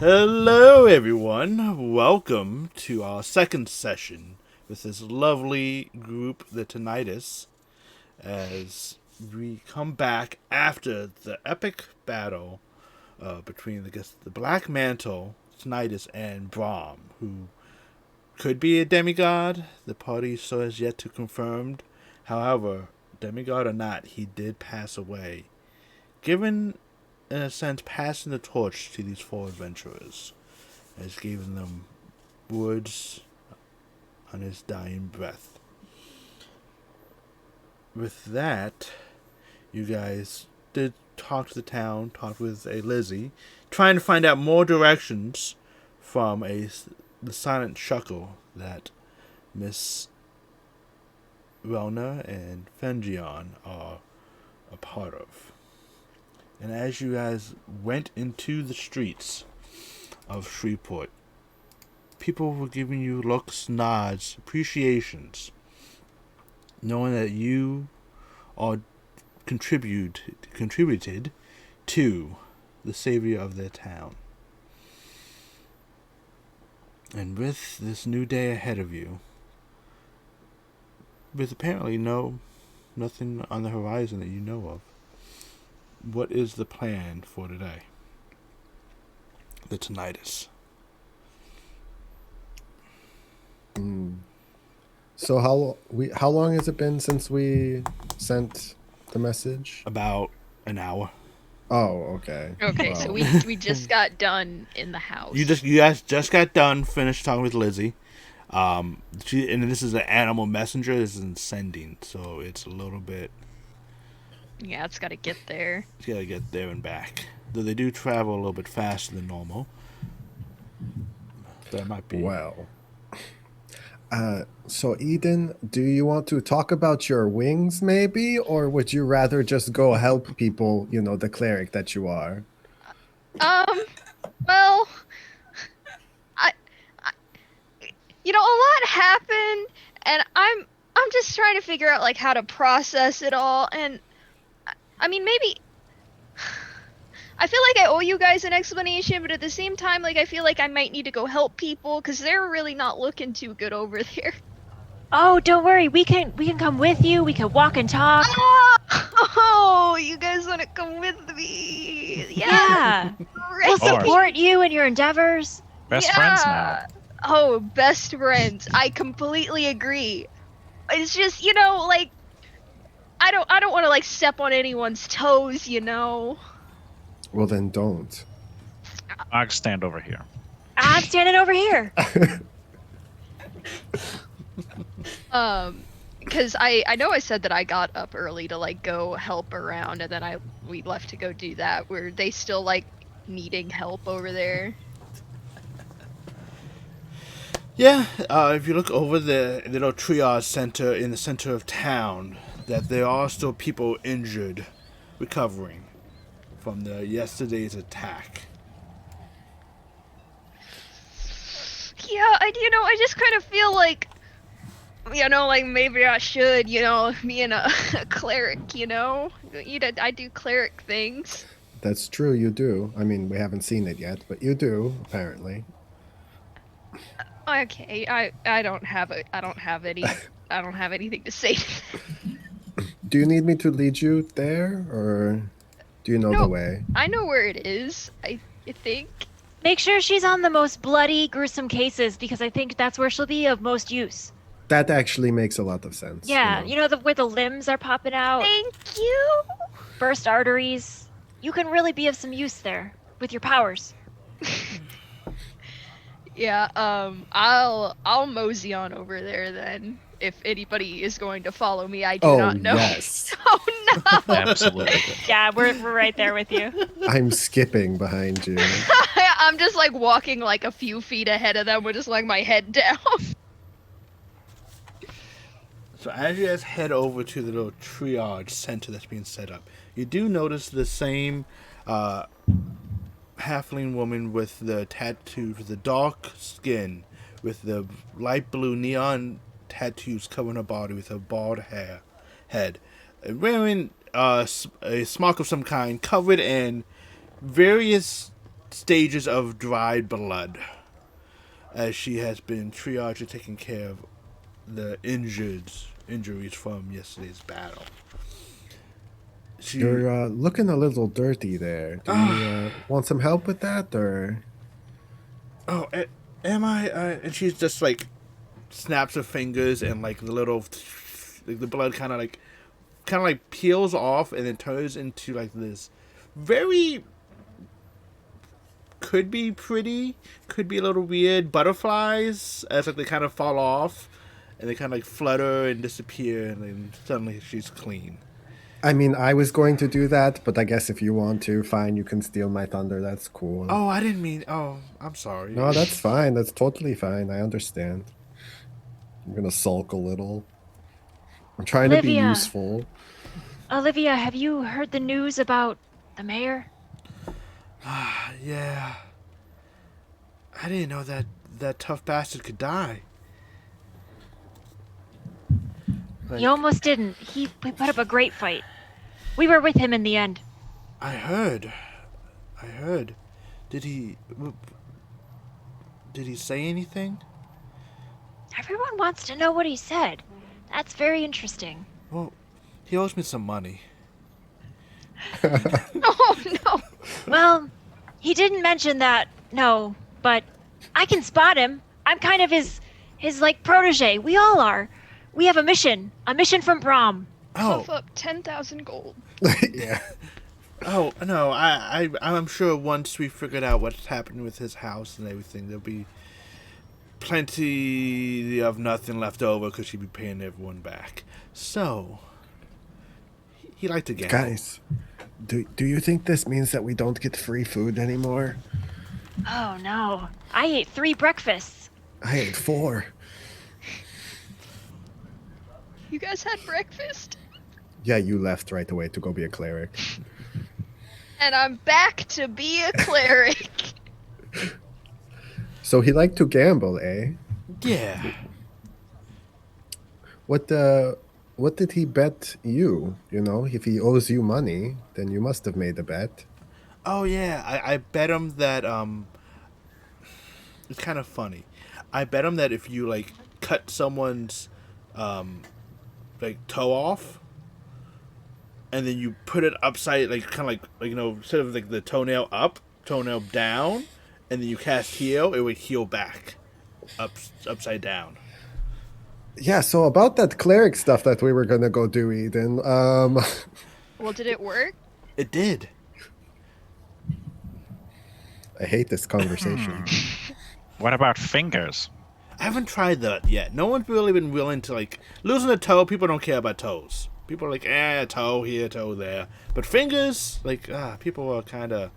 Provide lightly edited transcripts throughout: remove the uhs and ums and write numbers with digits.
Hello, everyone. Welcome to our second session with this lovely group, the Tinnitus, as we come back after the epic battle between the Black Mantle, Tinnitus, and Brom, who could be a demigod. The party so has yet to confirm. However, demigod or not, he did pass away. Given, in a sense, passing the torch to these four adventurers, has given them words on his dying breath. With that, you guys did talk to the town, talked with a Lizzie, trying to find out more directions from the silent chuckle that Miss Relna and Fengion are a part of. And as you guys went into the streets of Shreveport, people were giving you looks, nods, appreciations, knowing that you all contributed to the savior of their town. And with this new day ahead of you, with apparently nothing on the horizon that you know of, what is the plan for today? The Tinnitus. So how long has it been since we sent the message? About an hour. Oh, okay. Okay, Wow. so we just got done in the house. You guys just got done, finished talking with Lizzie. And this is an animal messenger. This isn't sending, so it's a little bit. Yeah, it's got to get there. It's gotta get there and back. Though they do travel a little bit faster than normal. That might be. Well. So Eden, do you want to talk about your wings maybe, or would you rather just go help people, the cleric that you are? Well, I a lot happened, and I'm just trying to figure out like how to process it all, and I mean maybe I feel like I owe you guys an explanation, but at the same time, like I feel like I might need to go help people because they're really not looking too good over there. Oh, don't worry. We can come with you. We can walk and talk. Oh, you guys want to come with me? Yeah. Great. We'll support you in your endeavors. Best friends now. Oh, best friends. I completely agree. It's just, like I don't want to like step on anyone's toes, Well, then don't. I'll stand over here. I'm standing over here. Because I know I said that I got up early to like go help around, and then we left to go do that. Were they still like needing help over there? Yeah, if you look over the little triage center in the center of town, that there are still people injured, recovering from yesterday's attack. Yeah, I just kind of feel like, like maybe I should, being a cleric, I do cleric things. That's true, you do. I mean, we haven't seen it yet, but you do, apparently. Okay, I don't have anything to say. Do you need me to lead you there, or do you know the way? I know where it is, I think. Make sure she's on the most bloody, gruesome cases, because I think that's where she'll be of most use. That actually makes a lot of sense. Yeah, where the limbs are popping out. Thank you. Burst arteries. You can really be of some use there with your powers. Yeah, I'll mosey on over there then. If anybody is going to follow me, I do not know. Yes. Oh no! Absolutely. Yeah, we're right there with you. I'm skipping behind you. I'm just like walking like a few feet ahead of them with just like my head down. So as you guys head over to the little triage center that's being set up, you do notice the same halfling woman with the tattoos, with the dark skin, with the light blue neon tattoos covering her body with her bald head, wearing a smock of some kind, covered in various stages of dried blood, as she has been triaged and taking care of the injuries from yesterday's battle. You're looking a little dirty there. Do you want some help with that, or? Oh, am I? And she's just like snaps her fingers, and like the little, like the blood kind of like peels off, and then turns into like this very, could be pretty, could be a little weird butterflies as like they kind of fall off, and they kind of like flutter and disappear, and then suddenly she's clean. I mean, I was going to do that, but I guess if you want to, fine, you can steal my thunder. That's cool. Oh, I didn't mean. Oh, I'm sorry. No, that's fine. That's totally fine. I understand. I'm gonna sulk a little. I'm trying to be Olivia. useful. Olivia, have you heard the news about the mayor? Yeah. I didn't know that tough bastard could die. Like, He almost didn't. We put up a great fight. We were with him in the end. I heard. Did he say anything? Everyone wants to know what he said. That's very interesting. Well, he owes me some money. Oh no! Well, he didn't mention that, no, but I can spot him. I'm kind of his like protege. We all are. We have a mission from Brom. Puff up 10,000 gold. Yeah. Oh no, I'm sure once we figured out what's happened with his house and everything, there'll be plenty of nothing left over because he'd be paying everyone back. So he liked to gamble. Guys, do you think this means that we don't get free food anymore? Oh no. I ate 3 breakfasts. I ate 4. You guys had breakfast? Yeah, you left right away to go be a cleric. And I'm back to be a cleric. So he liked to gamble, eh? Yeah. What did he bet you? You know, if he owes you money, then you must have made a bet. Oh yeah, I bet him that it's kind of funny. I bet him that if you like cut someone's like toe off, and then you put it upside, like kind of like you know, instead of like the toenail up, toenail down, and then you cast heal, it would heal back upside down. Yeah, so about that cleric stuff that we were gonna go do, Eden. Well, did it work? It did. I hate this conversation. What about fingers? I haven't tried that yet. No one's really been willing to, like, losing a toe. People don't care about toes. People are like, toe here, toe there. But fingers, like, people are kind of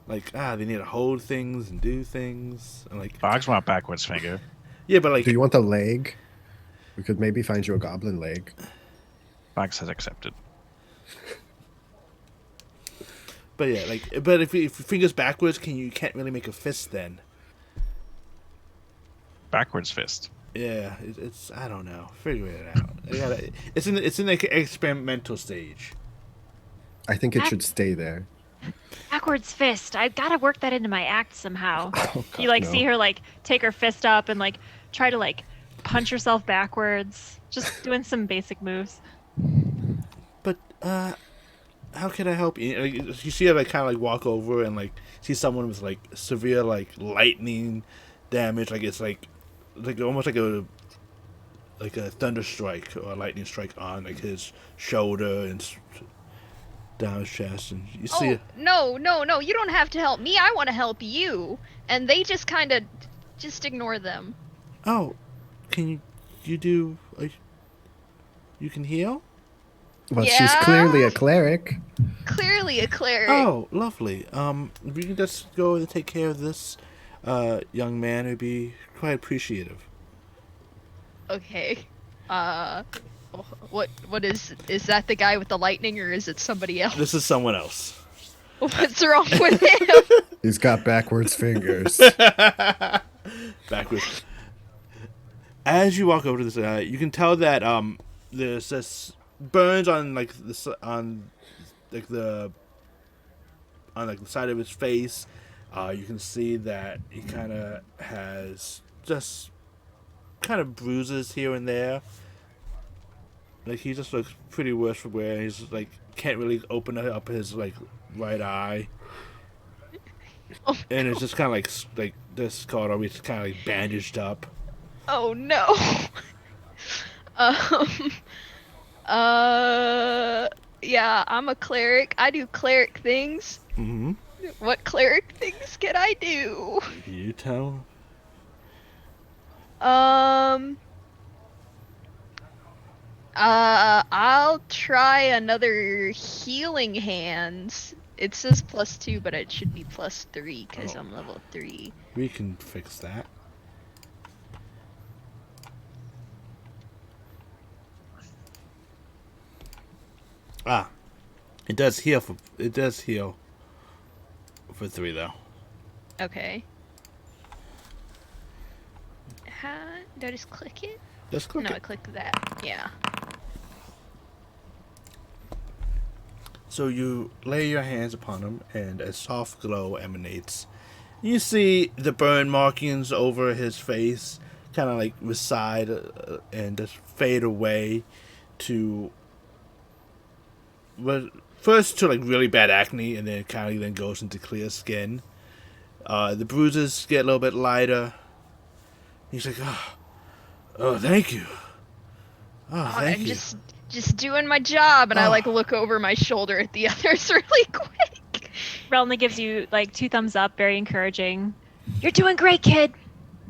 like, they need to hold things and do things. And like, Boggs want backwards finger. yeah, but like, Do you want a leg? We could maybe find you a goblin leg. Boggs has accepted. but yeah, like, but if fingers backwards, you can't really make a fist then. Backwards fist. Yeah, it's I don't know. Figure it out. It's in the experimental stage. I think it should stay there. Backwards fist. I gotta work that into my act somehow. Oh, God, You like no. see her like take her fist up and like try to like punch herself backwards. Just doing some basic moves. But how can I help you? Like, you see her like kind of like walk over and like see someone with like severe like lightning damage. Like it's like almost like a thunder strike or a lightning strike on like his shoulder and down his chest, and you see. Oh, no, you don't have to help me. I want to help you. And they just kind of just ignore them. Oh, can you do? You can heal? Well, Yeah? she's clearly a cleric. Clearly a cleric. Oh, lovely. We can just go and take care of this young man. It'd be quite appreciative. Okay. What is that the guy with the lightning, or is it somebody else? This is someone else. What's wrong with him? He's got backwards fingers. Backwards. As you walk over to this, you can tell that there's this burns on the side of his face, You can see that he kind of has just kind of bruises here and there. Like he just looks pretty worse for wear. He's like can't really open up his like right eye, and it's just kind of like this caught always kind of like bandaged up. Oh no. um. Yeah, I'm a cleric. I do cleric things. Mm-hmm. What cleric things can I do? You tell. I'll try another healing hands. It says +2, but it should be +3 because I'm level 3. We can fix that. Ah, it does heal for 3 though. Okay. Do I just click it? Just click No, I it. click that. Yeah. So you lay your hands upon him, and a soft glow emanates. You see the burn markings over his face kind of like recede and just fade away to first to like really bad acne, and then it kind of then goes into clear skin. The bruises get a little bit lighter. He's like, oh, thank you. Oh, thank I'm you. just doing my job, and I Oh. like look over my shoulder at the others really quick. Relna gives you like 2 thumbs up, very encouraging. You're doing great, kid.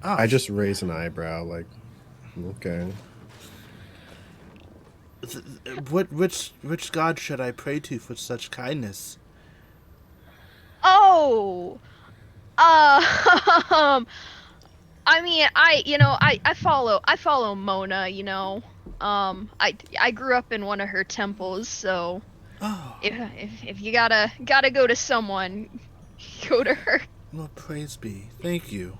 Oh, I just raise an eyebrow, like, okay. Which god should I pray to for such kindness? Oh, I mean, I follow Mona, I grew up in one of her temples, so Oh, if you gotta go to someone, go to her. well, praise be. Thank you.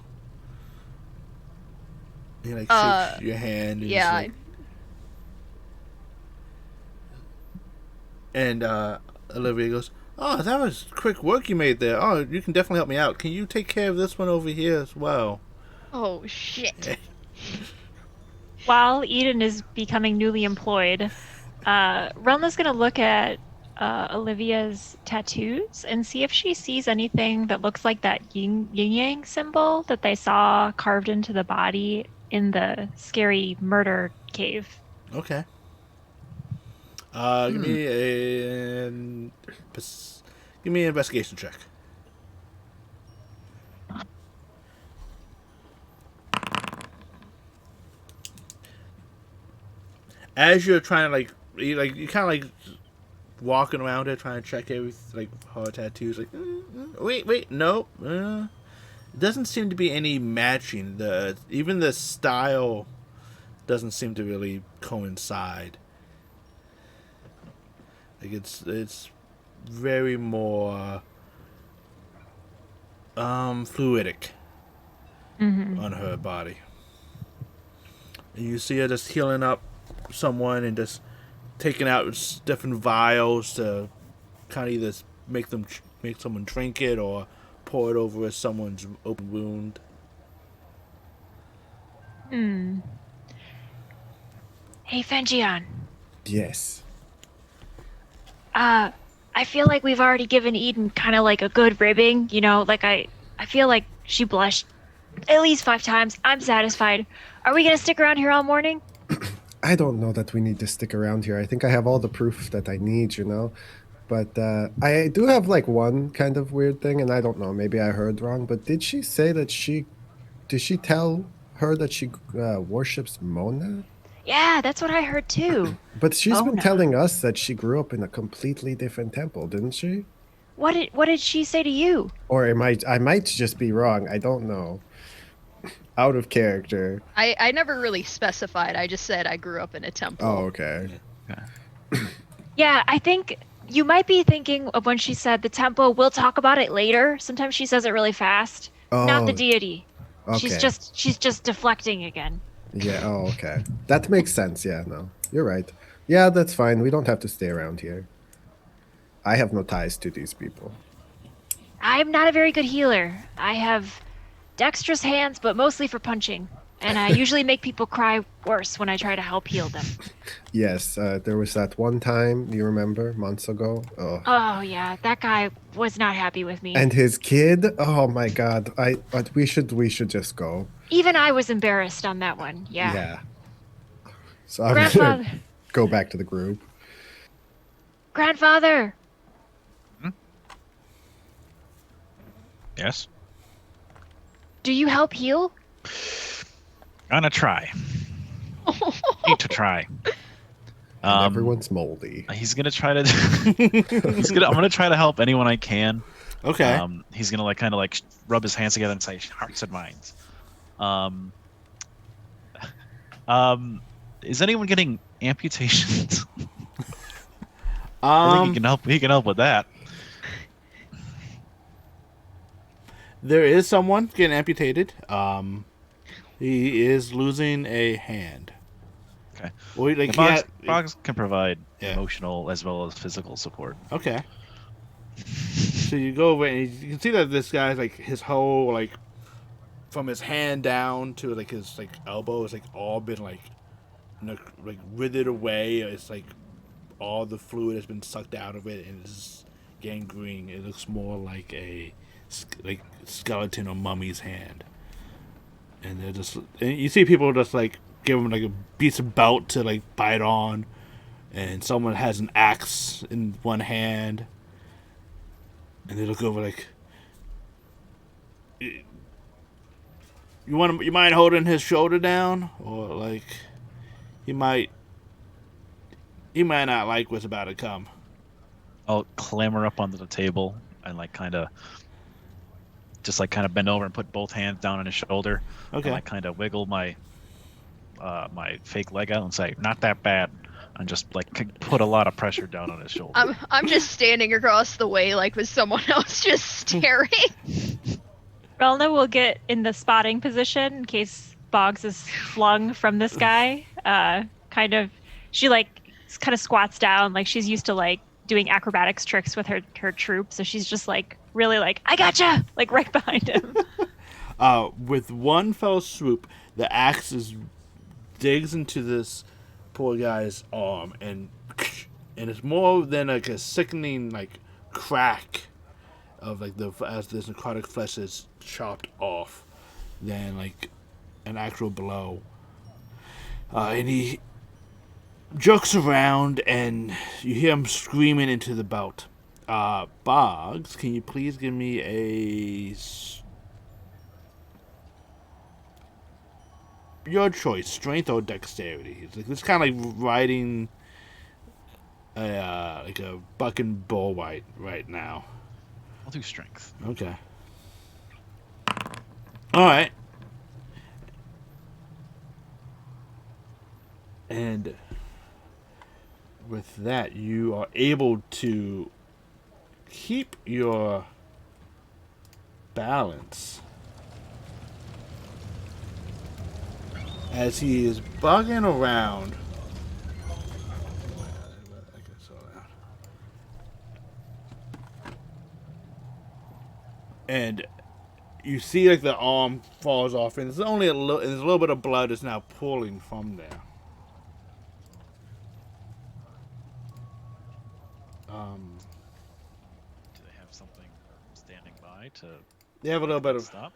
He like Uh, shakes your hand. And he's Yeah, like- and Olivia goes, "Oh, that was quick work you made there. Oh, you can definitely help me out. Can you take care of this one over here as well?" oh shit. While Eden is becoming newly employed, Relna's gonna look at Olivia's tattoos and see if she sees anything that looks like that yin yang symbol that they saw carved into the body in the scary murder cave. Okay. Give me an investigation check. As you're trying to you kind of like walking around it, trying to check everything, like her tattoos, like wait, no, doesn't seem to be any matching. Even the style doesn't seem to really coincide. Like it's very more fluidic on her body. And you see her just healing up someone and just taking out different vials to kind of either make someone drink it or pour it over someone's open wound. Hey, Fenjian. Yes. I feel like we've already given Eden kind of like a good ribbing, like I feel like she blushed at least 5 times. I'm satisfied. Are we gonna stick around here all morning? I don't know that we need to stick around here. I think I have all the proof that I need, But I do have like one kind of weird thing, and I don't know, maybe I heard wrong, but did she say that did she tell her that she worships Mona? Yeah, that's what I heard too. But she's been Mona. telling us that she grew up in a completely different temple, didn't she? What did she say to you? Or I might just be wrong. I don't know. Out of character. I never really specified. I just said I grew up in a temple. Oh, okay. Yeah, I think you might be thinking of when she said the temple, we'll talk about it later. Sometimes she says it really fast. Not the Oh, deity. okay. She's just deflecting again. Yeah, oh, okay. That makes sense. Yeah, no. You're right. Yeah, that's fine. We don't have to stay around here. I have no ties to these people. I'm not a very good healer. I have dexterous hands, but mostly for punching. And I usually make people cry worse when I try to help heal them. Yes, there was that one time, you remember, months ago? Oh. Oh, yeah, that guy was not happy with me. And his kid? Oh my god. But we should just go. Even I was embarrassed on that one. Yeah. Yeah. So I'm gonna Grandfather! go back to the group. Grandfather! Yes. Do you help heal? Gonna try. Need to try. And everyone's moldy. He's gonna try to. I'm gonna try to help anyone I can. Okay. He's gonna kind of rub his hands together and say hearts and minds. Is anyone getting amputations? I think he can help. He can help with that. There is someone getting amputated. He is losing a hand. Okay. Well, like Boggs can provide Yeah. emotional as well as physical support. Okay. So you go over and you can see that this guy's like his whole like from his hand down to like his like elbow is like all been like withered away. It's like all the fluid has been sucked out of it and it's gangrene. It looks more like a skeleton or mummy's hand. And they're just and you see people just like give him like a piece of belt to like bite on, and someone has an axe in one hand, and they look over like, you mind holding his shoulder down, or like, he might not like what's about to come. I'll clamber up onto the table and kind of bend over and put both hands down on his shoulder. Okay. And kind of wiggle my fake leg out and say, "Not that bad," and just put a lot of pressure down on his shoulder. I'm just standing across the way, like with someone else just staring. Relna will get in the spotting position in case Boggs is flung from this guy. She kind of squats down, like she's used to doing acrobatics tricks with her troop, so she's just really I gotcha, right behind him. With one fell swoop, the axe digs into this poor guy's arm, and it's more than a sickening crack of as this necrotic flesh is chopped off than an actual blow. And he jerks around, and you hear him screaming into the belt. Boggs, can you please give me your choice, strength or dexterity? It's this kind of riding a bucking bull right now. I'll do strength. Okay. All right. And with that, you are able to keep your balance as he is bugging around. And you see the arm falls off, and there's only there's a little bit of blood is now pooling from there. Do they have something standing by to? They have a little bit of stop.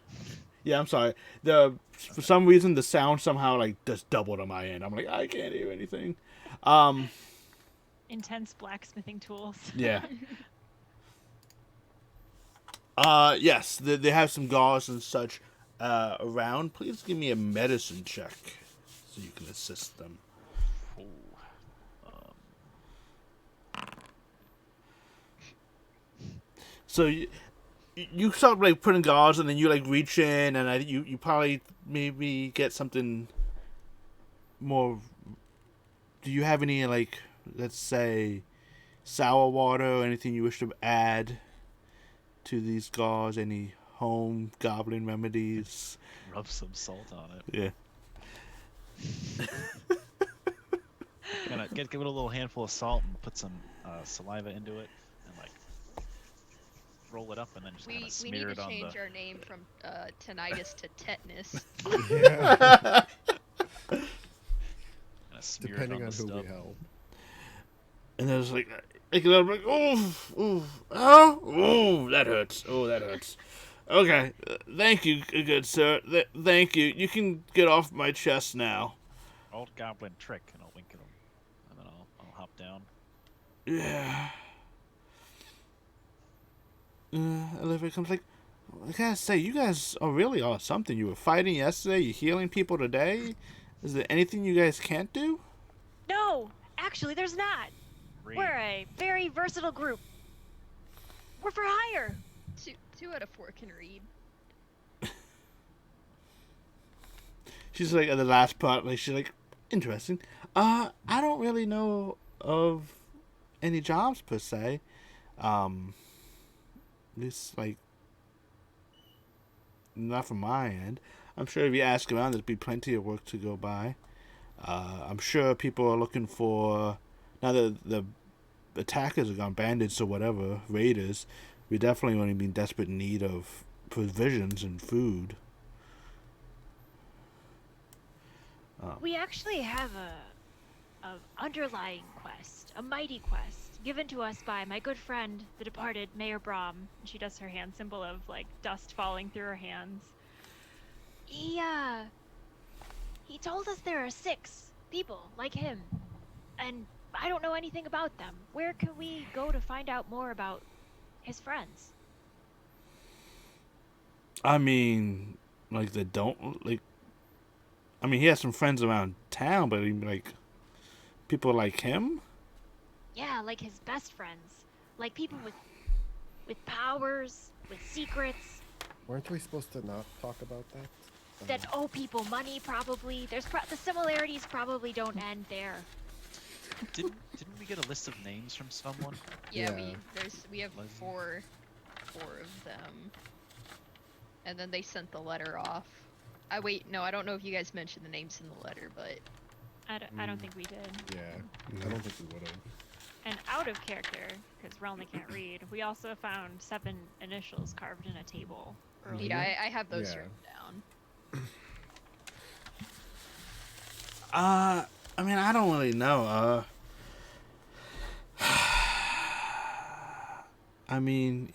Yeah, I'm sorry. For some reason the sound somehow just doubled on my end. I'm I can't hear anything. Intense blacksmithing tools. Yeah. Yes, they have some gauze and such around. Please give me a medicine check so you can assist them. So you start putting gauze, and then you reach in, and you probably maybe get something more. Do you have any let's say sour water or anything you wish to add to these gauze? Any home goblin remedies? Rub some salt on it. Yeah. Give it a little handful of salt and put some saliva into it, and roll it up and then just kind We of need smear to it on change the. our name from tinnitus to tetanus. Yeah. Kind of smear it Depending on on the who stub. we help. And I was like, I'm like, oh, that hurts. Oh, that hurts. Okay, thank you, good sir. Thank you. You can get off my chest now. Old goblin trick, and I'll wink at him, and then I'll hop down. Yeah. Olivia comes like, I gotta say, you guys are really all something. You were fighting yesterday. You're healing people today. Is there anything you guys can't do? No, actually, there's not. Great. We're a very versatile group. We're for hire. Two out of 4 can read. She's like at the last part, like she's like, interesting. I don't really know of any jobs per se. This like not from my end. I'm sure if you ask around, there'd be plenty of work to go by. I'm sure people are looking for now that the attackers are gone, bandits or whatever, raiders. We definitely want to be in desperate need of provisions and food. We actually have a underlying quest, a mighty quest, given to us by my good friend, the departed Mayor Brom. She does her hand symbol of like dust falling through her hands. He told us there are 6 people like him, and I don't know anything about them. Where can we go to find out more about his friends? I mean, like they don't like. I mean, he has some friends around town, but he, like people like him. Yeah, like his best friends, like people with powers, with secrets. Weren't we supposed to not talk about that? That owe people money, probably. The similarities probably don't end there. Didn't we get a list of names from someone? Yeah, Yeah. we have Like- four of them. And then they sent the letter off. I don't know if you guys mentioned the names in the letter, but I don't think we did. Yeah, I don't think we would have. And out of character, because Relna can't read, we also found 7 initials carved in a table earlier. yeah, I have those Yeah. written down. I mean, I don't really know. I mean,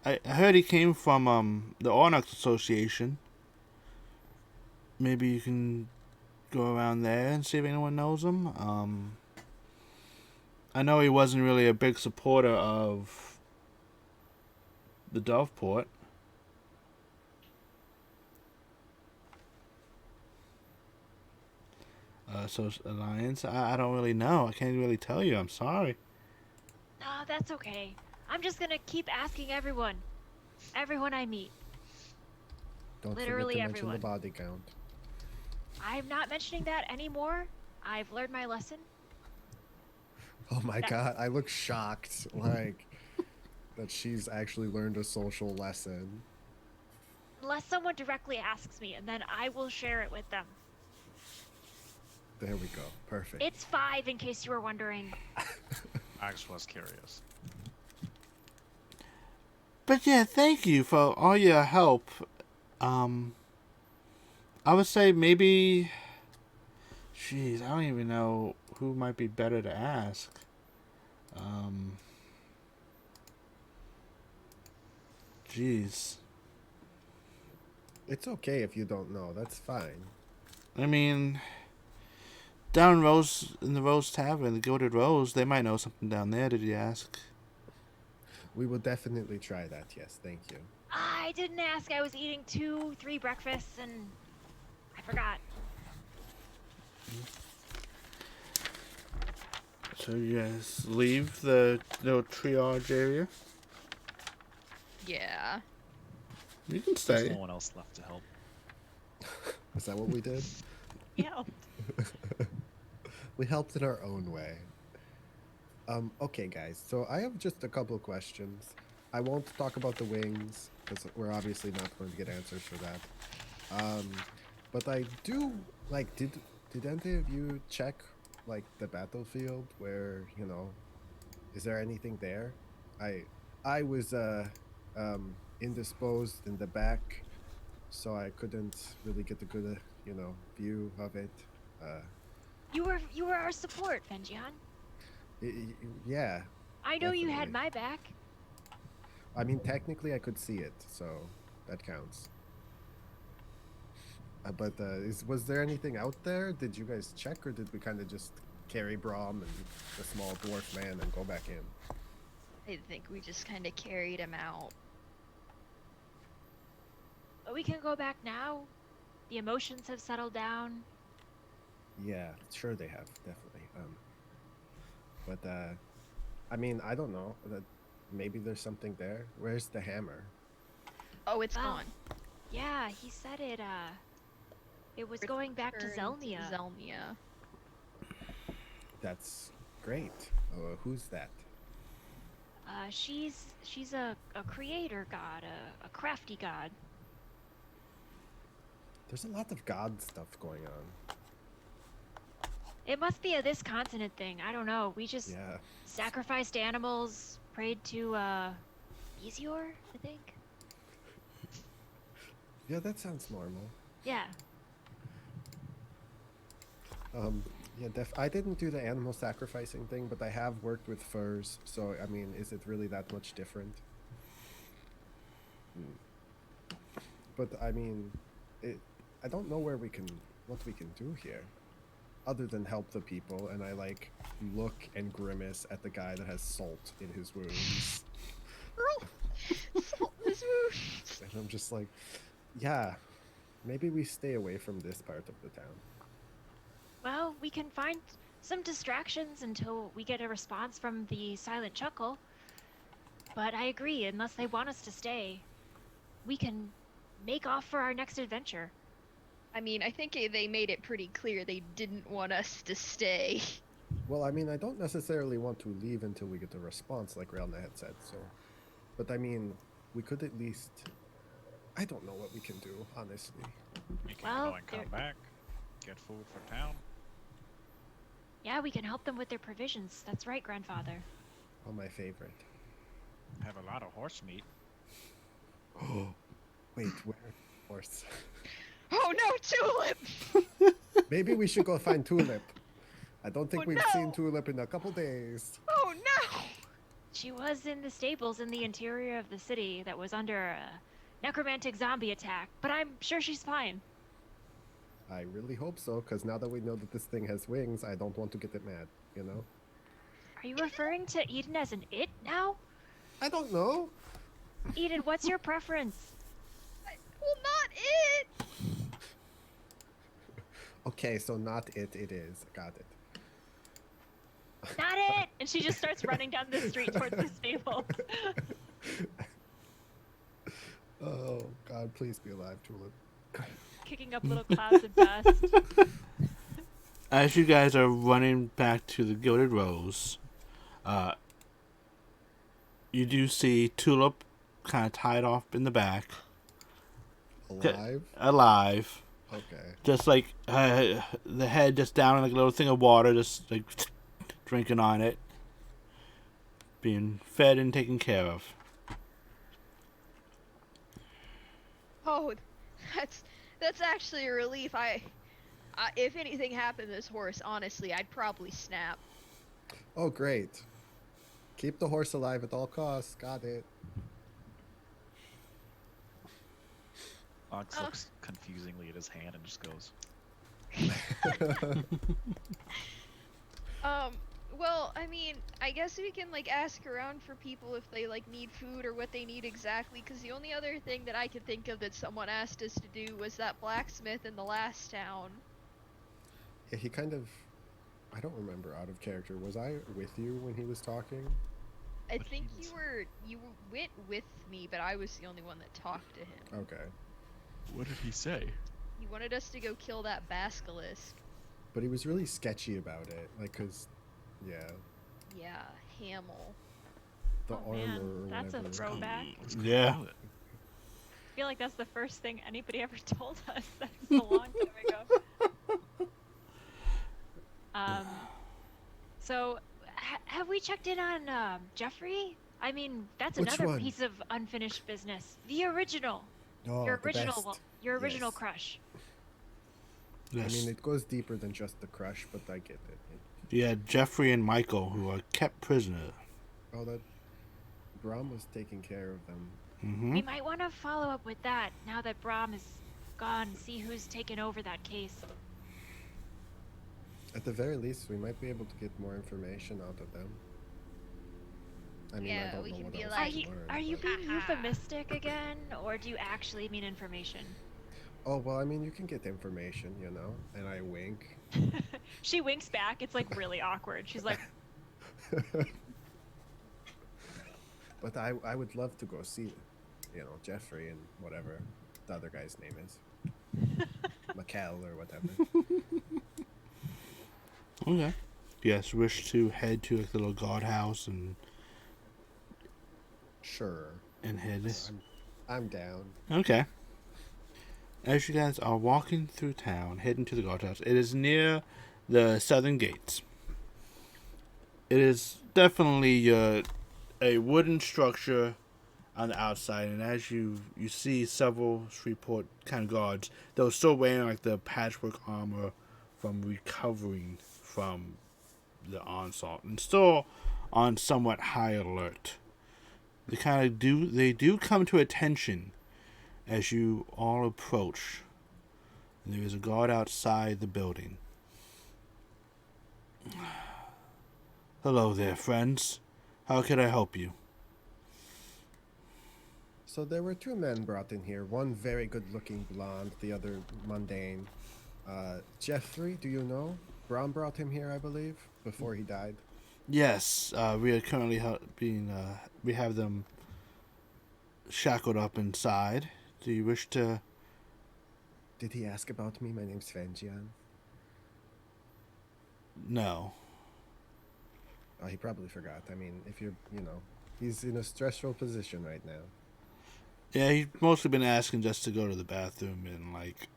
I heard he came from the Ornox Association. Maybe you can go around there and see if anyone knows him. I know he wasn't really a big supporter of the Doveport. Alliance. I don't really know. I can't really tell you. I'm sorry. No, that's okay. I'm just gonna keep asking everyone I meet. Don't Literally forget to mention everyone. the body count. I'm not mentioning that anymore. I've learned my lesson. Oh my That- god, I look shocked, like, that she's actually learned a social lesson. Unless someone directly asks me, and then I will share it with them. There we go. Perfect. It's 5, in case you were wondering. I just was curious. But yeah, thank you for all your help. I would say maybe. Jeez, I don't even know who might be better to ask. Jeez. It's okay if you don't know. That's fine. I mean, down Rose in the Rose Tavern, the Gilded Rose, they might know something down there. Did you ask? We will definitely try that. Yes, thank you. I didn't ask. I was eating 2-3 breakfasts, and I forgot. So you guys leave the little triage area. Yeah. You can There's stay. no one else left to help. Is that what we did? Yeah. We helped in our own way. Okay, guys. So I have just a couple of questions. I won't talk about the wings because we're obviously not going to get answers for that. But I do like. Did any of you check like the battlefield where is there anything there? I was indisposed in the back, so I couldn't really get a good view of it. Uh, You were our support, Venjian. yeah, I know you had definitely. my back. I mean, technically, I could see it, so that counts. But was there anything out there? Did you guys check, or did we kind of just carry Brom and the small dwarf man and go back in? I think we just kind of carried him out. But we can go back now. The emotions have settled down. Yeah, sure they have, definitely. But I mean, I don't know. That maybe there's something there. Where's the hammer? Oh, it's Well, gone. Yeah, he said it was going back to Returned Zelnia. Zelnia. That's great. Who's that? She's a creator god, a crafty god. There's a lot of god stuff going on. It must be a this continent thing. I don't know. We just Yeah. sacrificed animals, prayed to Easior, I think. Yeah, that sounds normal. Yeah. Yeah, I didn't do the animal sacrificing thing, but I have worked with furs, so I mean, is it really that much different? But I mean, I don't know what we can do here, other than help the people. And I like look and grimace at the guy that has salt in his wounds, Salt in his wounds. and I'm just like, yeah, maybe we stay away from this part of the town. Well, we can find some distractions until we get a response from the Silent Chuckle. But I agree, unless they want us to stay, we can make off for our next adventure. I mean, I think they made it pretty clear they didn't want us to stay. Well, I mean, I don't necessarily want to leave until we get a response, like Realna had said. So, but I mean, we could at least. I don't know what we can do, honestly. You can Well, go and come back, get food for town. Yeah, we can help them with their provisions. That's right, grandfather. Oh, my favorite. Have a lot of horse meat. Oh, wait, where? Horse. Oh no, Tulip! Maybe we should go find Tulip. I don't think Oh, we've no! seen Tulip in a couple days. Oh no! She was in the stables in the interior of the city that was under a necromantic zombie attack, but I'm sure she's fine. I really hope so, because now that we know that this thing has wings, I don't want to get it mad, you know? Are you referring to Eden as an it now? I don't know. Eden, what's your preference? Well, not it! Okay, so not it is. Got it. Not it! And she just starts running down the street towards the stables. Oh, God, please be alive, Tulip. Kicking up little clouds of dust. As you guys are running back to the Gilded Rose, you do see Tulip kind of tied off in the back. Alive? Alive. Okay. Just like the head just down in like a little thing of water, just like drinking on it. Being fed and taken care of. Oh, that's actually a relief. If anything happened to this horse, honestly, I'd probably snap. Oh, great. Keep the horse alive at all costs. Got it. Ox looks confusingly at his hand and just goes, Well, I mean, I guess we can, like, ask around for people if they, like, need food or what they need exactly, because the only other thing that I could think of that someone asked us to do was that blacksmith in the last town. Yeah, he kind of... I don't remember out of character. Was I with you when he was talking? I But think he you went with me, but I was the only one that talked to him. Okay. "What did he say?" He wanted us to go kill that basilisk. But he was really sketchy about it. Like, because... Yeah. Yeah, Hamel. The Oh, armor man, or that's a whatever. throwback. Yeah. I feel like that's the first thing anybody ever told us. That's a long time ago. So, have we checked in on Jeffrey? I mean, that's Which another one? piece of unfinished business. The original. Oh, Your the original best. your original Yes. crush. I Yes. mean, it goes deeper than just the crush, but I get it. You had Jeffrey and Michael, who are kept prisoner. Oh, that Brom was taking care of them. Mm-hmm. We might want to follow up with that now that Brom is gone, see who's taken over that case. At the very least, we might be able to get more information out of them. I mean, I Yeah, don't we know can what be else like, to learn, Are you but- being Haha. euphemistic again, or do you actually mean information? Oh, well, I mean, you can get information, you know? And I wink. She winks back. It's like really awkward. She's like, But I would love to go see, you know, Jeffrey and whatever the other guy's name is. Mikkel or whatever. Okay. Yes, wish to head to like, the little guardhouse and Sure. head. I'm down. Okay. As you guys are walking through town, heading to the guardhouse, it is near the southern gates. It is definitely a wooden structure on the outside, and as you see several Shreveport kind of guards, they're still wearing like the patchwork armor from recovering from the onslaught, and still on somewhat high alert. They do come to attention as you all approach. And there is a guard outside the building. Hello there, friends. How can I help you? So there were two men brought in here. One very good-looking blonde, the other mundane. Jeffrey, do you know? Brom brought him here, I believe, before he died. Yes, we are currently we have them shackled up inside. Do you wish to? Did he ask about me? My name's Fenjian. No. Oh, he probably forgot. I mean, if you're, you know, he's in a stressful position right now. Yeah, he's mostly been asking just to go to the bathroom and like.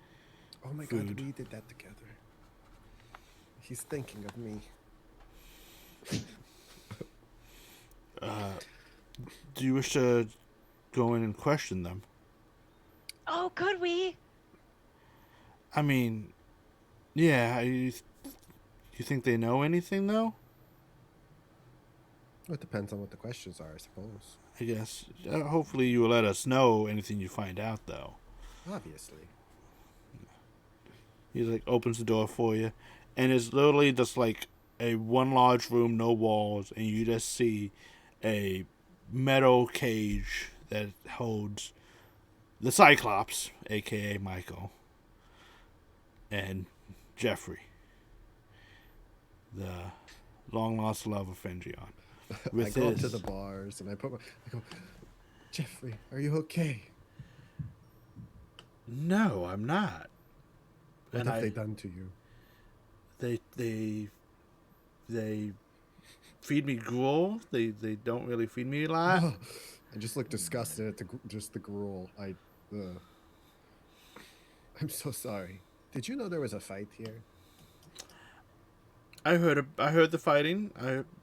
Oh my Food. god, we did that together. He's thinking of me. Do you wish to go in and question them? "Oh, could we?" I mean, yeah. You think they know anything though? Well, it depends on what the questions are, I suppose. I guess. Hopefully, you will let us know anything you find out, though. Obviously. He like opens the door for you, and it's literally just like a one large room, no walls, and you just see a metal cage that holds the Cyclops, aka Michael, and Jeffrey, the long lost love of Fenjian. I go up to the bars and I go, Jeffrey, are you okay? No, I'm not. What And have they done to you? They feed me gruel. They don't really feed me a lot. I just look disgusted at just the gruel. I'm so sorry. Did you know there was a fight here? I heard the fighting.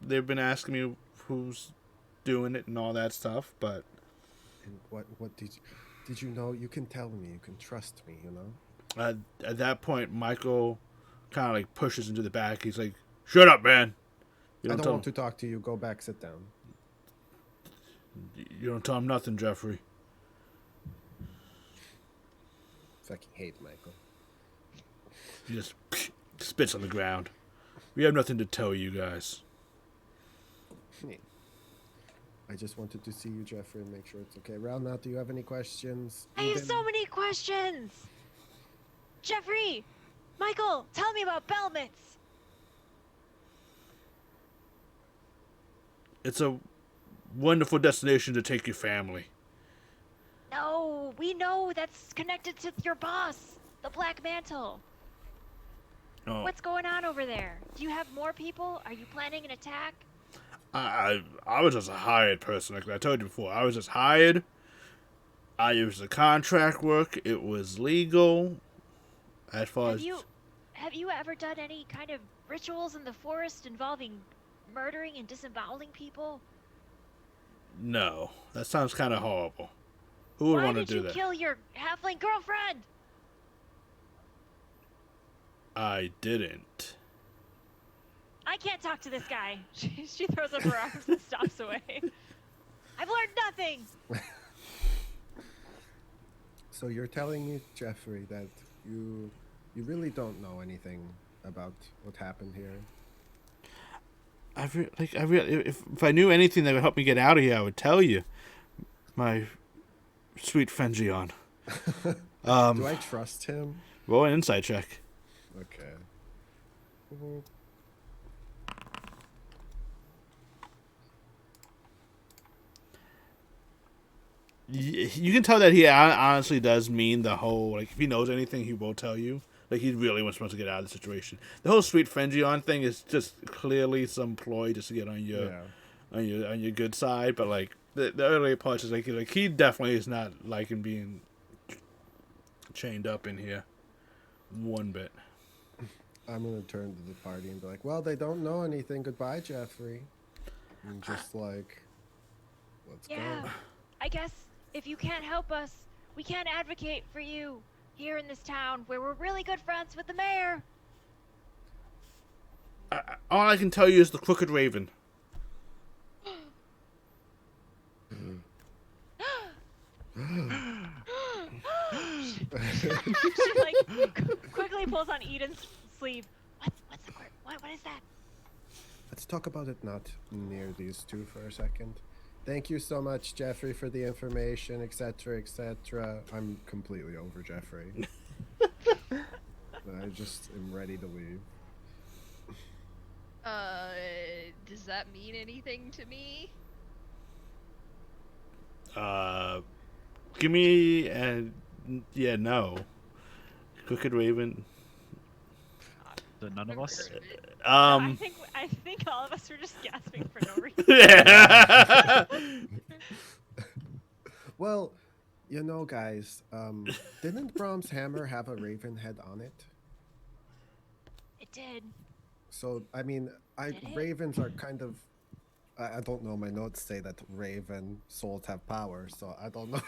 They've been asking me who's doing it and all that stuff, but And what did you know? You can tell me. You can trust me. You know. at that point, Michael kind of like pushes into the back. He's like, "Shut up, man! You I don't don't tell want to talk to you. Go back. Sit down. you don't tell him nothing, Jeffrey." Fucking hate Michael. He just spits on the ground. We have nothing to tell you guys. I just wanted to see you, Jeffrey, and make sure it's okay. Round, do you have any questions? I have Eden? so many questions. Jeffrey, Michael, tell me about Belmetz. It's a wonderful destination to take your family. No, we know that's connected to your boss, the Black Mantle. Oh, What's going on over there? Do you have more people? Are you planning an attack? I was just a hired person, like I told you before. I was just hired. I used the contract work. It was legal. As far as Have you ever done any kind of rituals in the forest involving murdering and disemboweling people? No, that sounds kind of horrible. Who would Why want to did do you that? kill your halfling girlfriend? I didn't. I can't talk to this guy. She throws up her arms and stomps away. I've learned nothing. So you're telling me, Jeffrey, that you really don't know anything about what happened here? If I knew anything that would help me get out of here, I would tell you, my sweet Fengion. Do I trust him? Roll an insight check. Okay. Mhm. You can tell that he honestly does mean the whole, like, if he knows anything, he will tell you. Like, he really wants to get out of the situation. The whole sweet Fengion thing is just clearly some ploy just to get on your Yeah. on your good side. But like the earlier parts is like he definitely is not liking being chained up in here one bit. I'm gonna turn to the party and be like, "Well, they don't know anything. Goodbye, Jeffrey." And just like, let's Yeah, go. I guess if you can't help us, we can't advocate for you here in this town where we're really good friends with the mayor. All I can tell you is the Crooked Raven. She like quickly pulls on Eden's sleeve. What's the word? What is that? Let's talk about it not near these two for a second. Thank you so much, Jeffrey, for the information, etc., etc. I'm completely over Jeffrey. I just am ready to leave. Does that mean anything to me? Give me no. Crooked Raven. The none of us. I think all of us were just gasping for no reason. Yeah. Well, you know, guys, didn't Brom's hammer have a raven head on it? It did. So, I mean, Did it? ravens are kind of... I don't know, my notes say that raven souls have power, so I don't know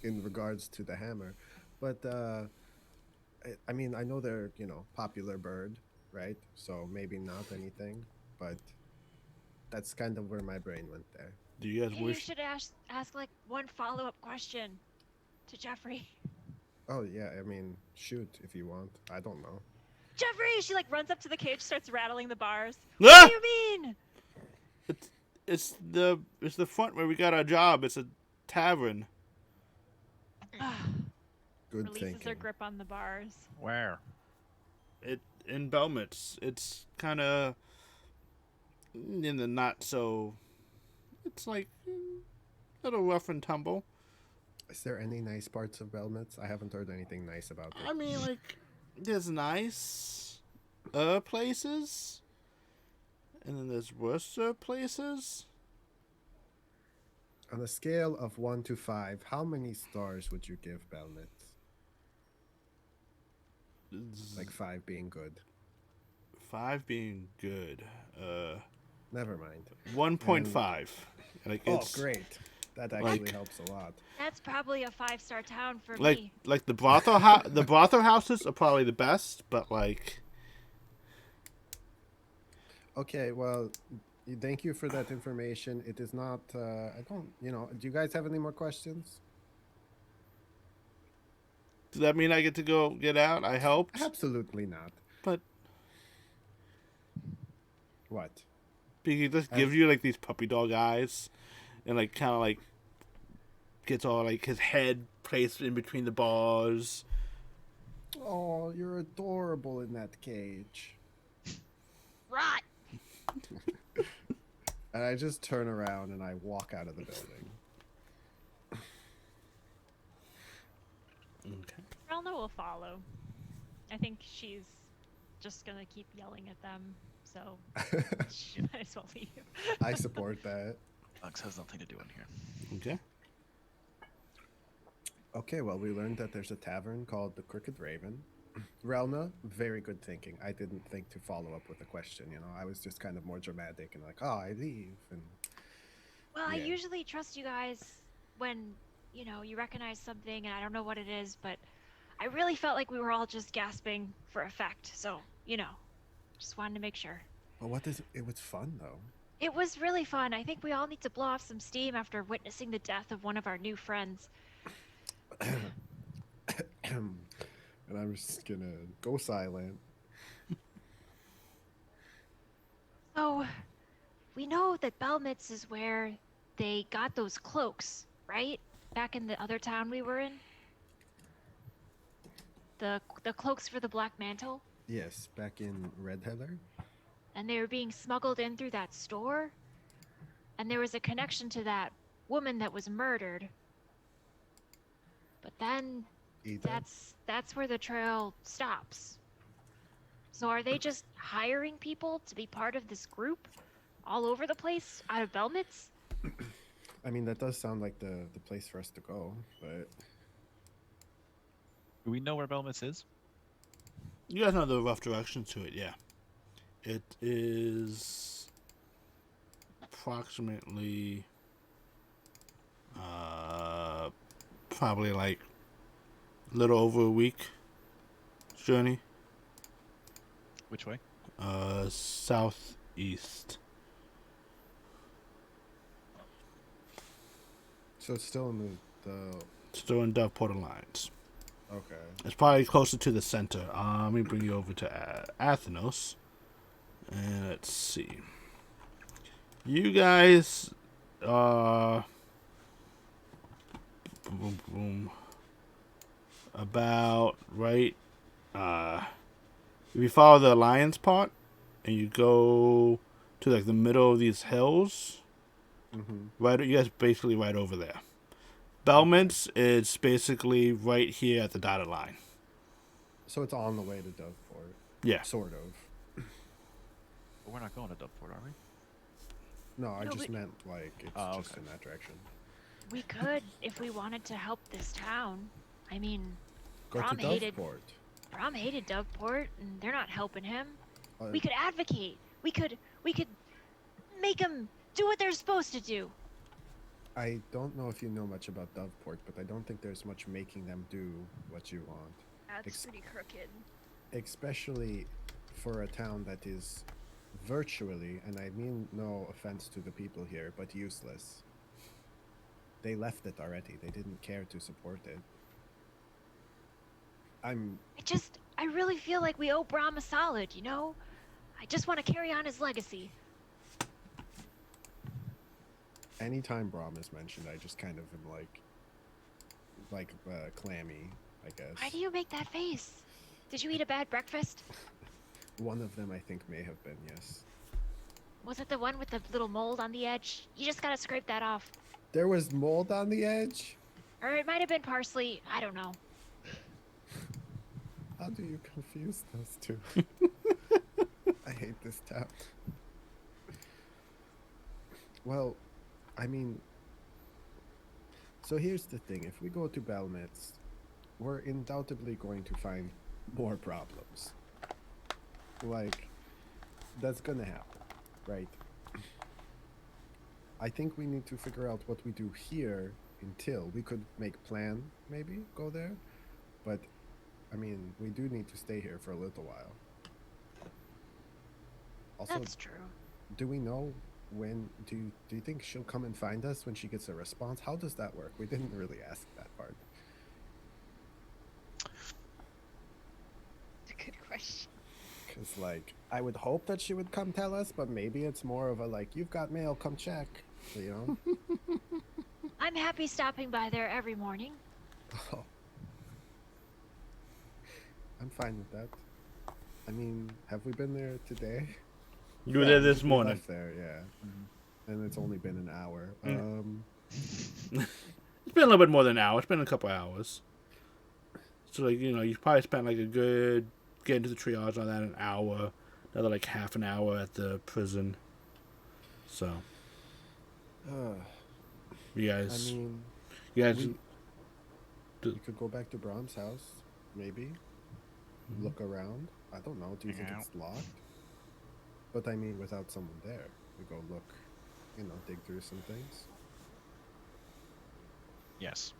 in regards to the hammer. But, I mean, I know they're, popular bird, right? So maybe not anything, but that's kind of where my brain went there. Do you guys Maybe you wish? should ask like one follow-up question to Jeffrey. Oh, yeah, I mean, shoot if you want. I don't know. Jeffrey! She like runs up to the cage, starts rattling the bars. Ah! What do you mean? It's the front where we got our job. It's a tavern. Good Releases thinking. her grip on the bars. Where? It in Belmetz. It's kind of in the not so. It's like a little rough and tumble. Is there any nice parts of Belmetz? I haven't heard anything nice about it. I mean, like, there's nice places, and then there's worse places. On a scale of 1 to 5, how many stars would you give Belmetz? Like 5 being good. 5 being good. Never mind. 1.5. Like Oh, it's great. That actually like- helps a lot. That's probably a 5-star town for like me. like the brothel the brothel houses are probably the best, but like Okay, well, thank you for that information. It is not, I don't, do you guys have any more questions? does that mean I get to go get out? I helped, Absolutely not. but What? he just gives you like these puppy dog eyes, and like kind of like gets all like his head placed in between the bars. Oh, you're adorable in that cage. Rot! And I just turn around and I walk out of the building. Okay. Relna will follow. I think she's just gonna keep yelling at them, so she might as well leave. I support that. Lux has nothing to do in here. Okay. Okay, well, we learned that there's a tavern called the Crooked Raven. Relna, very good thinking. I didn't think to follow up with a question, I was just kind of more dramatic and like, oh, I leave. And Well, I Yeah. usually trust you guys when, you recognize something and I don't know what it is, but I really felt like we were all just gasping for effect. So, just wanted to make sure. Well, what is it? Was fun though. It was really fun. I think we all need to blow off some steam after witnessing the death of one of our new friends. And I'm just gonna go silent. So, we know that Belmetz is where they got those cloaks, right? Back in the other town we were in. The cloaks for the Black Mantle, Yes, back in Red Heather. and they were being smuggled in through that store. And there was a connection to that woman that was murdered. But then Either. that's where the trail stops. So are they just hiring people to be part of this group all over the place out of Belmetz? I mean, that does sound like the place for us to go, but Do we know where Belmetz is? You guys know the rough direction to it, yeah. It is approximately probably like a little over a week journey. Which way? Southeast. so it's still in the Still in Doveport Alliance. okay. It's probably closer to the center. Let me bring you over to Athenos. And let's see. You guys are boom, boom, about right. If you follow the Alliance part and you go to like the middle of these hills, right, you guys basically right over there. Belmetz is basically right here at the dotted line. So it's on the way to Doveport, Yeah. sort of. But we're not going to Doveport, are we? No, I No, just we- meant like it's Oh, just okay. in that direction. We could if we wanted to help this town. I mean, Go Brom to hated Doveport. Brom hated Doveport, and they're not helping him. Uh, We could advocate. We could make them do what they're supposed to do. I don't know if you know much about Doveport, but I don't think there's much making them do what you want. That's Ex- pretty crooked. Especially for a town that is virtually, and I mean no offense to the people here, but useless. They left it already. They didn't care to support it. I really feel like we owe Brom a solid, I just want to carry on his legacy. Anytime Brom is mentioned, I just kind of am like clammy, I guess. Why do you make that face? Did you eat a bad breakfast? One of them, I think, may have been, yes. Was it the one with the little mold on the edge? You just gotta scrape that off. There was mold on the edge? Or it might have been parsley. I don't know. How do you confuse those two? I hate this town. Well, I mean, so here's the thing. If we go to Belmetz, we're undoubtedly going to find more problems. Like, that's gonna happen, right? I think we need to figure out what we do here until we could make plan, maybe go there. But, I mean, we do need to stay here for a little while. Also, That's true. do we know when? Do you think she'll come and find us when she gets a response? How does that work? We didn't really ask that part. It's a good question. Because, like, I would hope that she would come tell us, but maybe it's more of a, like, you've got mail, come check, you know? I'm happy stopping by there every morning. Oh. I'm fine with that. I mean, have we been there today? You were there this we morning. left there, yeah. And it's only been an hour. It's been a little bit more than an hour. It's been a couple hours. So, like, you probably spent like a good getting to the triage on that an hour, another like half an hour at the prison. So, you I guys, mean, you guys, we could go back to Brom's house, maybe. Look around. I don't know. Do you think Yeah. it's locked? But I mean, without someone there, we go look dig through some things. Yes.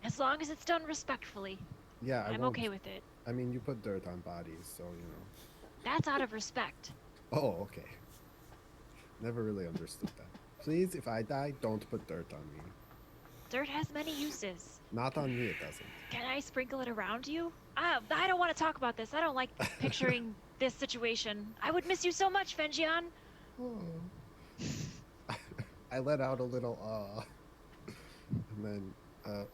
As long as it's done respectfully, Yeah, I I'm won't. okay with it. I mean, you put dirt on bodies, so That's out of respect. Oh, okay. Never really understood that. Please, if I die, don't put dirt on me. Dirt has many uses. Not on me, it doesn't. Can I sprinkle it around you? I don't want to talk about this. I don't like picturing this situation. I would miss you so much, Fenjian. Oh. I let out a little and then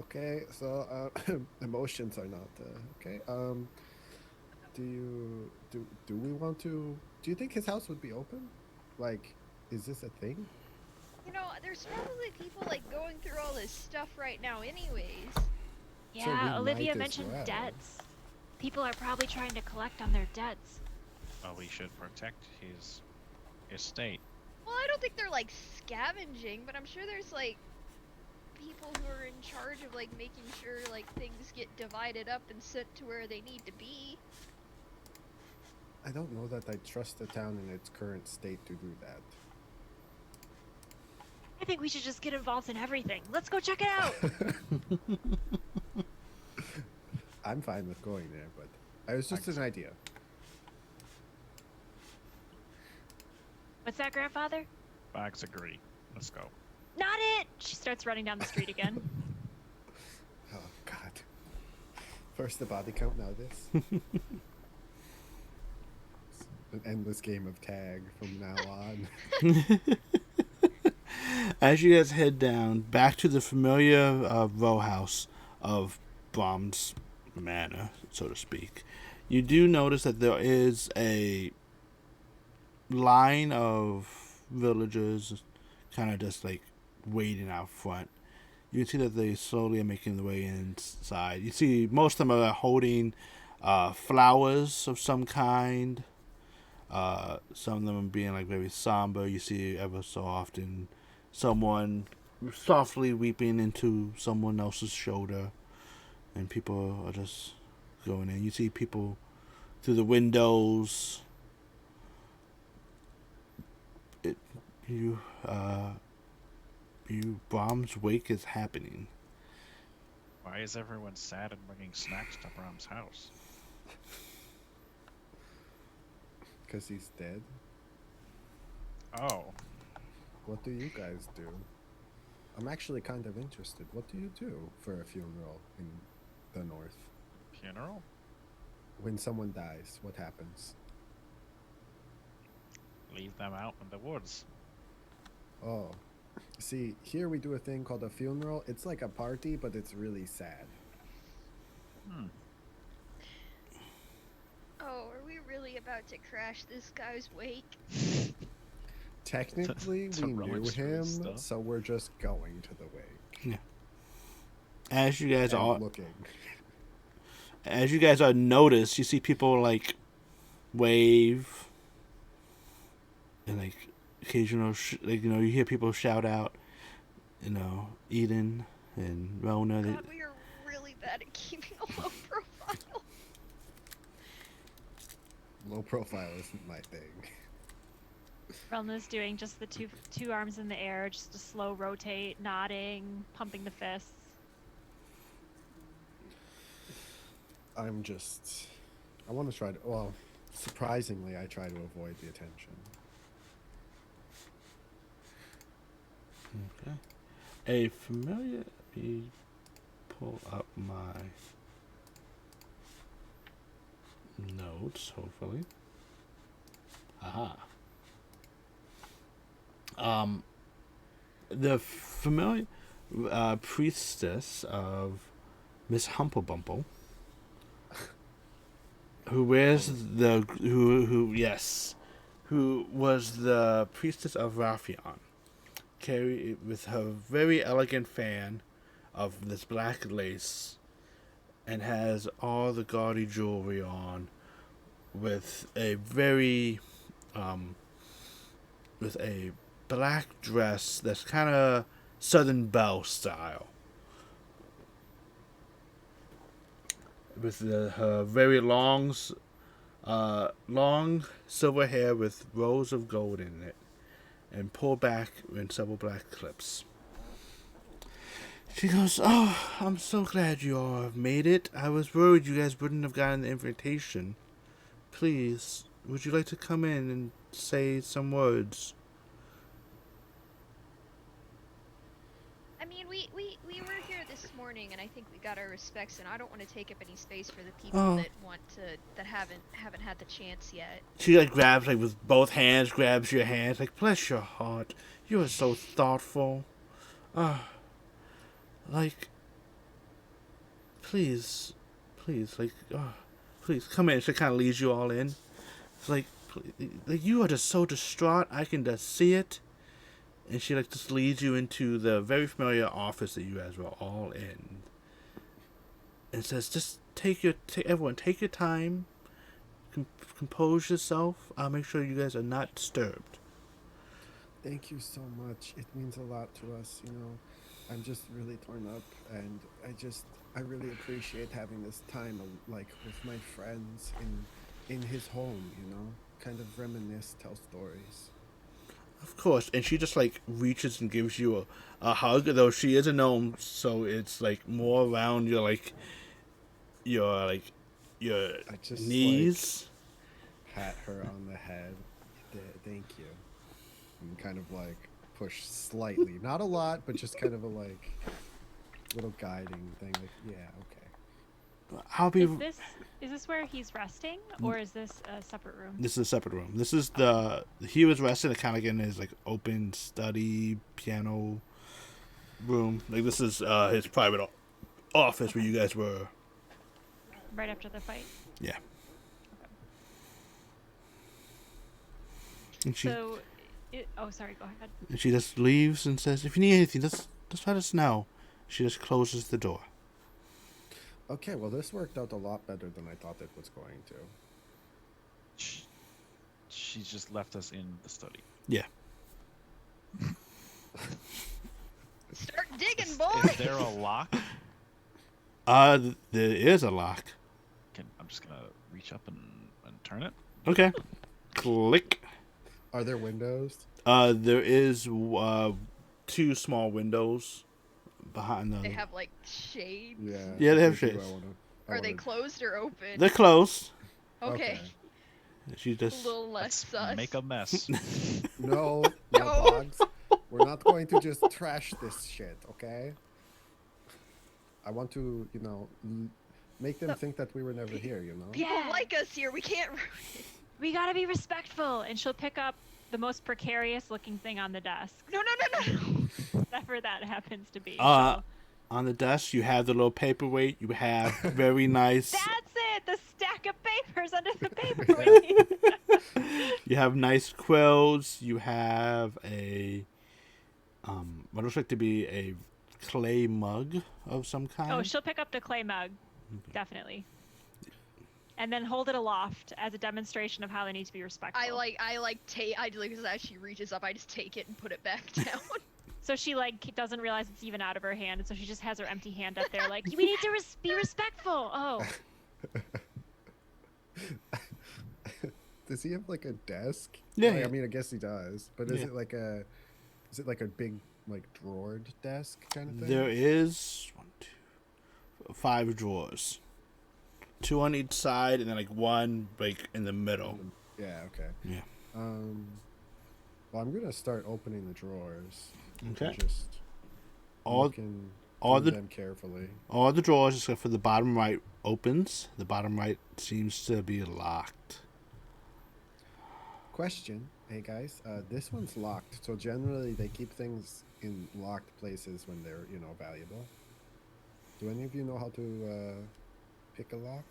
okay, so emotions are not okay. Do we want to? Do you think his house would be open? Like, is this a thing? There's probably people like going through all this stuff right now anyways. Yeah, we Olivia might as mentioned well. debts. People are probably trying to collect on their debts. Well, we should protect his estate. Well, I don't think they're like scavenging, but I'm sure there's like people who are in charge of like making sure like things get divided up and sent to where they need to be. I don't know that I trust the town in its current state to do that. I think we should just get involved in everything. Let's go check it out. I'm fine with going there, but it was just an idea. What's that, grandfather? Bags agree. Let's go. Not it! She starts running down the street again. Oh God! First the body count, now this. An endless game of tag from now on. As you guys head down back to the familiar row house of Brom's manor, so to speak, you do notice that there is a line of villagers kind of just like waiting out front. You can see that they slowly are making their way inside. You see most of them are holding flowers of some kind. Some of them being like very somber. You see ever so often someone softly weeping into someone else's shoulder, and people are just going in. You see people through the windows. Brom's wake is happening. Why is everyone sad and bringing snacks to Brom's house? Because he's dead. Oh, What do you guys do? I'm actually kind of interested. What do you do for a funeral in the north? funeral? When someone dies, what happens? Leave them out in the woods. Oh, see, here we do a thing called a funeral. It's like a party, but it's really sad. Oh, are we really about to crash this guy's wake? Technically, To we knew rummage through him, his stuff. so we're just going to the wake. As you guys And are looking. As you guys are noticed, you see people like wave and like occasional you hear people shout out, Eden and Rona. God, we are really bad at keeping a low profile. Low profile isn't my thing. Relna's doing just the two arms in the air, just a slow rotate, nodding, pumping the fists. I want to try to, well, surprisingly, I try to avoid the attention. Okay. A familiar. Let me pull up my notes, hopefully. Aha. The familiar priestess of Miss Humplebumple, who wears who was the priestess of Raphion, carry with her very elegant fan of this black lace, and has all the gaudy jewelry on, with a very with a black dress that's kind of Southern Belle style, with her very long silver hair with rows of gold in it, and pull back in several black clips. She goes, "Oh, I'm so glad you all have made it. I was worried you guys wouldn't have gotten the invitation. Please, would you like to come in and say some words?" I mean, we were here this morning, and I think we got our respects, and I don't want to take up any space for the people Oh. that want to, that haven't had the chance yet. She like grabs like with both hands, grabs your hands, like bless your heart. You are so thoughtful. Like, please, like, please come in. She kind of leads you all in. It's like you are just so distraught. I can just see it. And she like just leads you into the very familiar office that you guys were all in. And says, just everyone take your time, compose yourself. I'll make sure you guys are not disturbed. Thank you so much. It means a lot to us, you know. I'm just really torn up, and I really appreciate having this time, like, with my friends in his home, you know, kind of reminisce, tell stories. Of course, and she just like reaches and gives you a hug, though she is a gnome, so it's like more around your your I just knees. Pat her on the head. Thank you. And kind of like push slightly, not a lot, but just kind of a like little guiding thing. Like, yeah, okay. I'll be. Is this where he's resting, or is this a separate room? This is a separate room. This is he was resting kind of in his like open study piano room. Like this is his private office where you guys were. Right after the fight. Yeah. Okay. And she oh, sorry. Go ahead. and she just leaves and says, "If you need anything, just let us know." She just closes the door. Okay, well, this worked out a lot better than I thought it was going to. She's just left us in the study. Yeah. Start digging, boy. Is there a lock? There is a lock. I'm just gonna reach up and turn it. Okay. Click. Are there windows? There is two small windows behind them. They have like shades. Yeah, they have if you do, shades. Are they closed or open? They're closed. Okay. She A just little less sus. Make a mess. No, No. dogs. We're not going to just trash this shit, okay? I want to, you know, make them think that we were never here, you know? People Yeah. like us here. We can't ruin it. We gotta be respectful, and she'll pick up the most precarious-looking thing on the desk, No. whatever that happens to be. on the desk you have the little paperweight. You have very nice. That's it. The stack of papers under the paperweight. You have nice quills. You have a what looks like to be a clay mug of some kind. Oh, she'll pick up the clay mug, definitely, and then hold it aloft as a demonstration of how they need to be respectful. As she reaches up, I just take it and put it back down. So she like doesn't realize it's even out of her hand, and so she just has her empty hand up there, like, we need to be respectful. Oh, Does he have like a desk? Yeah, Like, yeah. I mean, I guess he does. But is Yeah. it like a big like drawered desk kind of thing? There is 1, 2, 5 drawers, 2 on each side, and then like one like in the middle. Yeah. Okay. Yeah. Well, I'm gonna start opening the drawers. Okay. Just All looking all through the them carefully. all the drawers except for the bottom right opens. The bottom right seems to be locked. Question. Hey guys, this one's locked. So generally they keep things in locked places when they're, you know, valuable. Do any of you know how to pick a lock?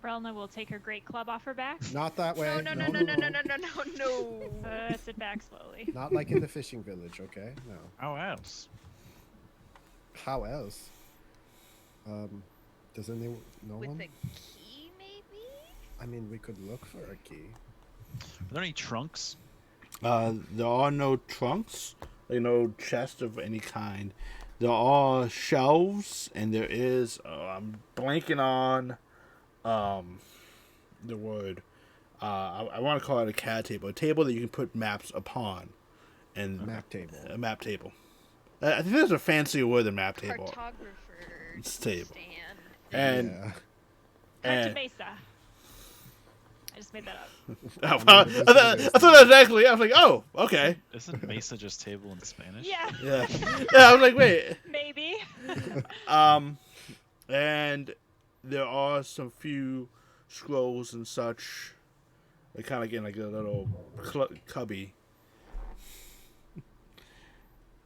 Brelna will take her great club off her back. Not that way. No. Sit back slowly. Not like in the fishing village, okay? No. How else? How else? Does anyone know With one? the key, maybe? I mean, we could look for a key. Are there any trunks? There are no trunks, like no chest of any kind. There are shelves, and there is. I'm blanking on the word. I want to call it a CAD table, a table that you can put maps upon, and Map table. a map table. I think there's a fancier word than map table. Cartographer It's table. stand. And Yeah. and Mesa. I just made that up. I thought that was actually. I was like, oh, okay. Isn't Mesa just table in Spanish? Yeah. Yeah, yeah. I was like, wait. Maybe. And there are some few scrolls and such. They're kind of getting like a little cubby,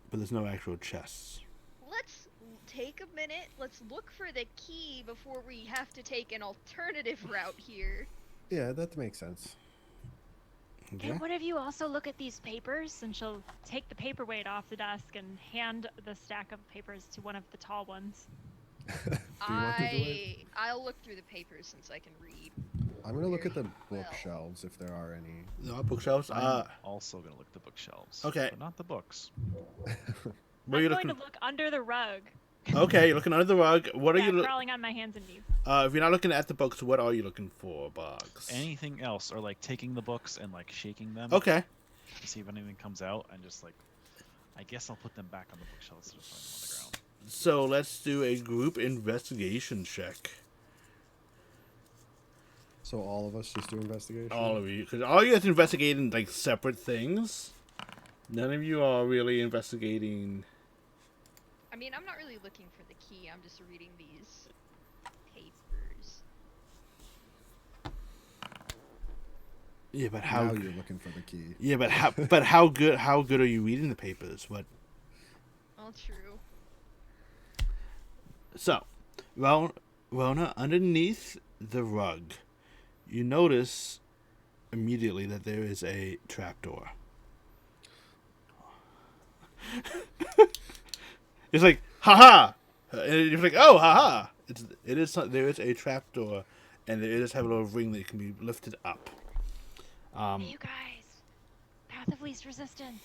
but there's no actual chests. Let's take a minute. Let's look for the key before we have to take an alternative route here. Yeah, that makes sense. Okay. Can one of you also look at these papers? And she'll take the paperweight off the desk and hand the stack of papers to one of the tall ones. Do you want to do it? I'll look through the papers since I can read. I'm gonna look at the Well. bookshelves if there are any. No bookshelves. I'm also gonna look at the bookshelves. Okay. But not the books. Where are you I'm going looking? to look under the rug. Okay, you're looking under the rug. What are Yeah, you? crawling on my hands and knees. If you're not looking at the books, what are you looking for, Bugs? Anything else, or like taking the books and like shaking them Okay. to see if anything comes out, and just like, I guess I'll put them back on the bookshelves instead of throwing them on the ground. So let's do a group investigation check. So all of us just do investigation. All of you, because all you guys are investigating like separate things. None of you are really investigating. I mean, I'm not really looking for the key. I'm just reading these papers. Yeah, but Now how? you're looking for the key. Yeah, but how? But how good? How good are you reading the papers? What? Well, true. So, Rona, underneath the rug, you notice immediately that there is a trapdoor. It's like, haha! And you're like, oh, haha! There is a trapdoor, and it does have a little ring that can be lifted up. Hey, you guys. Path of least resistance.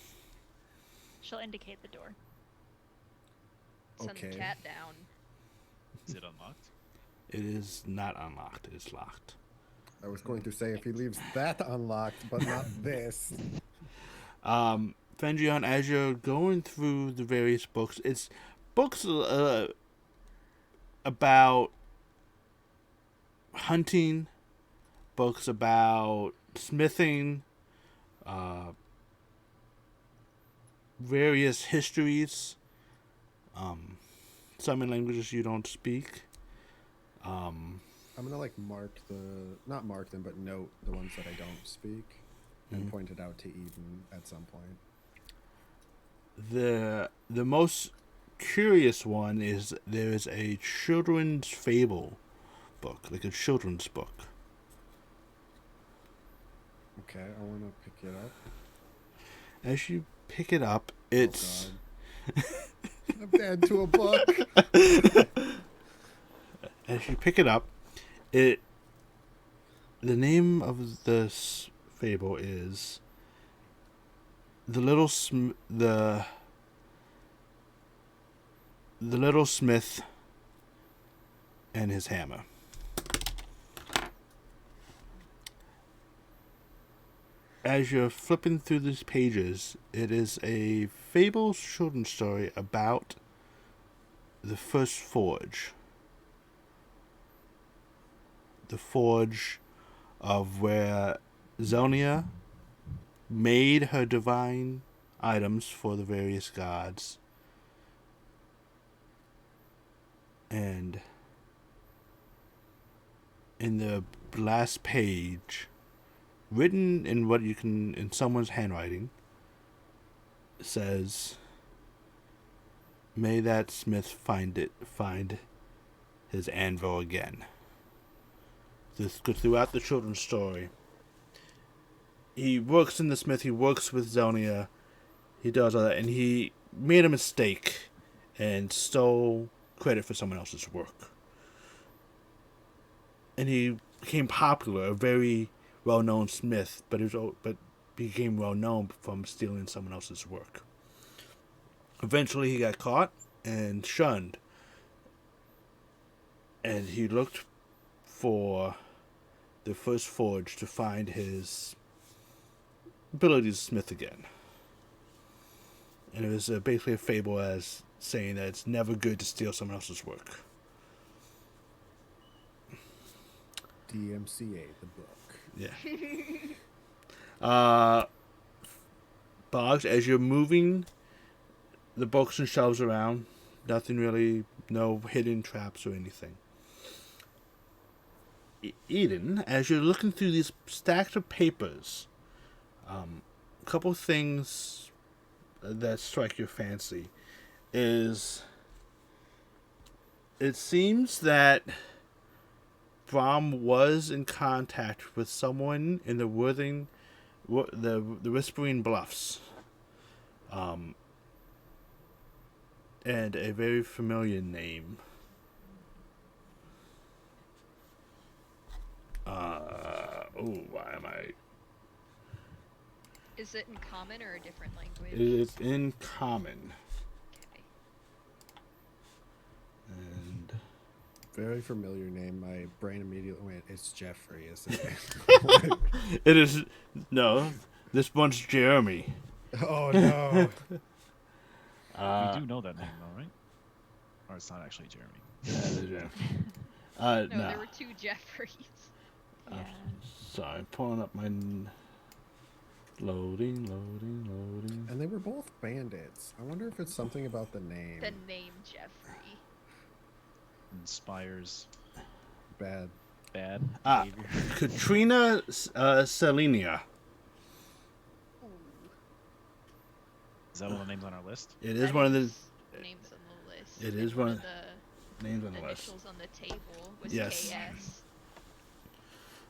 She'll indicate the door. Send the Okay. cat down. Is it unlocked? It is not unlocked. It is locked. I was going to say if he leaves that unlocked, but not this. Fendrion, as you're going through the various books, it's books about hunting, books about smithing, various histories, some in languages you don't speak. I'm gonna like not mark them, but note the ones that I don't speak, and point it out to Eden at some point. The most curious one is there is a children's fable book, like a children's book. Okay, I want to pick it up. As you pick it up, it's Oh, God. I'm dead to a book. as you pick it up, the name of this fable is the little smith and his hammer. As you're flipping through these pages, it is a fable children's story about the first forge. The forge of where Zonia made her divine items for the various gods. And in the last page, written in in someone's handwriting, says, "May that smith find his anvil again." This goes throughout the children's story. He works in the smith. He works with Zonia. He does all that, and he made a mistake and stole credit for someone else's work. And he became popular, a very well-known smith, but became well-known from stealing someone else's work. Eventually, he got caught and shunned, and he looked for the first forge to find his ability to smith again. And it was basically a fable as saying that it's never good to steal someone else's work. DMCA, the book. Yeah. Boggs, as you're moving the books and shelves around, nothing really, no hidden traps or anything. Eden, as you're looking through these stacks of papers, a couple things that strike your fancy is it seems that Brom was in contact with someone in the the Whispering Bluffs, and a very familiar name. Why am I? Is it in common or a different language? It's in common. Okay. And Very familiar name. My brain immediately went, it's Jeffrey, isn't it? it is no. This one's Jeremy. Oh, no. We do know that name, though, right? Or it's not actually Jeremy. Yeah, it is Jeremy. No, no. there were two Jeffreys. Yeah. Sorry, pulling up my loading. And they were both bandits. I wonder if it's something about the name. The name Jeffrey. Inspires Bad. bad Ah. behavior. Katrina Selenia. Ooh. Is that one of the names on our list? It is That one of the names on the list. It And is one of the names on the list. initials on the table was Yes. KS.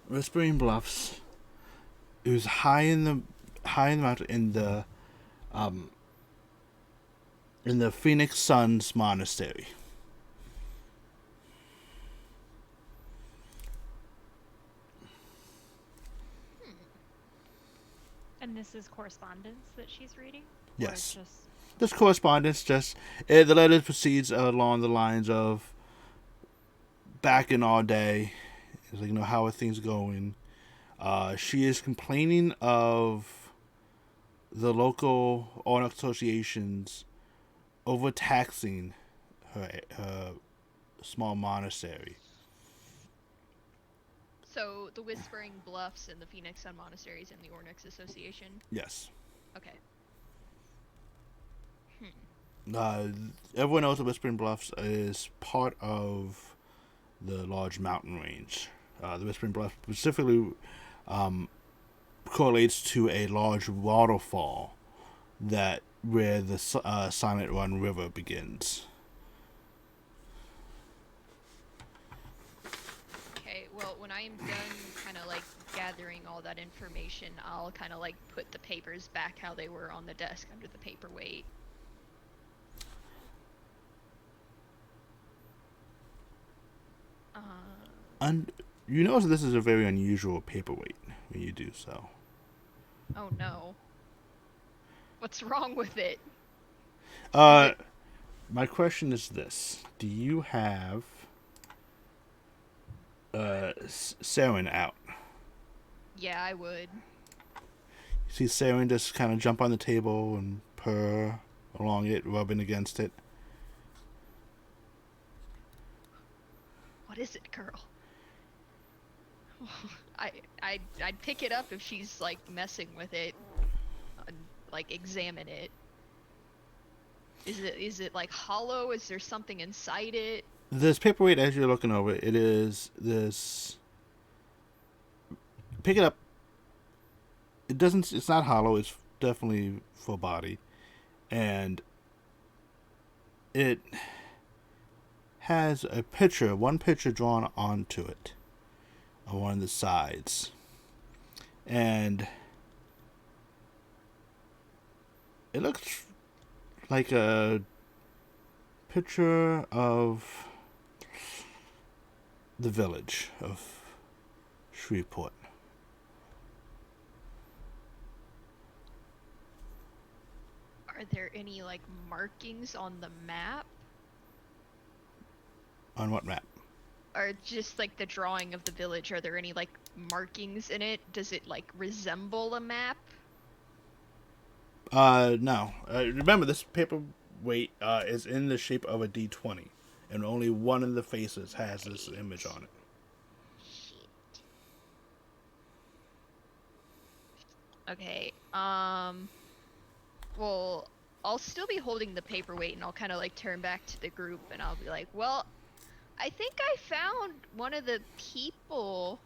Whispering Bluffs. It was high in the mountain in the Phoenix Suns Monastery. And this is correspondence that she's reading? Yes. Or just... This correspondence the letter proceeds along the lines of back in our day. It's like, how are things going? She is complaining of the local owner associations overtaxing her small monastery. So the Whispering Bluffs and the Phoenix Sun Monasteries and the Ornyx Association. Yes. Okay. Everyone knows the Whispering Bluffs is part of the large mountain range. The Whispering Bluffs specifically correlates to a large waterfall where the Silent Run River begins. Okay, well, when I am done kind of like gathering all that information, I'll kind of like put the papers back how they were on the desk under the paperweight. And you notice this is a very unusual paperweight when you do so. Oh no. What's wrong with it? My question is this: do you have Saren out? Yeah, I would. You see Saren just kind of jump on the table and purr along it, rubbing against it. What is it, girl? I'd pick it up if she's like messing with it, and, like examine it. Is it like hollow? Is there something inside it? This paperweight, as you're looking over it, is this. Pick it up. It doesn't. It's not hollow. It's definitely full body, and it has one picture drawn onto it, on one of the sides, and it looks like a picture of the village of Shreveport. Are there any like markings on the map? On what map? Or just like the drawing of the village? Are there any like markings in it? Does it like resemble a map? No. Remember, this paperweight is in the shape of a D20, and only one of the faces has this image on it. Shit. Okay. Well, I'll still be holding the paperweight, and I'll kind of like turn back to the group, and I'll be like, "Well, I think I found one of the people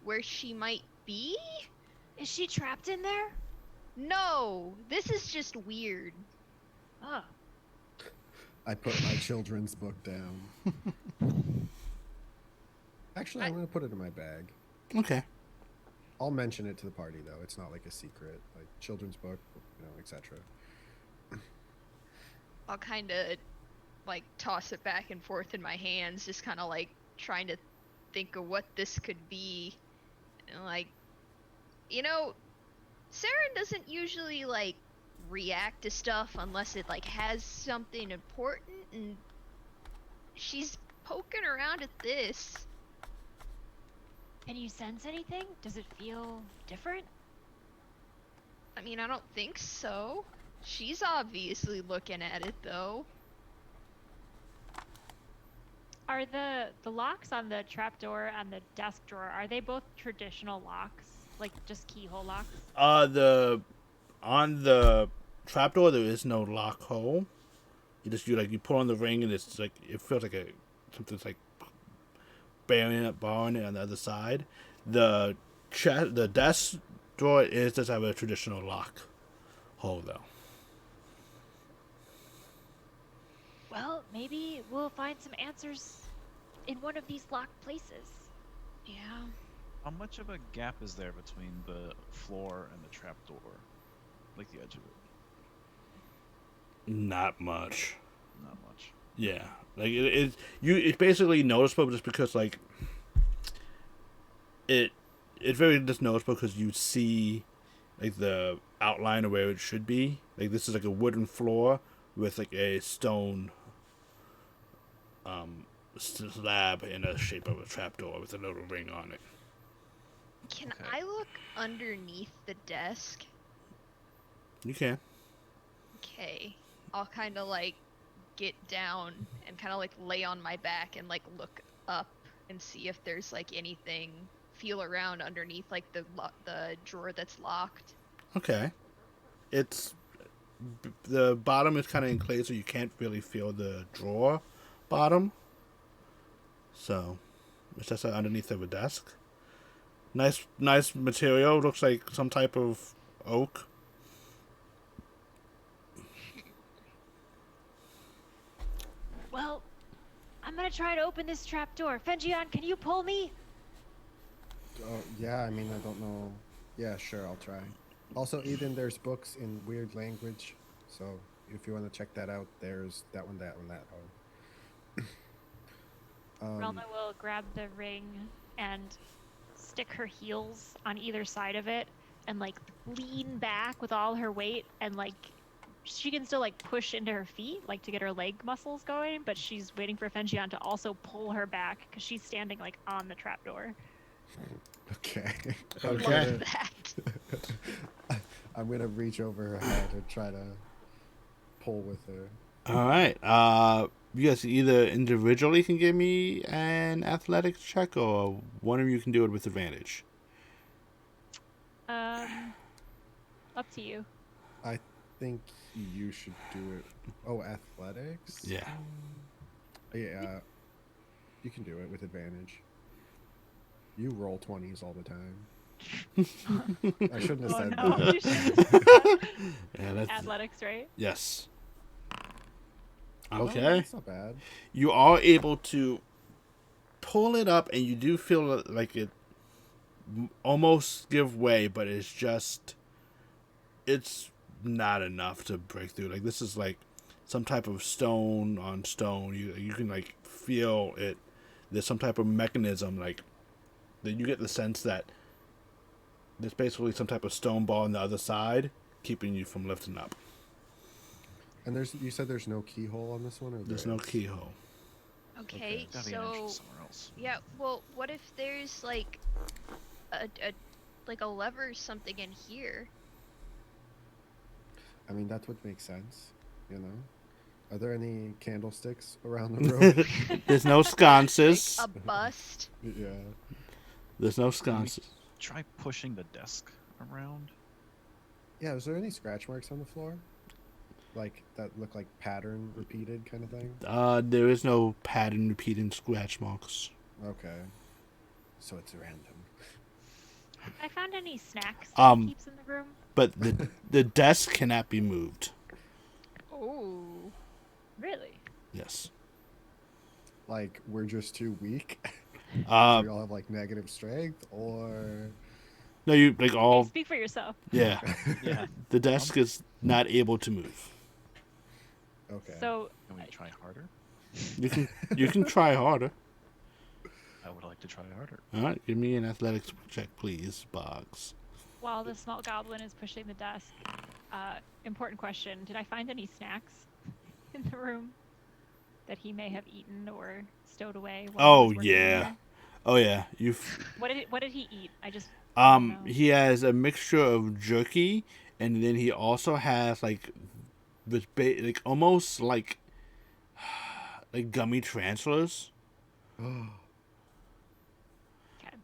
where she might be." Is she trapped in there? No, this is just weird. Oh. I put my children's book down. Actually, I'm going to put it in my bag. Okay. I'll mention it to the party, though. It's not like a secret. Like, children's book, etc. I'll kind of like toss it back and forth in my hands, just kind of like trying to think of what this could be. And like, Saren doesn't usually like react to stuff unless it like has something important, and she's poking around at this. Can you sense anything? Does it feel different? I mean, I don't think so. She's obviously looking at it though. Are the locks on the trapdoor and the desk drawer, are they both traditional locks? Like just keyhole locks? On the trapdoor there is no lock hole. You pull on the ring and it's like it feels like something's like barring it on the other side. The desk drawer does have a traditional lock hole though. Well, maybe we'll find some answers in one of these locked places. Yeah. How much of a gap is there between the floor and the trapdoor? Like the edge of it? Not much. Not much. Yeah, like it's basically noticeable just because like it's very just noticeable because you see like the outline of where it should be. Like this is like a wooden floor with like a stone slab in the shape of a trapdoor with a little ring on it. Can Okay. I look underneath the desk? You can. Okay. I'll kind of like get down and kind of like lay on my back and like look up and see if there's like anything, feel around underneath like the drawer that's locked. Okay. The bottom is kind of enclosed, so you can't really feel the drawer bottom. So it's just underneath of a desk. Nice material. Looks like some type of oak. Well, I'm gonna try to open this trapdoor. Fenjian, can you pull me? Oh, yeah, I mean, I don't know. Yeah, sure, I'll try. Also, Eden, there's books in weird language, so if you want to check that out, there's that one. Relna will grab the ring and stick her heels on either side of it and like lean back with all her weight, and like she can still like push into her feet like to get her leg muscles going, but she's waiting for Fenjian to also pull her back because she's standing like on the trapdoor. Okay. Okay. Love that. I'm gonna reach over her head and try to pull with her. All right. You guys either individually can give me an athletics check, or one of you can do it with advantage. Up to you. I think you should do it. Oh, athletics? Yeah. Yeah. You can do it with advantage. You roll 20s all the time. I shouldn't have said no, that. you shouldn't have said that. Yeah, that's Athletics, right? yes. Oh, Okay. that's not bad. You are able to pull it up, and you do feel like it almost give way, but it's not enough to break through. Like this is like some type of stone on stone. You can like feel it. There's some type of mechanism like that. You get the sense that there's basically some type of stone ball on the other side keeping you from lifting up. And you said there's no keyhole on this one, or There's there no is? keyhole. Okay, Gotta be an entrance so somewhere else. yeah, well, what if there's like a lever or something in here? I mean, that would make sense, you know? Are there any candlesticks around the room? There's no Like sconces. a bust. Yeah. There's no Can we sconces. try pushing the desk around? Yeah, is there any scratch marks on the floor? Like, that look like pattern repeated kind of thing? There is no pattern repeating scratch marks. Okay. So it's random. I found any snacks that he keeps in the room? But the desk cannot be moved. Oh. Really? Yes. Like, we're just too weak? We Um, all have, like, negative strength? Or... no, you like Hey, all. speak for yourself. Yeah, Yeah. the desk is not able to move. Okay. So, Can we try harder? You can try harder. I would like to try harder. All right, give me an athletics check, please, Boggs. while the small goblin is pushing the desk, important question: did I find any snacks in the room that he may have eaten or stowed away? While Oh, he was working in yeah. there? Oh yeah, you. What did he eat? I just don't know. He has a mixture of jerky, and then he also has like this like almost like gummy tarantulas. Okay,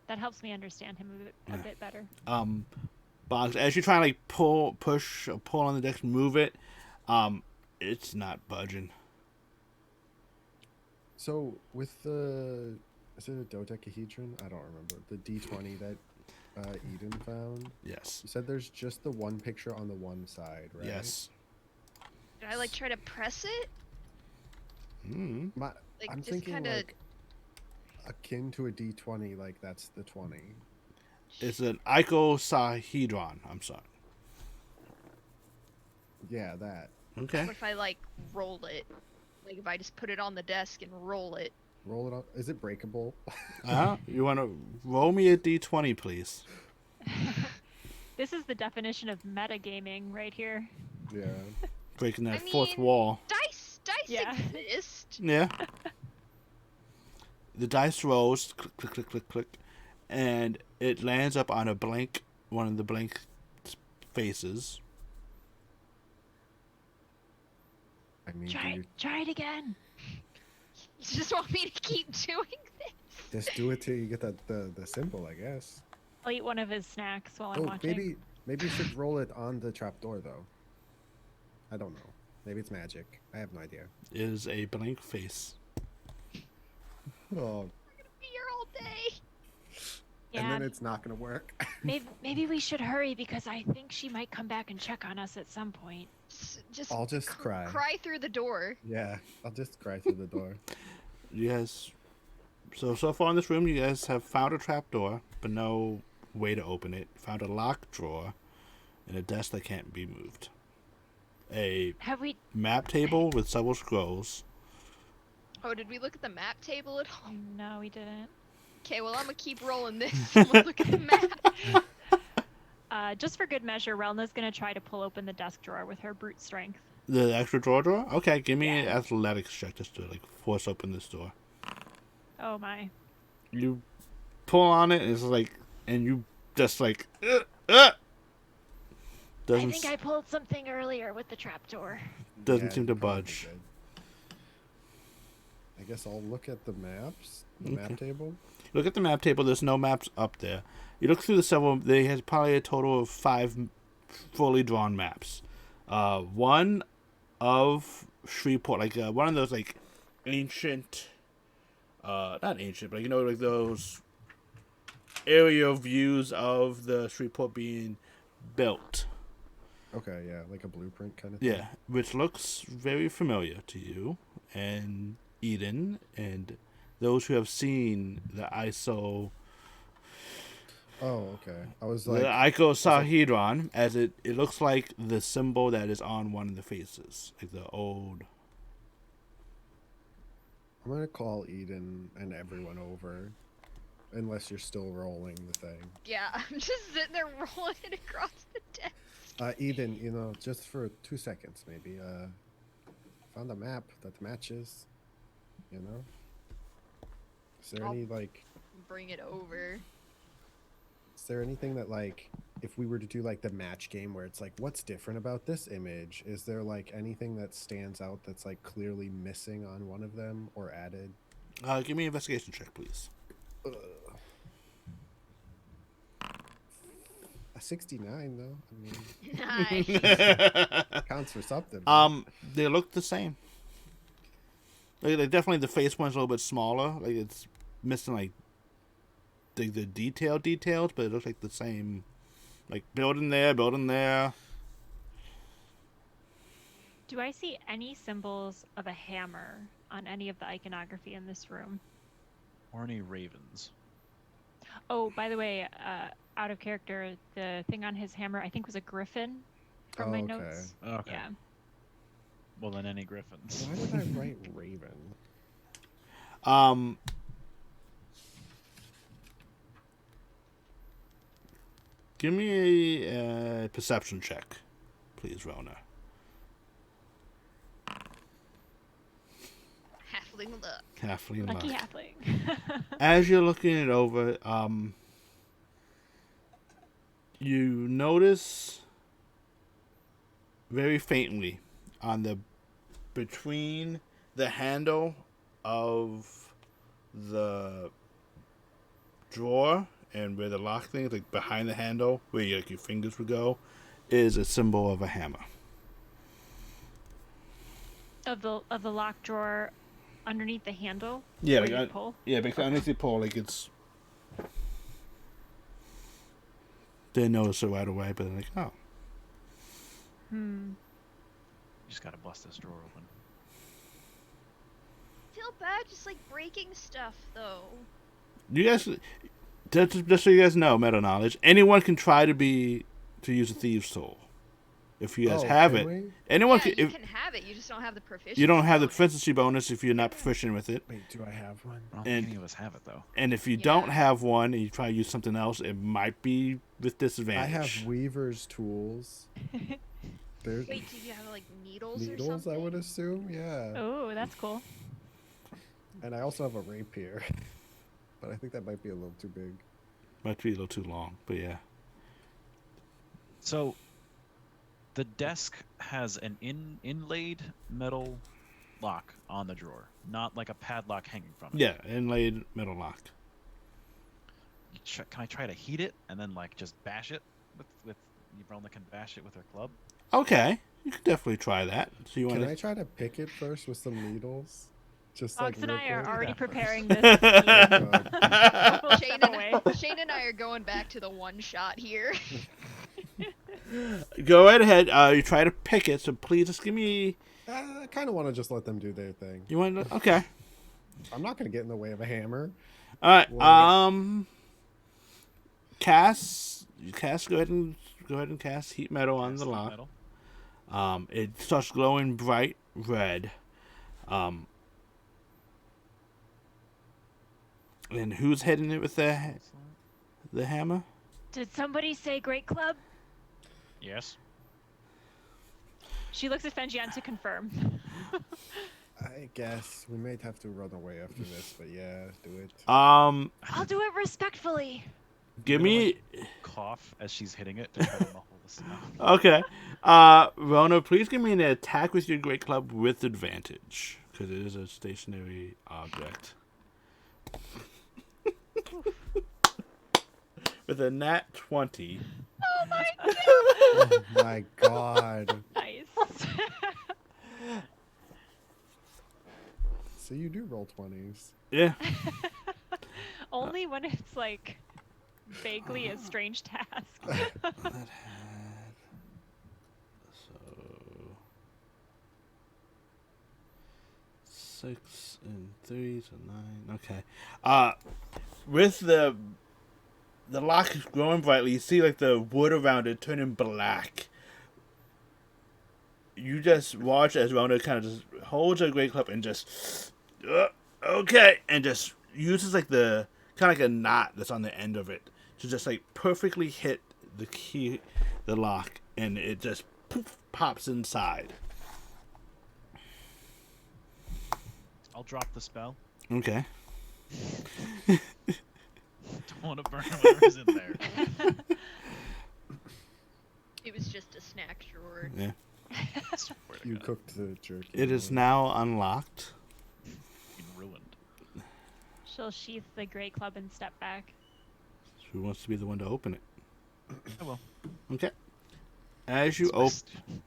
that helps me understand him a bit better. Boggs, as you try to like pull on the desk, move it, it's not budging. So, with the... Is it a dodecahedron? I don't remember. The D20 that Eden found? Yes. You said there's just the one picture on the one side, right? Yes. Did I like try to press it? Mm. My, Like I'm just thinking kind of. like akin to a D20, like that's the 20. It's an icosahedron. I'm sorry. Yeah, that. Okay. What if I like roll it? Like if I just put it on the desk and roll it. Roll it on. Is it breakable? You want to roll me a d20, please? This is the definition of metagaming right here. Yeah. Breaking that I fourth mean- wall. Dice Yeah. exist. Yeah. The dice rolls, click, click, click, click, click, and it lands up on one of the blank faces. I mean, Try it again. You just want me to keep doing this? just do it till you get the symbol, I guess. I'll eat one of his snacks while I'm Oh, watching. maybe you should roll it on the trapdoor though. I don't know. Maybe it's magic. I have no idea. It is a blank face. Oh, Be here all day. Yeah, and then it's not gonna work. maybe we should hurry because I think she might come back and check on us at some point. Just I'll just cry. Cry through the door. Yeah, I'll just cry through the door. You guys, so far in this room, you guys have found a trapdoor, but no way to open it. Found a locked drawer, and a desk that can't be moved. A Have we? map table with several scrolls. Oh, did we look at the map table at all? No, we didn't. Okay, well I'm gonna keep rolling this. I'm gonna look at the map. Just for good measure, Relna's gonna try to pull open the desk drawer with her brute strength. The extra drawer? Okay, give me an Yeah. athletics check just to like force open this door. Oh my! You pull on it, and it's like, and you just like, doesn't I think I pulled something earlier with the trapdoor. doesn't Yeah, seem you to probably budge. did. I guess I'll look at the maps, the Okay. map table. Look at the map table. There's no maps up there. You look through the several. They has probably a total of 5 fully drawn maps. One of Shreveport, like one of those like ancient, not ancient, but you know, like those aerial views of the Shreveport being built. Okay, yeah, like a blueprint kind of thing. Yeah, which looks very familiar to you and Eden and those who have seen the ISO. Oh, okay. I was The like, icosahedron, as it looks like the symbol that is on one of the faces, like the old. I'm gonna call Eden and everyone over, unless you're still rolling the thing. Yeah, I'm just sitting there rolling it across the desk. Eden, you know, just for 2 seconds, maybe. Found a map that matches. You know. Is there I'll- any like? Bring it over. Is there anything that like if we were to do like the match game where it's like, what's different about this image? Is there like anything that stands out that's like clearly missing on one of them or added? Give me an investigation check, please. A 69 though. I mean, Nice. counts for something. They look the same. Like definitely the face one's a little bit smaller. Like it's missing like the details, but it looks like the same. Like building there. Do I see any symbols of a hammer on any of the iconography in this room? Or any ravens. Oh, by the way, out of character, the thing on his hammer I think was a griffin from my Okay. notes. Okay. Yeah. Well, then any griffins. Why did I write Raven? Give me a perception check, please, Rona. Halfling luck. Halfling Lucky luck. halfling. As you're looking it over, you notice very faintly on the between the handle of the drawer and where the lock thing is, like behind the handle where your fingers would go, is a symbol of a hammer. of the lock drawer underneath the handle. Yeah, where like you pull. yeah, because underneath the pull, like it's. Didn't notice it right away, but they're like, oh. You just gotta bust this drawer open. Feel bad just like breaking stuff though. You guys, just so you guys know, meta knowledge, anyone can try to use a thieves' tool. If you guys have can it, we? anyone Yeah, you if can have it. You just don't have the proficiency. you don't have the bonus. proficiency bonus if you're not proficient with it, Wait, do I have one? I don't And- think any of us have it though. and if you Yeah. don't have one and you try to use something else, it might be with I disadvantage. have Weaver's tools. There's Wait, do you have like needles or needles, something? I would assume. Yeah. Oh, that's cool. And I also have a rapier. But I think that might be a little too big. Might be a little too long, but yeah. So, the desk has an inlaid metal lock on the drawer, not like a padlock hanging from it. Yeah, inlaid metal lock. Can I try to heat it and then like just bash it with Verona can bash it with her club? Okay, you could definitely try that. So you want Can I to? try to pick it first with some needles? Just Fox like and real I are quick? already Yeah. preparing this. God. Shane Away. Shane and I are going back to the one shot here. Go right ahead. You try to pick it. So please just give me. I kind of want to just let them do their thing. You want to? Okay. I'm not going to get in the way of a hammer. All right. Well- Cass. Go ahead and cast heat metal on the Cast lock. metal. It starts glowing bright red. And who's hitting it with the hammer? Did somebody say great club? Yes. She looks at Fenjian to confirm. I guess we might have to run away after this, but yeah, do it. I'll do it respectfully. Give Gonna, me. cough as she's hitting it to try to muffle the sound. Okay. Rona, please give me an attack with your great club with advantage because it is a stationary object. With a nat 20. Oh my god! Oh my god. Nice. So you do roll 20s. Yeah. Only when it's like vaguely a strange task. That had so 6 and 3 so 9. Okay. With the lock is glowing brightly, you see like the wood around it turning black. You just watch as Rona kind of just holds her great club and just okay, and just uses like the kind of like a knot that's on the end of it to just like perfectly hit the key, the lock, and it just poof, pops inside. I'll drop the spell. Okay. Don't want to burn whatever's in there. It was just a snack drawer. Yeah. Swear to You God, cooked the jerky. It is now unlocked. been ruined. She'll sheath the great club and step back. Who wants to be the one to open it? I will. Okay. As you It's my open, st-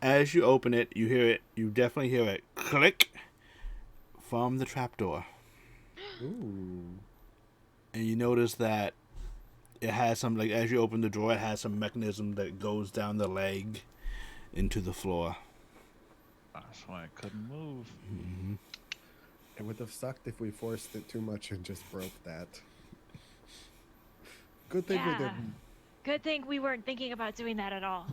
as you open it, you hear it. You definitely hear it click from the trapdoor, Ooh. and you notice that it has some like as you open the drawer, it has some mechanism that goes down the leg into the floor. That's why I couldn't move. Mm-hmm. It would have sucked if we forced it too much and just broke that. Good thing we Yeah. didn't. Good thing we weren't thinking about doing that at all.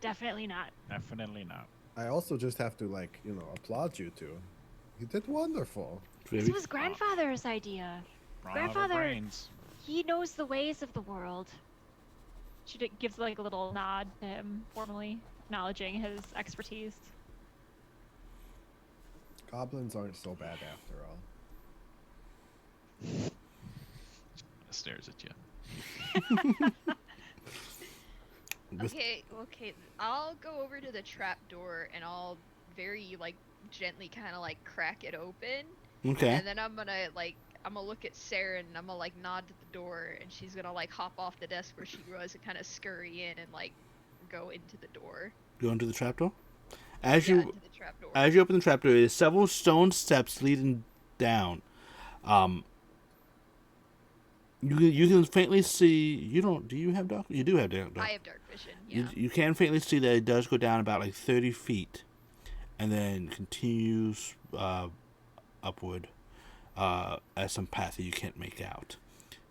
Definitely not. Definitely not. I also just have to, like, applaud you two. You did wonderful. This was grandfather's idea. Wrong out of Grandfather- brains. He knows the ways of the world. She gives like a little nod to him, formally acknowledging his expertise. Goblins aren't so bad after all. Stares at you. Okay, I'll go over to the trap door and I'll very gently kind of crack it open. Okay. And then I'm gonna look at Sarah and I'm gonna nod to the door and she's gonna hop off the desk where she was and kind of scurry in and go into the door. Go into the trapdoor. Into the trap door. As you open the trapdoor, there's several stone steps leading down. You can faintly see. You don't. Do you have dark? You do have dark. I have dark vision. Yeah. You can faintly see that it does go down about 30 feet, and then continues upward as some path that you can't make out.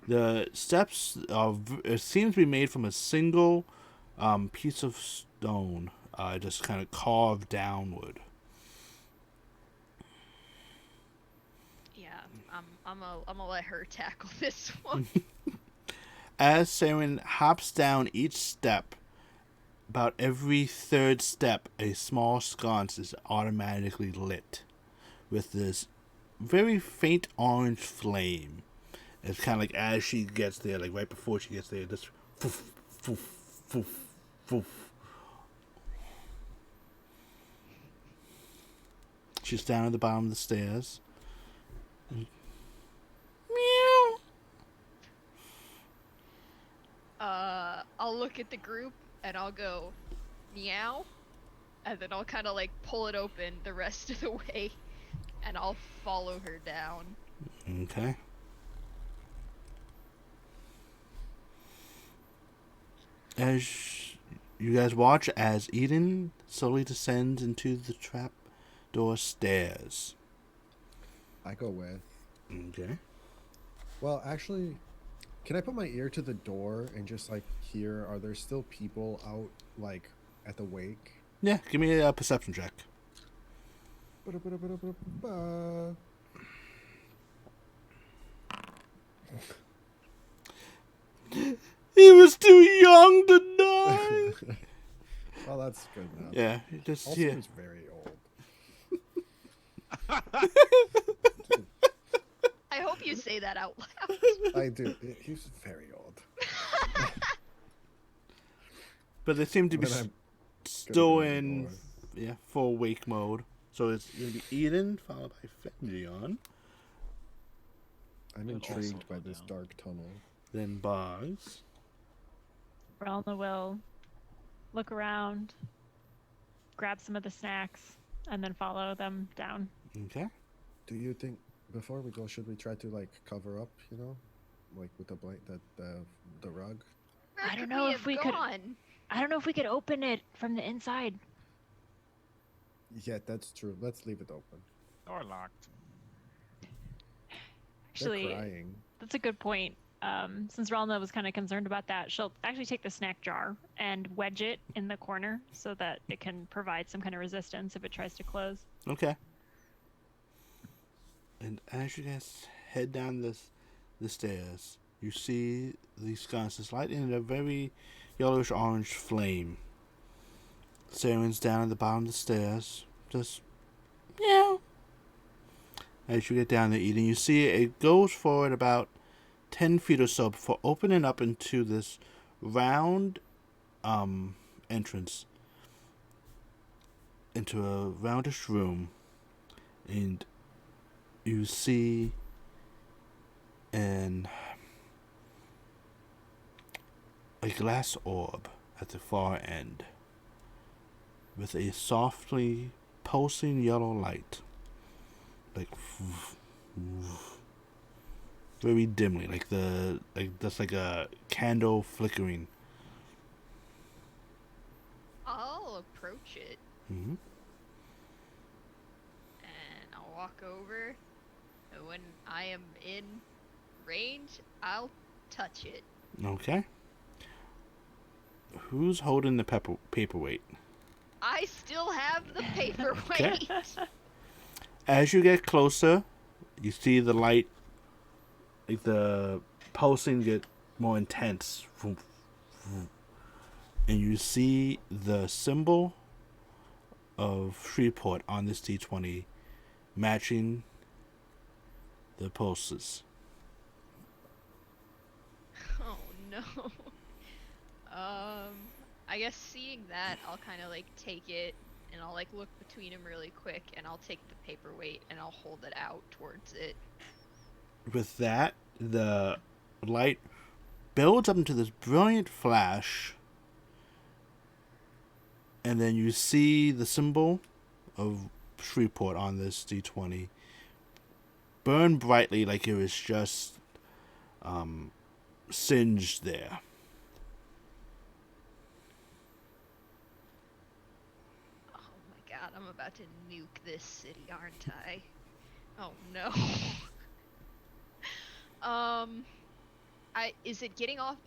The steps it seems to be made from a single piece of stone, just kind of carved downward. Yeah. I'm gonna let her tackle this one. As Saren hops down each step, about every third step, a small sconce is automatically lit with this very faint orange flame. It's kind of as she gets there, right before she gets there, just foof, foof, foof, foof. She's down at the bottom of the stairs. Meow. I'll look at the group and I'll go meow, and then I'll kind of pull it open the rest of the way, and I'll follow her down. Okay. As you guys watch as Eden slowly descends into the trapdoor stairs. I go with. Okay. Well, actually, can I put my ear to the door and just hear? Are there still people out at the wake? Yeah, give me a perception check. Ba-da-ba-da-ba-da-ba-ba. He was too young to die. Well, that's good enough. Yeah, just Also, yeah. he's very old. I hope you say that out loud. I do. He's very old. But they seem to be Then I'm still gonna be in bored. full wake mode. So it's gonna be Eden followed by Fendion, I'm I'll intrigued also by go this down. dark tunnel. then Boggs. Ralna will look around, grab some of the snacks, and then follow them down. Okay. Do you think before we go, should we try to cover up? With the the rug. Where I don't could know we if have we could- gone? I don't know if we could open it from the inside. Yeah, that's true. Let's leave it open. Door locked. Actually, They're crying. that's a good point. Since Ralna was kind of concerned about that, she'll actually take the snack jar and wedge it in the corner so that it can provide some kind of resistance if it tries to close. Okay. And as you guys head down the stairs, you see the sconces light in a very yellowish orange flame. Saren's down at the bottom of the stairs, just meow. As you get down there, Eden, you see it goes forward about 10 feet or so before opening up into this round entrance into a roundish room, and you see a glass orb at the far end with a softly pulsing yellow light, like very dimly, like that's like a candle flickering. I'll approach it Mm-hmm. and I'll walk over. And when I am in range, I'll touch it. Okay. Who's holding the paperweight? I still have the paperweight. Okay. As you get closer, you see the light, like the pulsing, get more intense. And you see the symbol of Shreveport on this D20 matching the pulses. Oh no. I guess seeing that, I'll kind of like take it and I'll like look between them really quick and I'll take the paperweight and I'll hold it out towards it. With that, the light builds up into this brilliant flash, and then you see the symbol of Shreveport on this D20 burn brightly, like it was just singed there. Oh my god, I'm about to nuke this city, aren't I? Oh no. Is it giving off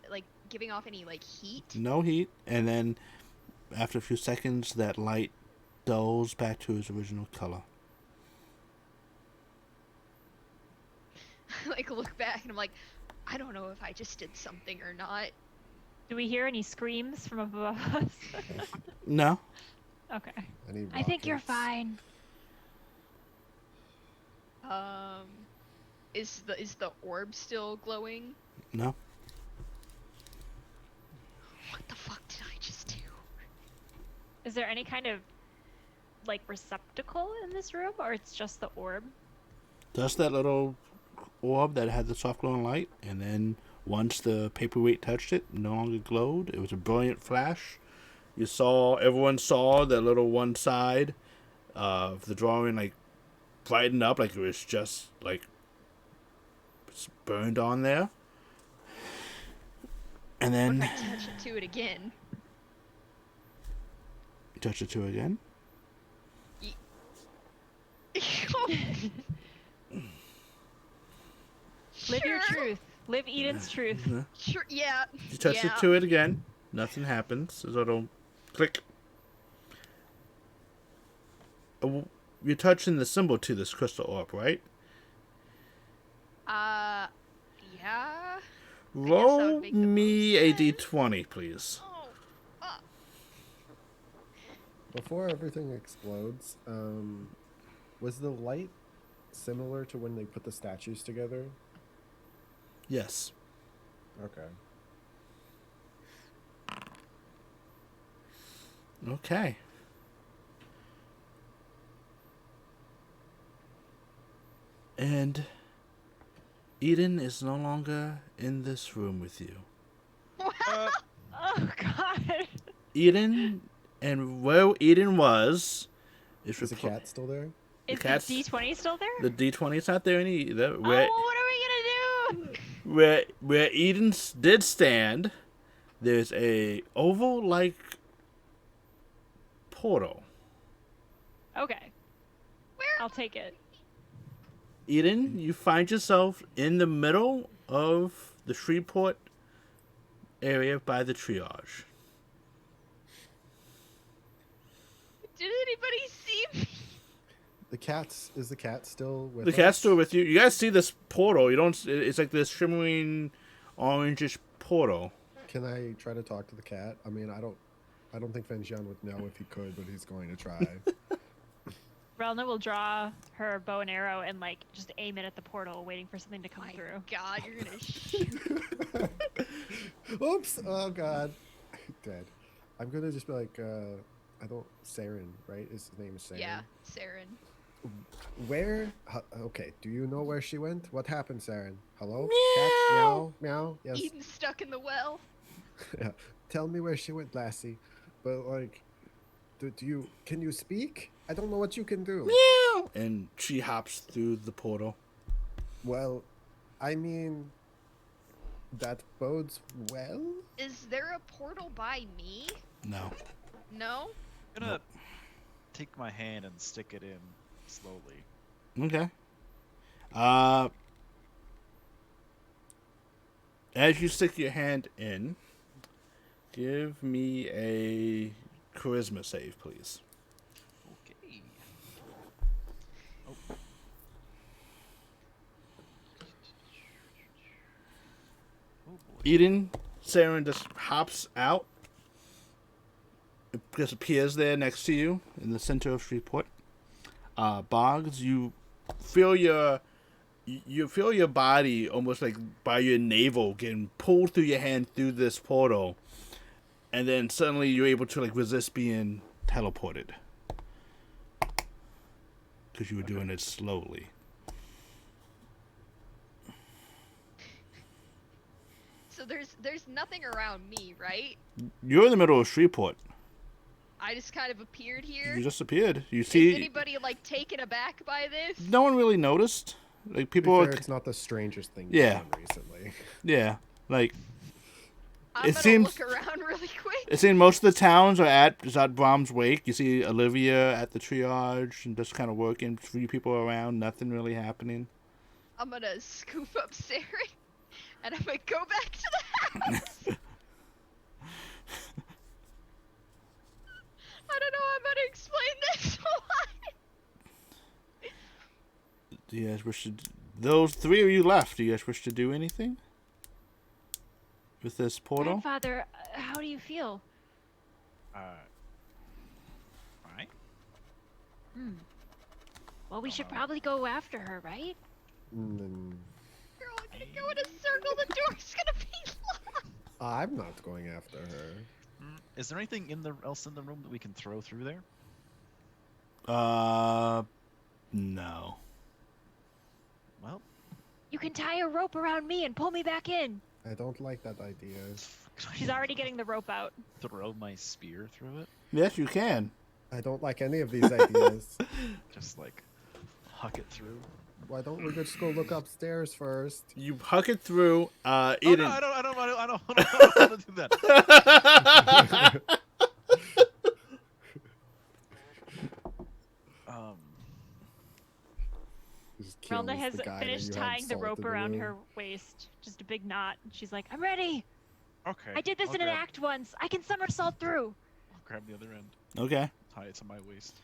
any like heat? No heat, and then after a few seconds, that light dulls back to its original color. Like look back and I'm like, I don't know if I just did something or not. Do we hear any screams from above us? No. Okay. Any I think you're rockets? fine. Is the orb still glowing? No. What the fuck did I just do? Is there any kind of like receptacle in this room, or it's just the orb? Just that little orb that had the soft glowing light, and then once the paperweight touched it, no longer glowed. It was a brilliant flash. Everyone saw the little one side of the drawing like brighten up, like it was just like it's burned on there. And What then if I touch it to it again? you touch it to it again. Live your Sure. truth. Live Eden's truth. Sure, yeah. You touch it to it again. Nothing happens. There's a little click. You're touching the symbol to this crystal orb, right? Yeah. Roll make the me most a sense. d20, please. Oh, Before everything explodes, was the light similar to when they put the statues together? Yes. Okay. Okay. And Eden is no longer in this room with you. Oh god. Eden, and where Eden was, Is the cat still there? Is the cat's- D20 still there? The D20 is not there either. Oh, well, what are we gonna do? Where Eden did stand, there's a oval-like portal. Okay. where? I'll take it. Eden, you find yourself in the middle of the Shreveport area by the triage. Did anybody see me? Is the cat still with The us? cat's still with you. You guys see this portal. You don't. It's like this shimmering, orangish portal. Can I try to talk to the cat? I mean, I don't think Venjian would know if he could, but he's going to try. Relna will draw her bow and arrow and like just aim it at the portal, waiting for something to come My through. God, you're gonna shoot. Oops! Oh God, dead. I'm gonna just be like, I don't. Saren, right? His name is Saren. Yeah, Saren. Where? Okay. Do you know where she went? What happened, Saren? Hello? Meow. Cat? Meow? Meow? Yes. Eden's stuck in the well. Yeah. Tell me where she went, lassie. But like, do you? Can you speak? I don't know what you can do. Meow. And she hops through the portal. Well, I mean, that bodes well. Is there a portal by me? No. No? I'm gonna take my hand and stick it in slowly. Okay. As you stick your hand in, give me a charisma save, please. Okay. Oh. Oh boy. Eden, Saren just hops out. It just appears there next to you in the center of Shreveport. Boggs, you feel your body almost like by your navel getting pulled through your hand through this portal, and then suddenly you're able to like resist being teleported because you were doing it slowly. So there's nothing around me, right? You're in the middle of Shreveport. I just kind of appeared here. You just appeared. You Is see, anybody like taken aback by this? no one really noticed. Like people To be are, fair, it's not the strangest thing Yeah. you've done recently. yeah, like I'm It gonna seems- look around really quick. it's in most of the towns are at Brom's wake. You see Olivia at the triage and just kind of working, 3 people around, nothing really happening. I'm gonna scoop up Saren, and I'm gonna go back to the house. I don't know how I'm gonna explain this. Do you guys wish to? Those 3 of you left. Do you guys wish to do anything with this portal? Grandfather, how do you feel? Fine. Well, we should probably go after her, right? Mm, We're all gonna go in a circle. The door's gonna be locked. I'm not going after her. Is there anything else in the room that we can throw through there? No. Well, You can tie a rope around me and pull me back in. I don't like that idea. can She's already getting the rope out. throw my spear through it? Yes, you can. I don't like any of these ideas. Just like huck it through. Why don't we just go look upstairs first? You huck it through. Oh, Eden. no, I don't want to do that. Just kills Relna has the guy that finished you had tying the rope assaulted the around room. her waist. Just a big knot. And she's like, I'm ready. Okay. I did this I'll in an grab- act once. I can somersault through. I'll grab the other end. Okay. Tie it to my waist.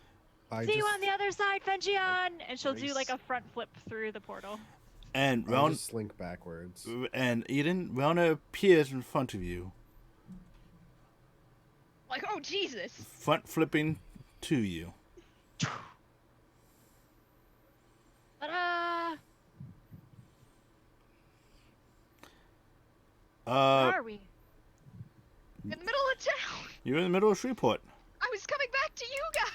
I See you just- on the other side, Fenjion! And she'll do like Brace. a front flip through the portal. And I just slink backwards. Eden, Rona appears in front of you, Like, oh Jesus! front flipping to you. Ta-da! Where are we? In the middle of town. You're in the middle of Shreveport. I was coming back to you guys.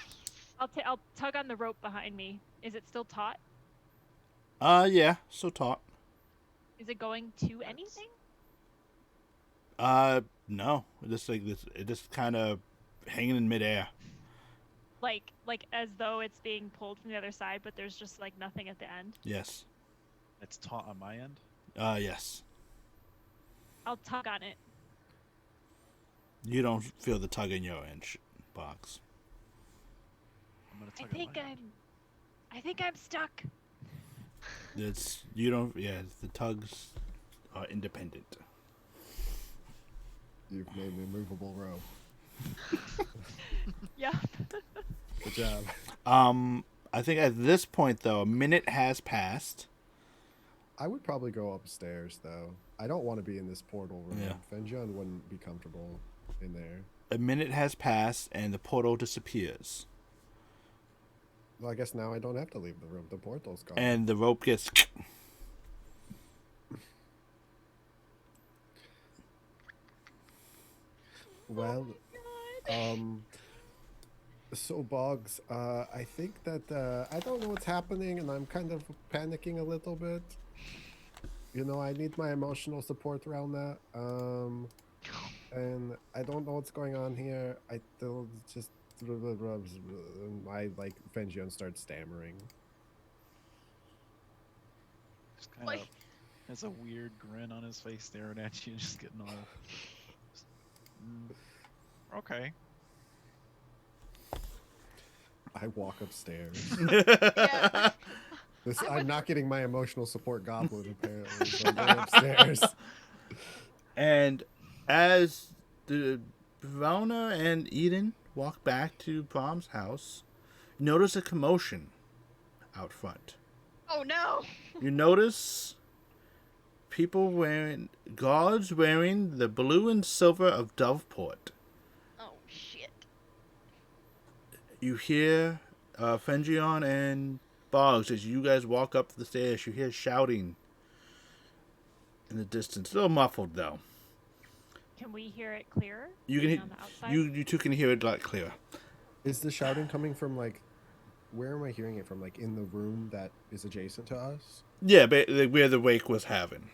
I'll tug on the rope behind me. Is it still taut? Yeah, so taut. Is it going to anything? No, just like this, it just kind of hanging in midair. Like as though it's being pulled from the other side, but there's just like nothing at the end. Yes. It's taut on my end. Yes. I'll tug on it. You don't feel the tug in your inch box. I'm gonna tug on mine. I think I'm stuck. It's you don't. Yeah, the tugs are independent. You've made an immovable rope. Yeah. Good job. I think at this point though, a minute has passed. I would probably go upstairs though. I don't want to be in this portal room. Yeah. Fenjion wouldn't be comfortable in there. A minute has passed, and the portal disappears, Well, I guess now I don't have to leave the room. The portal's gone. and the rope gets. Well, So Boggs, I think that I don't know what's happening, and I'm kind of panicking a little bit. You know, I need my emotional support around that. And I don't know what's going on here. I still just like Fenjion starts stammering. Just kind Like- of has a weird grin on his face, staring at you, just getting all. Okay. I walk upstairs. Yeah. I'm not getting my emotional support goblin apparently. So I'm going upstairs. And as the Verona and Eden walk back to Brom's house, notice a commotion out front. Oh no. You notice guards wearing the blue and silver of Doveport. Oh shit. You hear Fenjion and Boggs as you guys walk up the stairs. You hear shouting in the distance, a little muffled though. Can we hear it clearer? You can being on the outside? you two can hear it a lot clearer. Is the shouting coming from like? Where am I hearing it from? Like in the room that is adjacent to us? Yeah, where the wake was having,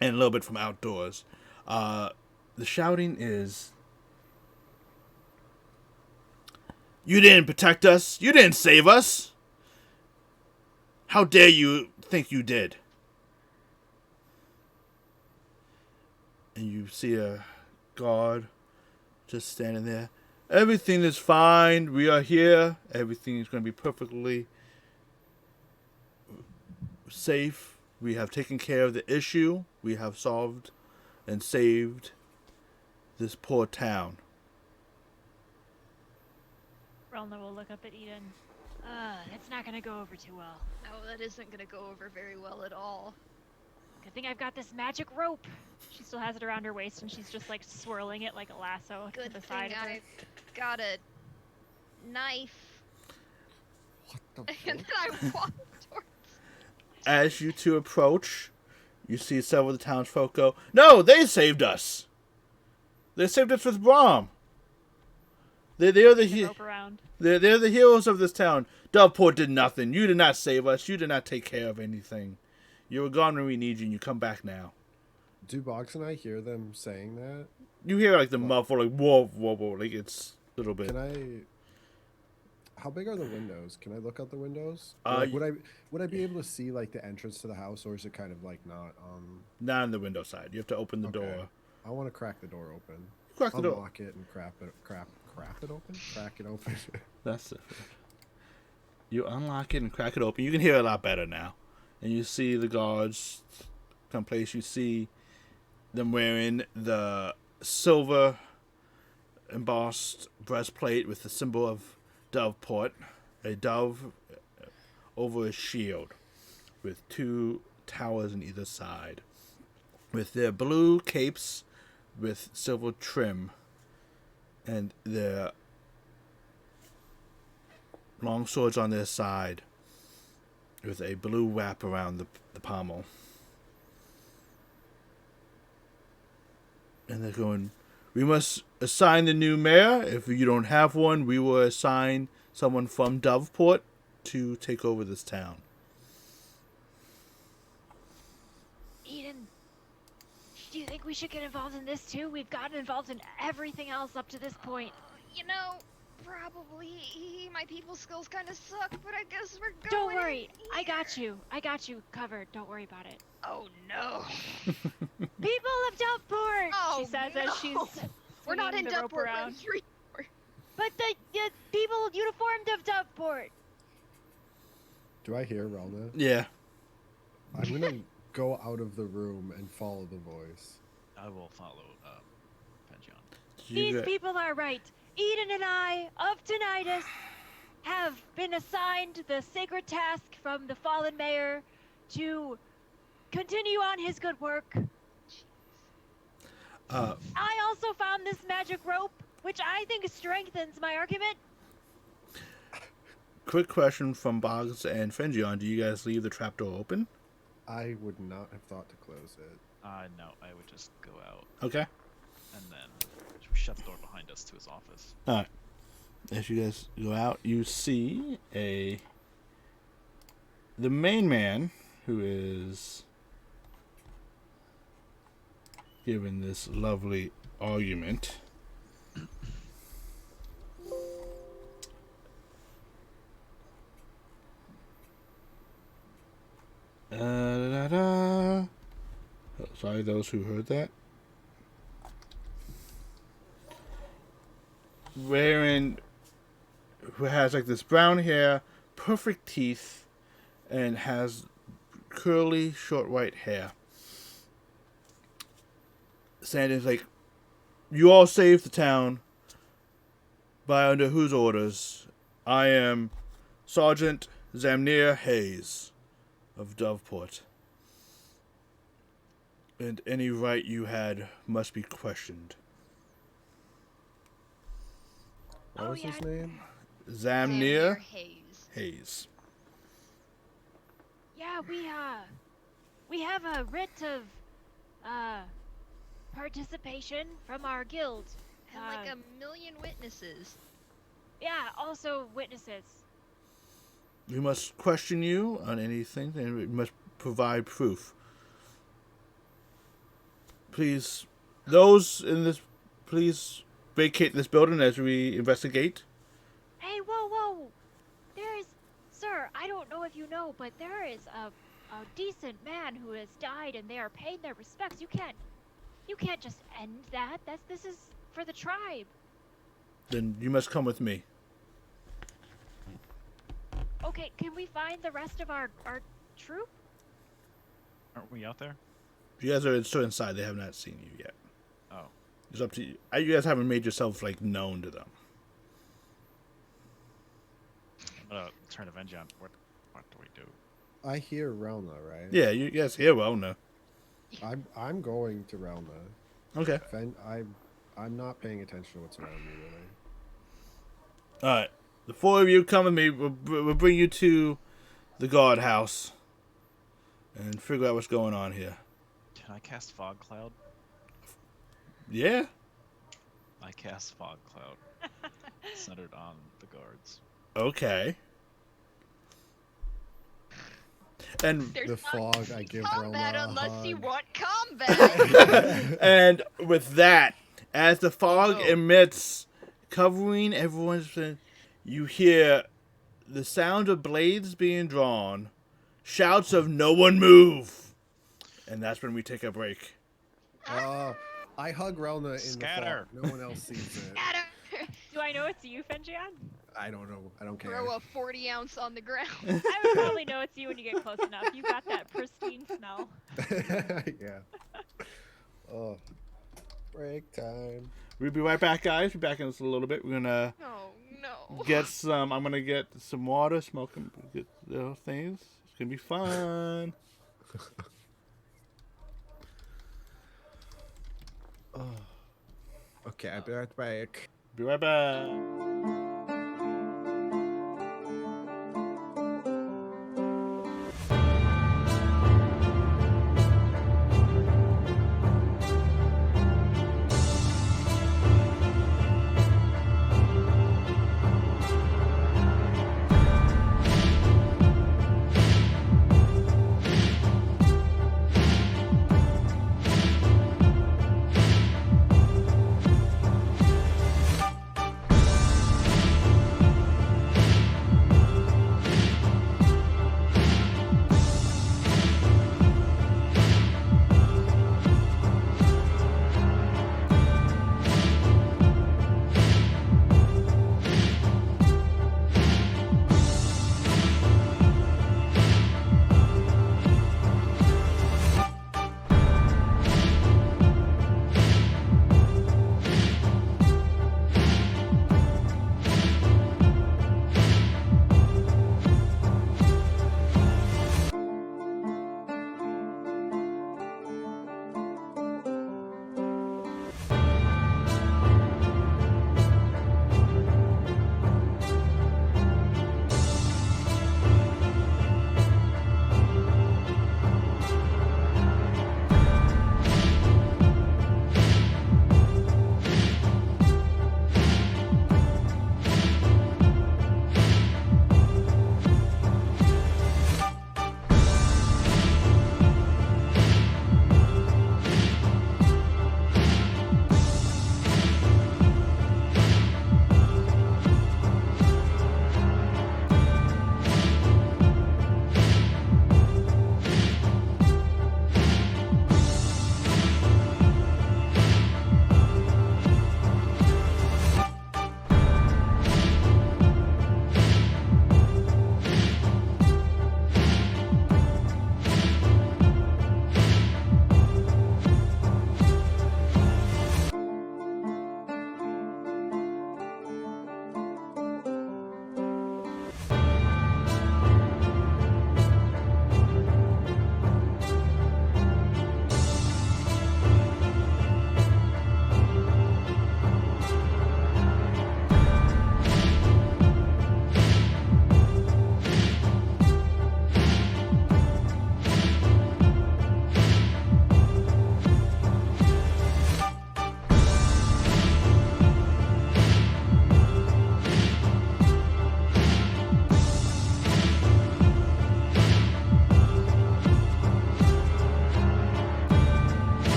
and a little bit from outdoors. The shouting is, "You didn't protect us. You didn't save us. How dare you think you did?" And you see a guard just standing there. "Everything is fine. We are here. Everything is going to be perfectly safe. We have taken care of the issue. We have solved and saved this poor town." Relna will look up at Eden. That's not gonna go over too well. No, that isn't gonna go over very well at all. Good thing I've got this magic rope. She still has it around her waist, and she's just like swirling it like a lasso Good to the side thing of her. I got a knife. What the And then I walked towards. As you two approach, you see several of the townsfolk go, "No, they saved us. They saved us with Brom. They're the Rope around. they're the heroes of this town. Doveport did nothing. You did not save us. You did not take care of anything. You were gone when we need you, and you come back now." Do Boggs and I hear them saying that? You hear like the muffle, like whoa, whoa, whoa, like it's a little bit. Can I? How big are the windows? Can I look out the windows? Uh, Like, would I be able to see like the entrance to the house, or is it kind of like not? Not on the window side. You have to open the Okay. door. I want to crack the door open. Crack the door. Unlock it and crack it open. Crack it open. That's it. You unlock it and crack it open. You can hear it a lot better now. And you see the guards come place. You see them wearing the silver embossed breastplate with the symbol of Doveport, a dove over a shield with two towers on either side, with their blue capes with silver trim and their long swords on their side with a blue wrap around the pommel. And they're going, "We must assign the new mayor. If you don't have one, we will assign someone from Doveport to take over this town." Eden, do you think we should get involved in this too? We've gotten involved in everything else up to this point. You know, probably my people skills kind of suck, but I guess we're going. Don't worry, in I got here. you. I got you covered. Don't worry about it. Oh no. People of Doveport, Oh, she says no. as she's We're not in swinging the rope Doveport. We're in around. Three. But the people uniformed of Doveport. Do I hear Relna? Yeah. I'm gonna go out of the room and follow the voice. I will follow Pension. These people are right. Eden and I, of Tinnitus, have been assigned the sacred task from the fallen mayor to continue on his good work. I also found this magic rope, which I think strengthens my argument. Quick question from Boggs and Fenjion. Do you guys leave the trapdoor open? I would not have thought to close it. No, I would just go out. Okay. and then we shut the door behind us to his office. All right. As you guys go out, you see the main man who is giving this lovely argument. Sorry, those who heard that. Wearing, who has like this brown hair, perfect teeth, and has curly, short white hair. Sanders like, you all saved the town. By under whose orders? I am Sergeant Zamnir Hayes of Doveport. And any right you had must be questioned. What was his name? Zamnir Hayes. Hayes. Yeah, we have a writ of participation from our guild. And like a million witnesses. Yeah, also witnesses. We must question you on anything, and we must provide proof. Please, those in this, please vacate this building as we investigate. Hey, whoa! Sir, I don't know if you know, but there is a decent man who has died, and they are paying their respects. You can't just end that. This is for the tribe. Then you must come with me. Okay, can we find the rest of our troop? Aren't we out there? You guys are still inside. They have not seen you yet. Oh. It's up to you. You guys haven't made yourself like known to them. I'm gonna turn to Vengeance. What do we do? I hear Relna, right? Yeah, you guys here. Well, no. I'm going to Relna. Okay. I'm not paying attention to what's around me really. All right. The four of you come with me. We'll bring you to the Guardhouse and figure out what's going on here. Can I cast Fog Cloud? Yeah. I cast Fog Cloud. Centered on the guards. Okay. And There's The not fog, I give combat Relna a unless you hug. want combat. and with that, as the fog Oh. emits, covering everyone's, you hear the sound of blades being drawn, shouts of "No one move," and that's when we take a break. I hug Relna in Scatter. the fog. No one else sees it. Do I know it's you, Fenjian? I don't know. I don't care. Throw a 40 ounce on the ground. I would probably know it's you when you get close enough. You got that pristine smell. Yeah. Oh. Break time. We'll be right back, guys. We'll be back in just a little bit. We're gonna Oh no. get some. I'm gonna get some water, smoke them, get those things. It's gonna be fun. Okay, I'll be right back. Be right back.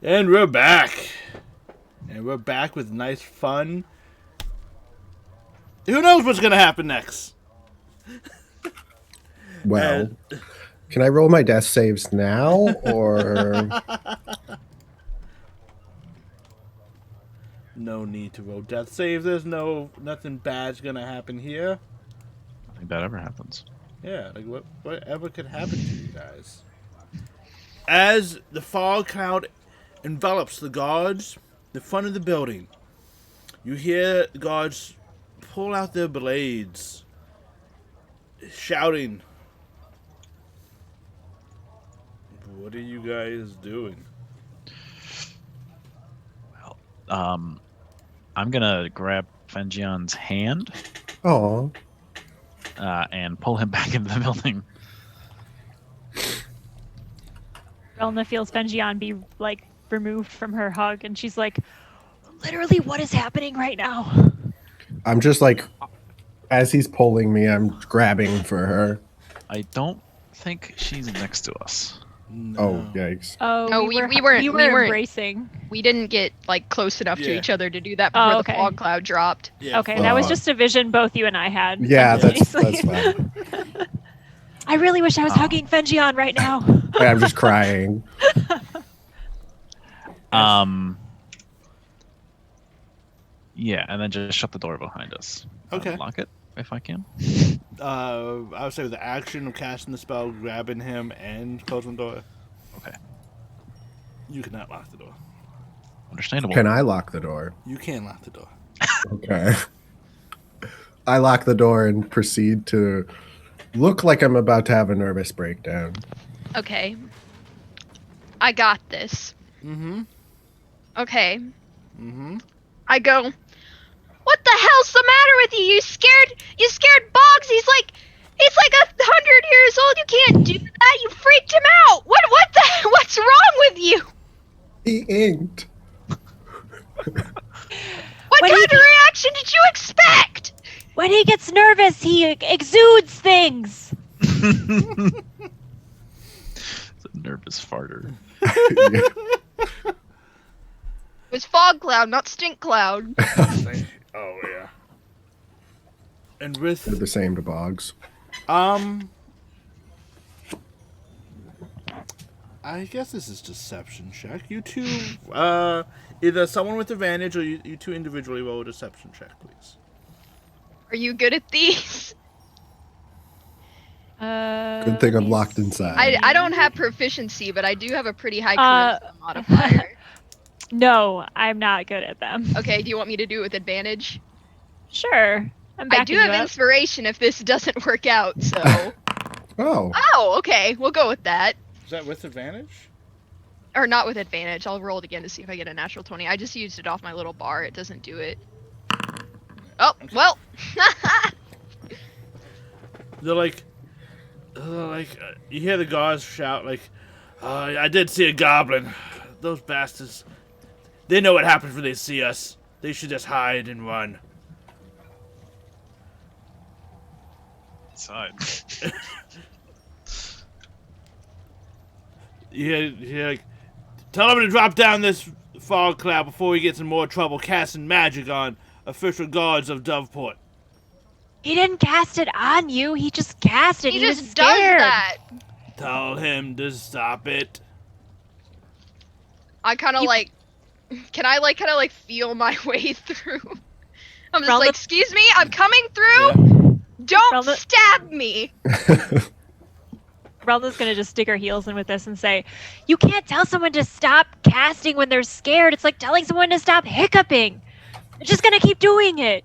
And we're back. And we're back with nice fun. Who knows what's going to happen next? Well, And- can I roll my death saves now, or No need to roll death save. There's nothing bad's going to happen here. I think that ever happens. Yeah, like whatever could happen to you guys. As the fog cloud envelops the guards, the front of the building, you hear the guards pull out their blades, shouting. What are you guys doing? Well, I'm gonna grab Fengion's hand oh, and pull him back into the building. Relna feels Fenjian be like removed from her hug, and she's like, "Literally, what is happening right now?" I'm just like, as he's pulling me, I'm grabbing for her. I don't think she's next to us. No. Oh, yikes! Oh, No, we we weren't- embracing. We didn't get like close enough to Yeah. each other to do that before okay. the fog cloud dropped. Yeah, Okay, that was fuck. just a vision both you and I had. Yeah, that's simultaneously. fine. I really wish I was Oh. hugging Fenjian right now. I'm just crying. Yeah, and then just shut the door behind us. Okay. Lock it if I can. I would say with the action of casting the spell, grabbing him, and closing the door, Okay. you cannot lock the door. Understandable. Can I lock the door? You can lock the door. Okay. I lock the door and proceed to look like I'm about to have a nervous breakdown. Okay. I got this. Mm-hmm. Okay. Mm-hmm. I go, what the hell's the matter with you? You scared Boggs. He's like 100 years old. You can't do that. You freaked him out. What's wrong with you? He inked. What When kind he- of reaction did you expect? When he gets nervous, he exudes things. It's a nervous farter. Yeah. It was fog cloud, not stink cloud. Oh yeah. And They're with the same to Boggs. I guess this is deception check. You two, either someone with advantage or you two individually roll a deception check, please. Are you good at these? Good thing I'm locked inside. I don't have proficiency, but I do have a pretty high Uh, charisma modifier. No, I'm not good at them. Okay, do you want me to do it with advantage? Sure. I'm I backing do you have up. inspiration if this doesn't work out, so... Oh, Oh, okay, we'll go with that. Is that with advantage? Or not with advantage, I'll roll it again to see if I get a natural 20. I just used it off my little bar, it doesn't do it. Oh, well! They're like, you hear the guards shout like, I did see a goblin. Those bastards. They know what happens when they see us. They should just hide and run. Inside. You hear like, tell him to drop down this fog cloud before he gets in more trouble casting magic on official guards of Doveport. He didn't cast it on you. He just cast it. He was just does scared. that! Tell him to stop it. I kind of You- like... Can I kind of feel my way through? I'm just Roll like, the- excuse me, I'm coming through! Don't Roll the- stab me! Relda's gonna just stick her heels in with this and say, "You can't tell someone to stop casting when they're scared. It's like telling someone to stop hiccuping. They're just gonna keep doing it."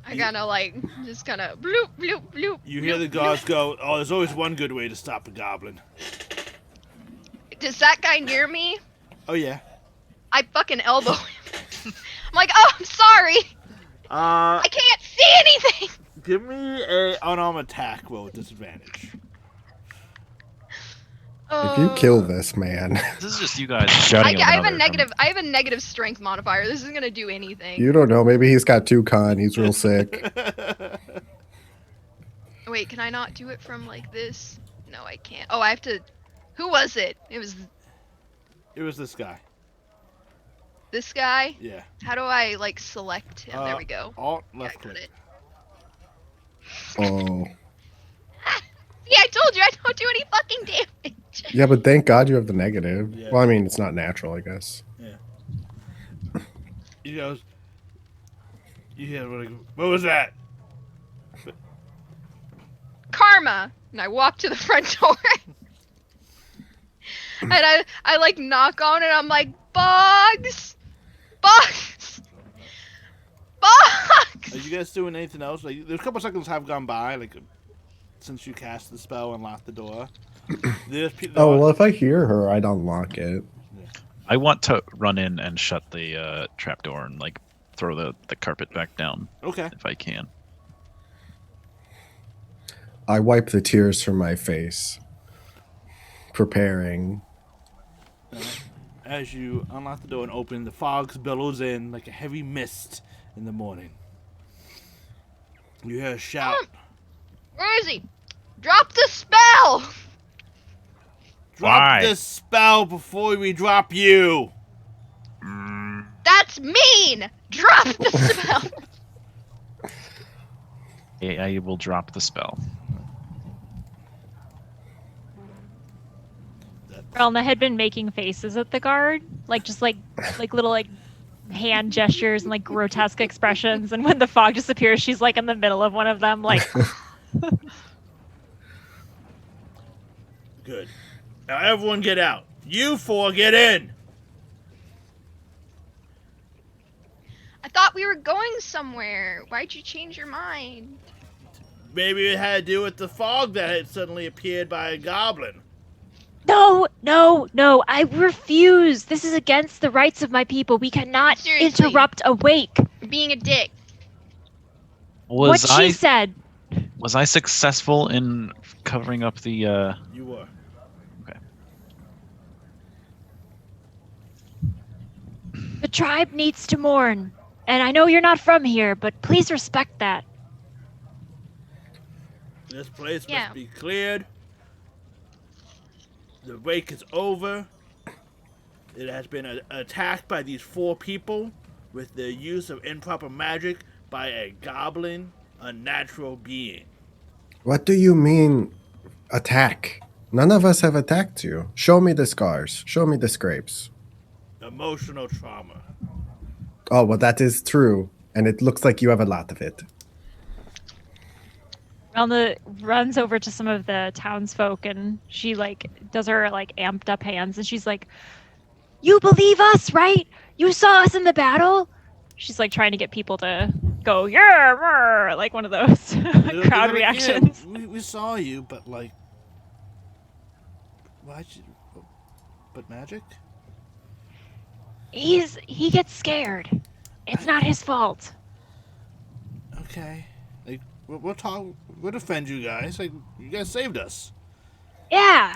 I just kind of bloop, bloop, bloop. You hear the guards go, oh, there's always one good way to stop a goblin. Does that guy near me? Oh, yeah. I fucking elbow him. I'm like, oh, I'm sorry. I can't see anything. Give me a unarmed attack roll with disadvantage. if you kill this man, This is just you guys shouting. I have a negative strength modifier. This isn't gonna do anything. you don't know. Maybe he's got 2 con. He's real sick. Wait, can I not do it from like this? No, I can't. Oh, I have to. Who was it? It was It was this guy. this guy. Yeah. How do I like select him? There we go. Alt Yeah, I left got click. it. Oh. See, I told you I don't do any fucking damage. Yeah, but thank God you have the negative. Yeah. Well, I mean, it's not natural, I guess. Yeah. He goes. You hear what was that? Karma. And I walk to the front door. And I like knock on it. I'm like, Bugs, Bugs, Bugs. Are you guys doing anything else? Like, there's a couple seconds have gone by, like since you cast the spell and locked the door. Oh, well, if I hear her, I'd unlock it. I want to run in and shut the trapdoor and like throw the carpet back down Okay. if I can. I wipe the tears from my face, preparing. As you unlock the door and open, the fog billows in like a heavy mist in the morning. You hear a shout. Where is he? Drop the spell. Drop Why? this spell before we drop you. That's mean. Drop the spell. I will drop the spell. Relna had been making faces at the guard, just like little like hand gestures and like grotesque expressions. And when the fog disappears, she's like in the middle of one of them, like. Good. Now everyone get out. You four get in. I thought we were going somewhere. Why'd you change your mind? Maybe it had to do with the fog that had suddenly appeared by a goblin. No, no, no, I refuse. This is against the rights of my people. We cannot Seriously. interrupt a wake. You're being a dick. What she said. Was I successful in covering up the You were. Okay. The tribe needs to mourn. And I know you're not from here, but please respect that. This place Yeah. must be cleared. The wake is over. It has been attacked by these four people with the use of improper magic by a goblin, unnatural being. What do you mean, attack? None of us have attacked you. Show me the scars. Show me the scrapes. Emotional trauma. Oh, well, that is true. And it looks like you have a lot of it. Relna runs over to some of the townsfolk and she does her amped up hands and she's like, "You believe us, right? You saw us in the battle?" She's trying to get people to go, "Yeah, rrr," like one of those They're crowd like, reactions. Yeah, we saw you, but why'd you? But magic? He gets scared. It's not his fault. Okay. We'll talk. We'll defend you guys. You guys saved us. Yeah.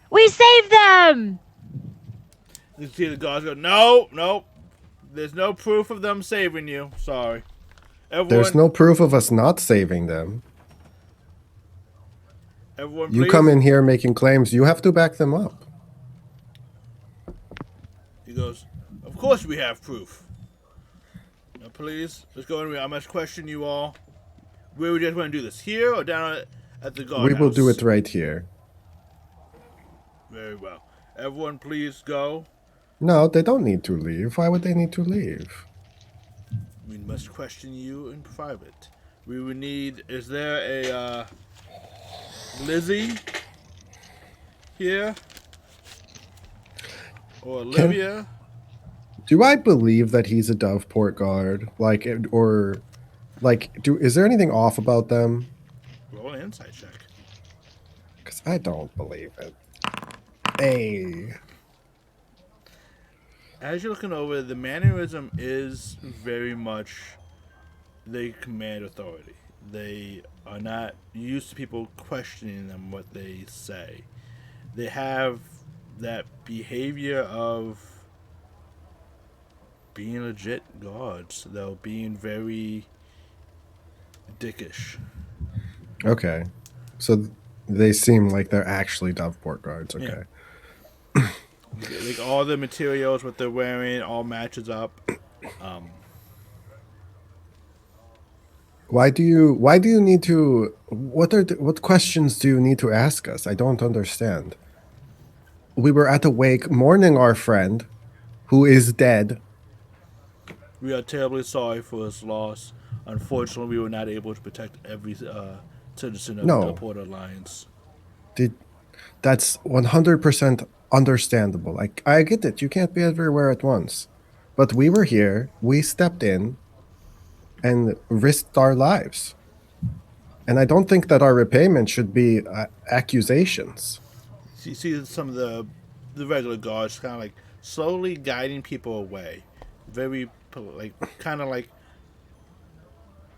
We saved them. You see the guards go, no. There's no proof of them saving you. Sorry. Everyone, There's no proof of us not saving them. Everyone, You please. come in here making claims. You have to back them up. He goes, of course we have proof. Now please, let's go in. I must question you all. Where would you guys want to do this? Here or down at the guardhouse? We will do it right here. Very well. Everyone please go. No, they don't need to leave. Why would they need to leave? We must question you in private. We would need, is there a Lizzie here? Or Olivia? Do I believe that he's a Doveport guard? Is there anything off about them? Roll an insight check. Because I don't believe it. Hey. As you're looking over, the mannerism is very much they command authority. They are not used to people questioning them what they say. They have that behavior of being legit gods, though being very dickish. Okay. So They seem like they're actually Doveport guards. Okay. Yeah. Like all the materials, what they're wearing, all matches up. Why do you need to? What questions do you need to ask us? I don't understand. We were at a wake mourning our friend, who is dead. We are terribly sorry for his loss. Unfortunately, we were not able to protect every citizen of No. the Doveport Alliance. That's 100% understandable. I get it. You can't be everywhere at once, but we were here. We stepped in and risked our lives. And I don't think that our repayment should be accusations. You see some of the regular guards kind of like slowly guiding people away, very like kind of like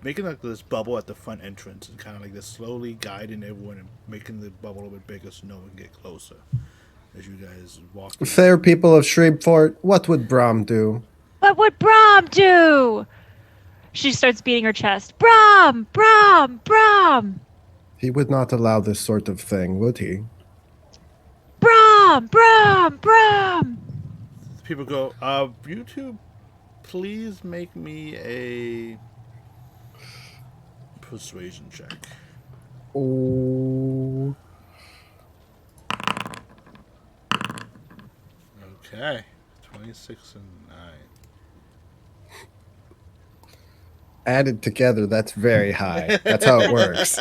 making like this bubble at the front entrance and kind of like this slowly guiding everyone and making the bubble a little bit bigger so no one can get closer as you guys walk. Fair people of Shreveport, what would Brom do? What would Brom do? She starts beating her chest. Brom! Brom! Brom! He would not allow this sort of thing, would he? Brom! Brom! Brom! People go, you two, please make me a persuasion check. Oh. Okay, 26 and 9. Added together, that's very high. That's how it works.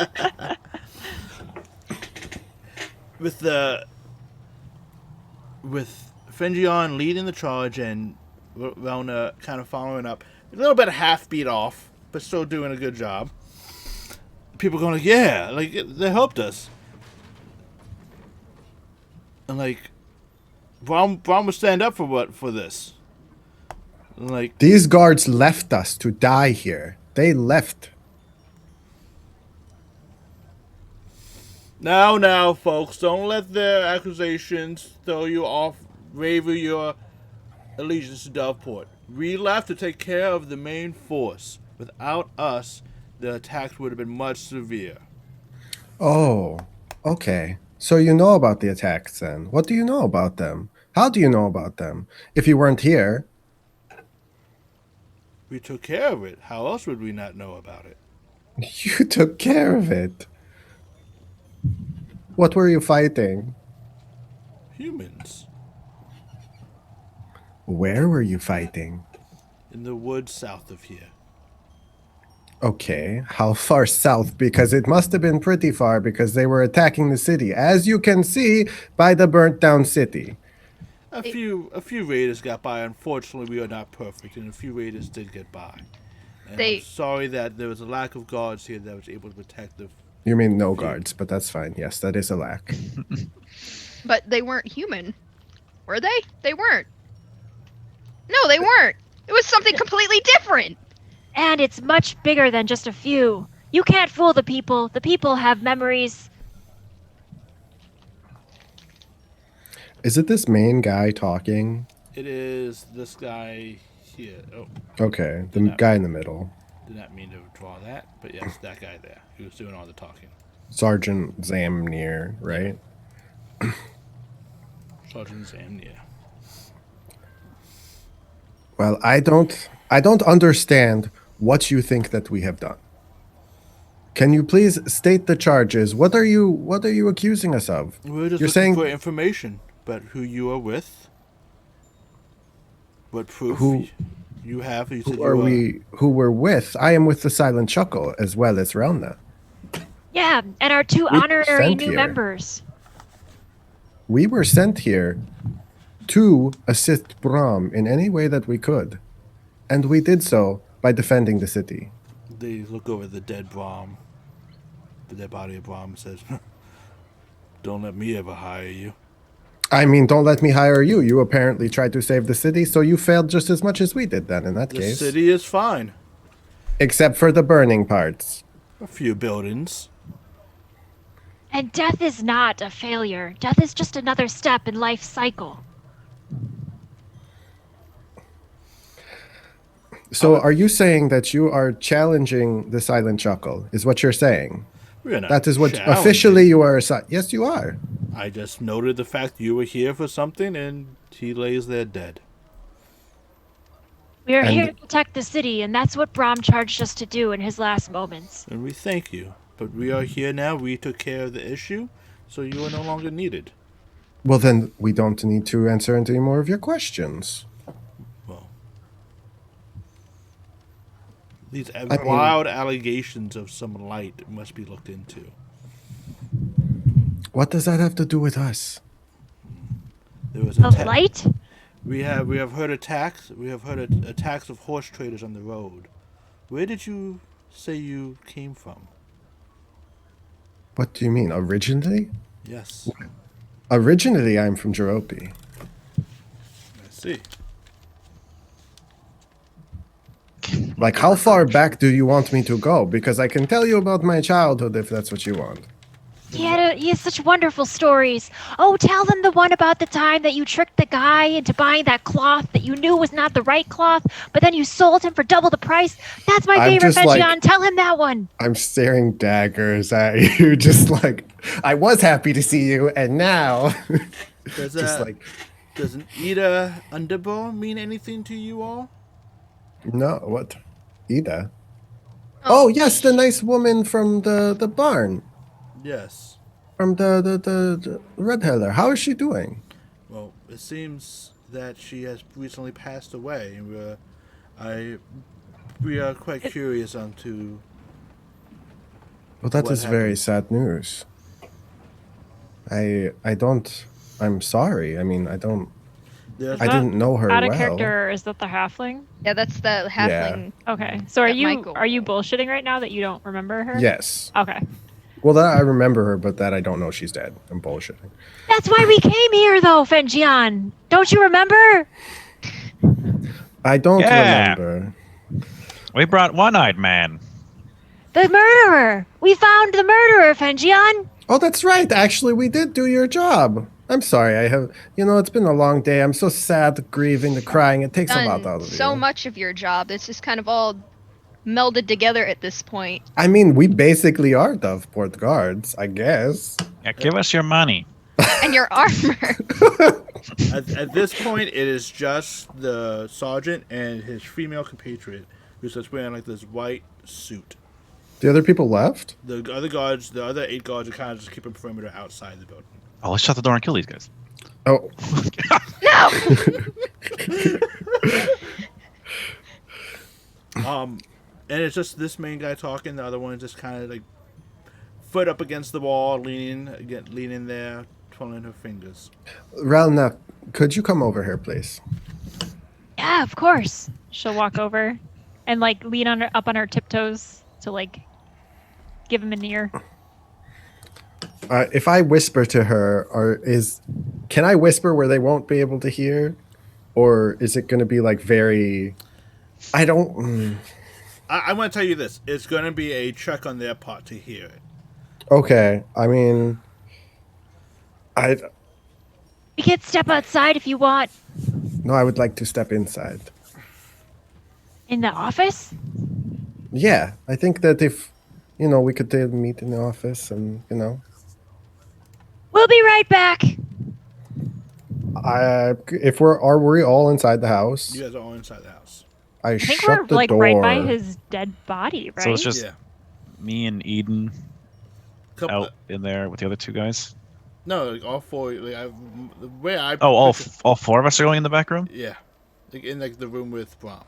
With Fengion leading the charge and Rona kind of following up, a little bit half beat off, but still doing a good job. People going like, yeah, like they helped us, and like Brom would stand up for this. And, like these guards left us to die here. They left. Now, folks, don't let their accusations throw you off, waver your allegiance to Doveport. We left to take care of the main force. Without us, the attacks would have been much severe. Oh, okay. So you know about the attacks then. What do you know about them? How do you know about them? If you weren't here. We took care of it. How else would we not know about it? You took care of it. What were you fighting? Humans. Where were you fighting? In the woods south of here. Okay, how far south? Because it must have been pretty far because they were attacking the city, as you can see by the burnt down city. A few raiders got by. Unfortunately, we are not perfect, and a few raiders did get by. And I'm sorry that there was a lack of guards here that was able to protect the... You mean no guards, but that's fine. Yes, that is a lack. But they weren't human. Were they? They weren't. No, they weren't. It was something completely different. And it's much bigger than just a few. You can't fool the people. The people have memories. Is it this main guy talking? It is this guy here. Oh. Okay, the guy in the middle. Did not mean to draw that, but yes, that guy there. He was doing all the talking. Sergeant Zamnir, right? Sergeant Zamnir. Well, I don't understand what you think that we have done. Can you please state the charges? What are you accusing us of? We're just You're looking saying for information about who you are with. What proof you have? You said who are we? Who we're with? I am with the Silent Chuckle as well as Rona. Yeah, and our two honorary new members. We were sent here to assist Brom in any way that we could, and we did so by defending the city. They look over the dead Brom, the dead body of Brom, and says, "Don't let me ever hire you." I mean, don't let me hire you. You apparently tried to save the city, so you failed just as much as we did then, in that case. The city is fine. Except for the burning parts. A few buildings. And death is not a failure. Death is just another step in life's cycle. So are you saying that you are challenging the Silent Chuckle, is what you're saying? We're not That is what challenging. officially you are assigned. Yes, you are. I just noted the fact you were here for something, and he lays there dead. We are And- here to protect the city, and that's what Brom charged us to do in his last moments. And we thank you. But we are here now. We took care of the issue, so you are no longer needed. Well, then we don't need to answer any more of your questions. Well, these mean- wild allegations of some light must be looked into. What does that have to do with us? There was A light? We have heard attacks. We have heard attacks of horse traders on the road. Where did you say you came from? What do you mean? Originally? Yes, Originally, I'm from Jerope. I see. Like, how far back do you want me to go? Because I can tell you about my childhood if that's what you want. He has such wonderful stories. Oh, tell them the one about the time that you tricked the guy into buying that cloth that you knew was not the right cloth, but then you sold him for double the price. That's my I'm favorite, just like- Fenjian. Tell him that one. I'm staring daggers at you, just like, I was happy to see you, and now. Does just like, doesn't Ida Underbar mean anything to you all? no, what? Ida? Oh, yes, the nice woman from the barn. Yes. From the red hair. How is she doing? Well, it seems that she has recently passed away, and we are quite curious onto. Well, that What is very happened? sad news. I'm sorry. I mean, I There's, didn't know her Out of well. character, is that the halfling? Yeah, that's the halfling. Okay. So That might go are you well. bullshitting right now that you don't remember her? Yes. Okay. Well, that I remember her, but that I don't know she's dead. I'm bullshitting. That's why we came here, though, Fenjian. Don't you remember? I don't Yeah. remember. We brought One-Eyed Man. The murderer. We found the murderer, Fenjian. Oh, that's right. Actually, we did do your job. I'm sorry. It's been a long day. I'm so sad, the grieving, the crying. It takes a lot Done out of so you. much of your job. It's just kind of all melded together at this point. I mean, we basically are Doveport guards, I guess. Yeah, give us your money. And your armor. at this point, it is just the sergeant and his female compatriot, who's just wearing like this white suit. The other people left? The other 8 guards are kind of just keeping perimeter outside the building. Oh, let's shut the door and kill these guys. Oh, No! And it's just this main guy talking. The other one is just kind of like foot up against the wall, leaning there, twirling her fingers. Ralna, could you come over here, please? Yeah, of course. She'll walk over and like lean up on her tiptoes to like give him an ear. If I whisper to her, can I whisper where they won't be able to hear? Or is it going to be like very... I don't... I'm going to tell you this. It's going to be a check on their part to hear it. Okay, I mean... We can step outside if you want. No, I would like to step inside. In the office? Yeah, I think that if, we could meet in the office and, We'll be right back. are we all inside the house? You guys are all inside the house. I I think shut we're the like door. right by his dead body, right? So it's just Yeah. me and Eden Couple, out in there with the other 2 guys. No, like all 4. Like the way I. Oh, all picture- all 4 of us are going in the back room? Yeah, like in like the room with Brom.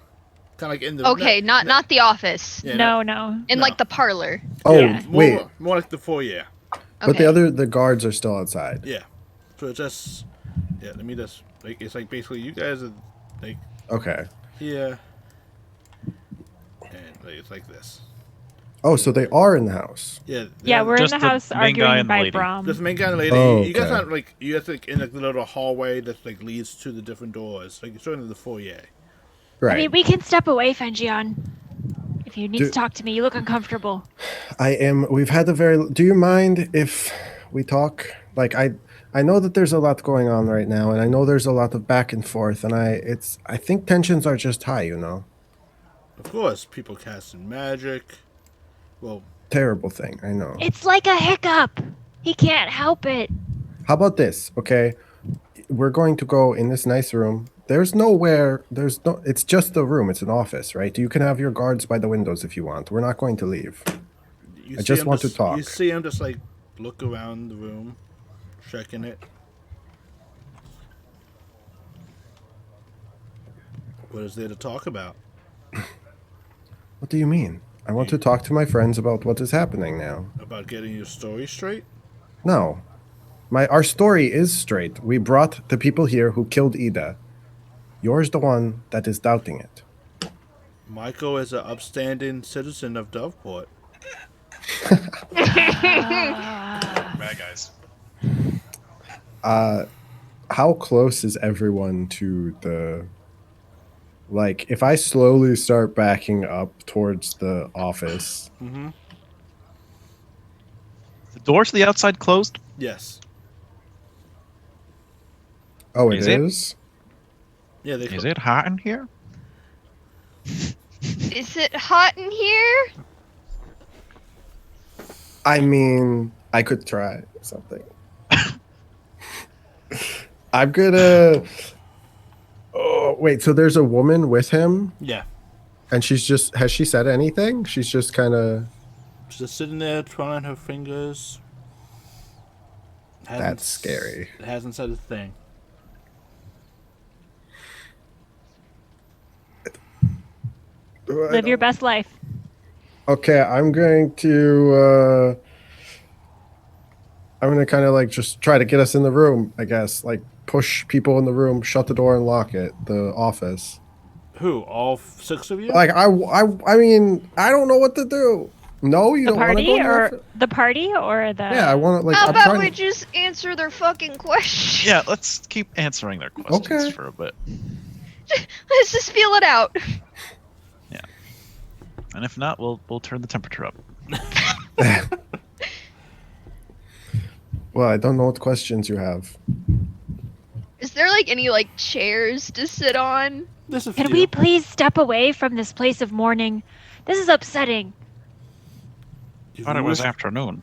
Kind of like in the. Okay, not the office. Yeah, no. In No. like the parlor. Oh, Yeah. wait. More like the foyer. But Okay. the guards are still outside. Yeah. So it's just. Yeah, let me just. Like, it's like basically you guys are like Okay. here. And like, it's like this. Oh, so they are in the house. Yeah. Yeah, we're in Just the the house main guy arguing and the by lady. Brom. Just the main guy and the lady. Oh, You guys okay. aren't like you guys like in like the little hallway that like leads to the different doors. Like it's sort of the foyer. Right. I mean, we can step away, Fenjian. If you need Do- to talk to me, you look uncomfortable. We've had a very... Do you mind if we talk? Like, I know that there's a lot going on right now, and I know there's a lot of back and forth, and I think tensions are just high, Of course, people casting magic. Well, terrible thing. I know. It's like a hiccup. He can't help it. How about this? Okay, we're going to go in this nice room. There's nowhere. There's no. It's just a room. It's an office, right? You can have your guards by the windows if you want. We're not going to leave. You I see just him want to talk. You see him just like look around the room, checking it. What is there to talk about? What do you mean? I want to talk to my friends about what is happening now. About getting your story straight? No. Our story is straight. We brought the people here who killed Ida. You're the one that is doubting it. Michael is an upstanding citizen of Doveport. Bad guys. How close is everyone to the... Like, if I slowly start backing up towards the office... Mm-hmm. The door to the outside closed? Yes. Oh, it Is it? is? Yeah, they Is it hot in here? Is it hot in here? I mean, I could try something. I'm gonna... Oh, wait, so there's a woman with him? Yeah. And she's just... Has she said anything? She's just kind of... She's just sitting there twiddling her fingers. That's scary. Hasn't said a thing. Live your best life. Okay, I'm going to kind of like just try to get us in the room, I guess. Like push people in the room, shut the door and lock it, the office. Who? All 6 of you? Like I mean, I don't know what to do. No, you The don't want to party go in the or office? the party or the Yeah, I want to like How I'm about trying we to... just answer their fucking questions? Yeah, let's keep answering their questions Okay. for a bit. Let's just feel it out. And if not, we'll turn the temperature up. Well, I don't know what questions you have. Is there like any like chairs to sit on? There's a Can few. we please step away from this place of mourning? This is upsetting. If Thought you it was wish- afternoon.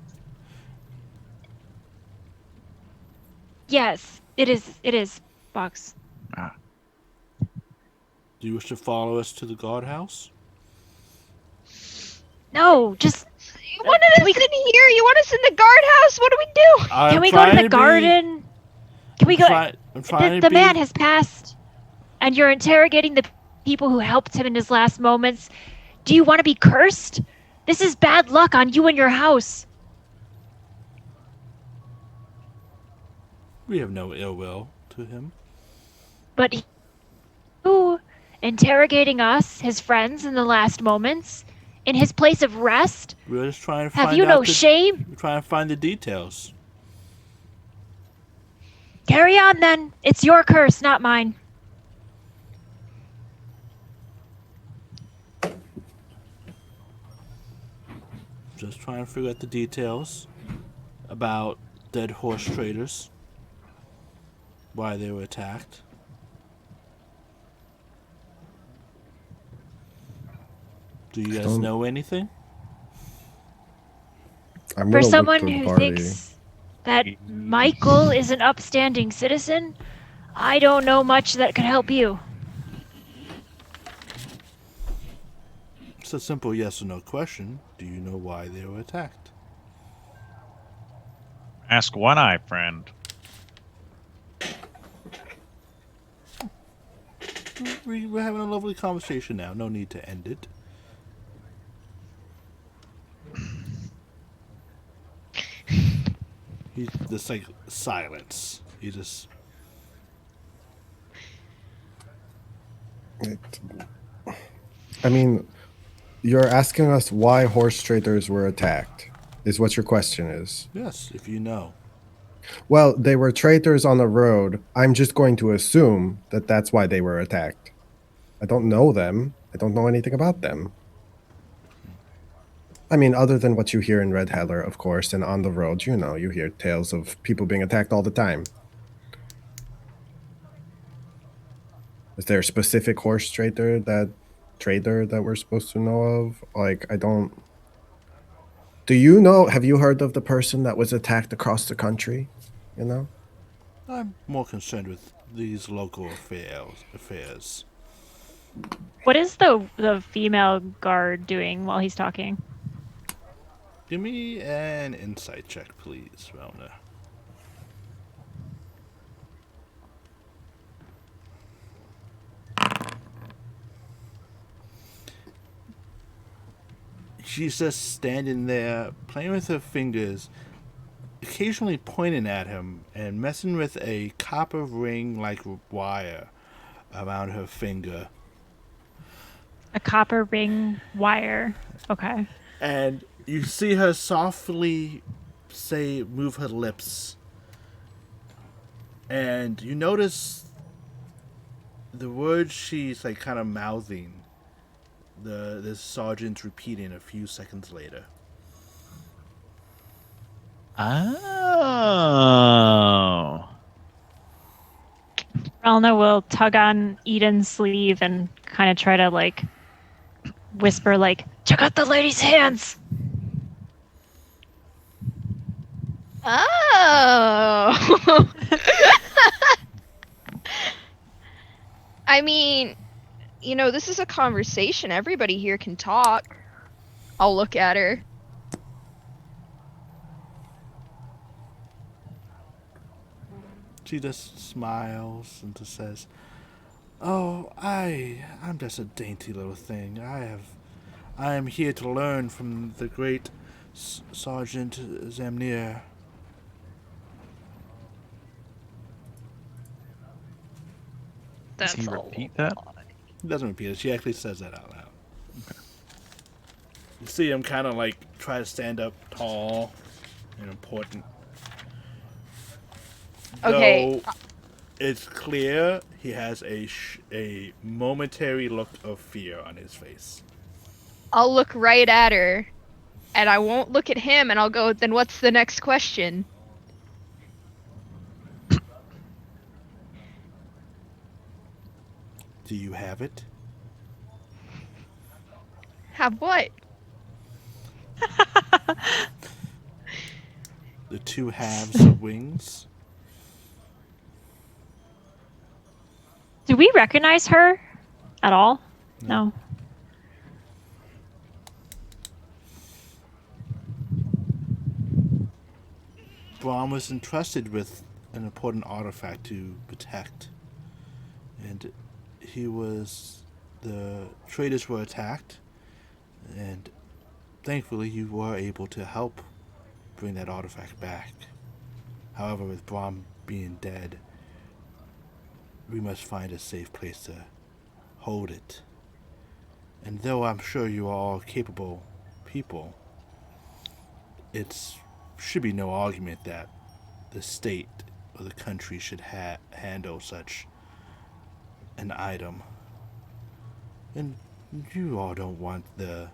Yes, it is. It is, Box. Ah, Do you wish to follow us to the guardhouse? No, just You wanted us in here. You want us in the guardhouse. What do we do? can we go to the garden? Can we go? I'm trying The to be... man has passed, and you're interrogating the people who helped him in his last moments. Do you want to be cursed? This is bad luck on you and your house. We have no ill will to him. But you interrogating us, his friends, in the last moments, in his place of rest? We're just trying to Have find you out no the- shame? We're trying to find the details. Carry on then. It's your curse, not mine. Just trying to figure out the details about dead horse traders. Why they were attacked. Do you guys Don't- know anything? I'm For gonna look someone the who party. thinks that Michael is an upstanding citizen, I don't know much that could help you. It's a simple yes or no question. Do you know why they were attacked? ask one eye, friend. We're having a lovely conversation now. No need to end it. He's just like silence. He just... I mean, you're asking us why horse traders were attacked, is what your question is. Yes, if you know. Well, they were traitors on the road. I'm just going to assume that that's why they were attacked. I don't know them. I don't know anything about them. I mean, other than what you hear in Red Heller, of course, and on the road, you know, you hear tales of people being attacked all the time. Is there a specific horse trader that we're supposed to know of? Like, I don't... Do you know? Have you heard of the person that was attacked across the country? You know. I'm more concerned with these local affairs. What is the female guard doing while he's talking? Give me an insight check, please, Rona. She's just standing there, playing with her fingers, occasionally pointing at him and messing with a copper ring like wire around her finger. A copper ring wire. Okay. And you see her softly move her lips. And you notice the words she's like kind of mouthing. The sergeant's repeating a few seconds later. Oh. Ralna will tug on Eden's sleeve and kind of try to like whisper like, check out the lady's hands. Oh. I mean, this is a conversation. Everybody here can talk. I'll look at her. She just smiles and just says, "Oh, I'm just a dainty little thing. I am here to learn from the great Sergeant Zamnir." That's Does he repeat that? He doesn't repeat it. She actually says that out loud. Okay. You see him kind of like try to stand up tall and important. Okay. Though it's clear he has a momentary look of fear on his face. I'll look right at her, and I won't look at him, and I'll go, then what's the next question? Do you have it? Have what? The two halves of wings? Do we recognize her at all? No. Brom was entrusted with an important artifact to protect. And the traders were attacked, and thankfully you were able to help bring that artifact back. However, with Brom being dead, we must find a safe place to hold it. And though I'm sure you are all capable people, it should be no argument that the state or the country should handle such an item. And you all don't want to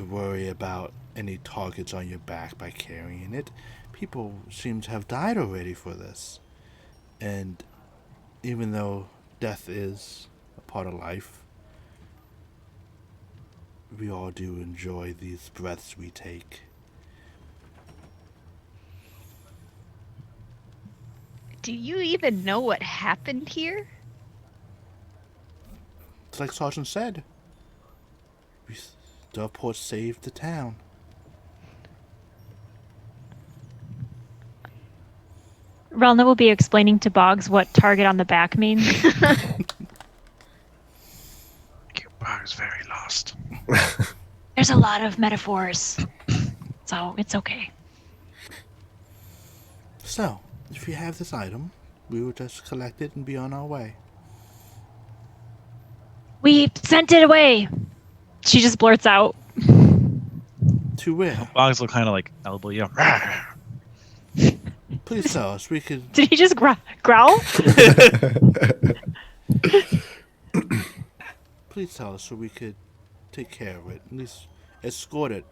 worry about any targets on your back by carrying it. People seem to have died already for this. And even though death is a part of life, we all do enjoy these breaths we take. Do you even know what happened here? It's like Sergeant said. Doveport saved the town. Ralna will be explaining to Boggs what target on the back means. Boggs very lost. There's a lot of metaphors, so it's okay. So, if you have this item, we will just collect it and be on our way. We sent it away. She just blurts out. To where? Boggs will kind of like elbow you. Please tell us. We could. Did he just growl? Please tell us so we could take care of it. At least escort it,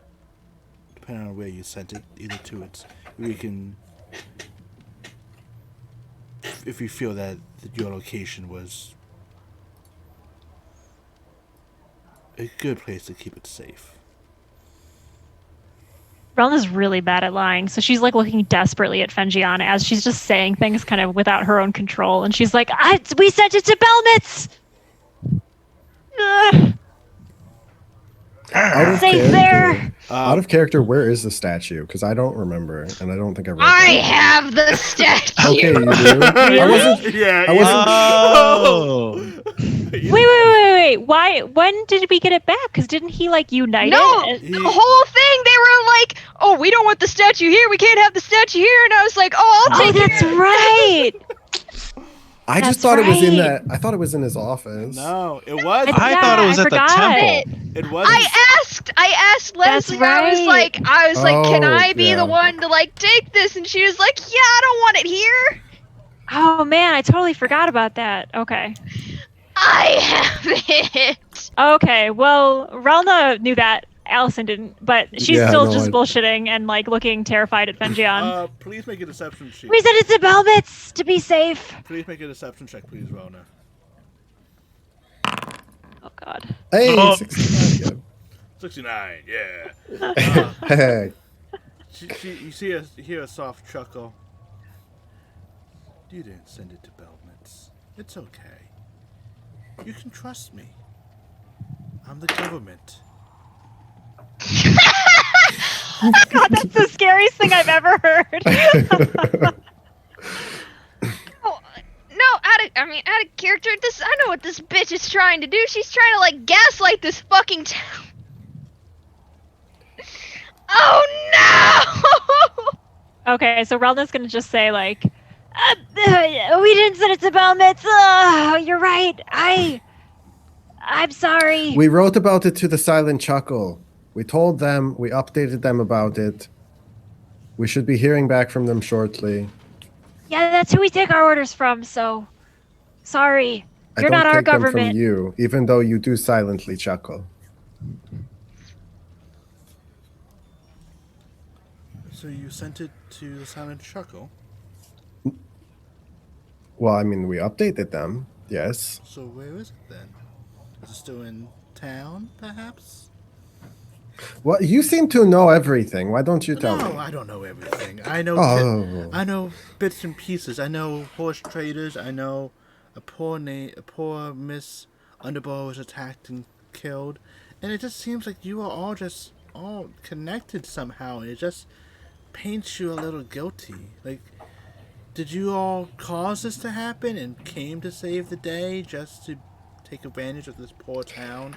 depending on where you sent it. Either to it, we can. If you feel that your location was a good place to keep it safe. Relna's really bad at lying, so she's like looking desperately at Fenjiana as she's just saying things kind of without her own control, and she's like, "We sent it to Belmetz." Out of Safe there. Out of character, where is the statue? Because I don't remember, and I don't think I wrote I that. have the statue. Okay, you do. I wasn't. Yeah. I wasn't- Oh. Wait. Why? When did we get it back? Because didn't he like unite No, it? the whole thing. They were like, "Oh, we don't want the statue here. We can't have the statue here." And I was like, "Oh, I'll Oh, take that's it." right. I just That's thought it was in right. that. I thought it was in his office. No, it was. I thought it was at the forgot. temple. It was. I asked That's Leslie. I was right. like, "Can Oh, I be yeah. the one to like take this?" And she was like, "Yeah, I don't want it here. Oh man, I totally forgot about that. Okay. I have it." Okay, well, Relna knew that. Allison didn't, but she's Yeah, still no, just I- bullshitting and like looking terrified at Fenjian. Please make a deception check. We said it's a Belmetz to be safe. Please make a deception check, please, Rona. Oh god. Hey, Oh. 69. 69. Yeah. Yeah. Hey. You hear a soft chuckle. You didn't send it to Belmetz. It's okay. You can trust me. I'm the government. God, that's the scariest thing I've ever heard. Oh, no, out of character. I know what this bitch is trying to do. She's trying to like gaslight this fucking town. Oh no! Okay, so Relna's gonna just say like, we didn't send it to Belmetz. Oh, you're right. I'm sorry. We wrote about it to the Silent Chuckle. We told them. We updated them about it. We should be hearing back from them shortly. Yeah, that's who we take our orders from. So, sorry. I You're don't not our take them government. from you, even though you do silently chuckle. So you sent it to the Silent Chuckle? Well, I mean, we updated them. Yes. So where is it then? Is it still in town, perhaps? Well, you seem to know everything. Why don't you tell No, me? I don't know everything. I know Oh. I know bits and pieces. I know horse traders. I know a poor Miss Underbow was attacked and killed, and it just seems like you are all connected somehow. And it just paints you a little guilty. Like, did you all cause this to happen and came to save the day just to take advantage of this poor town?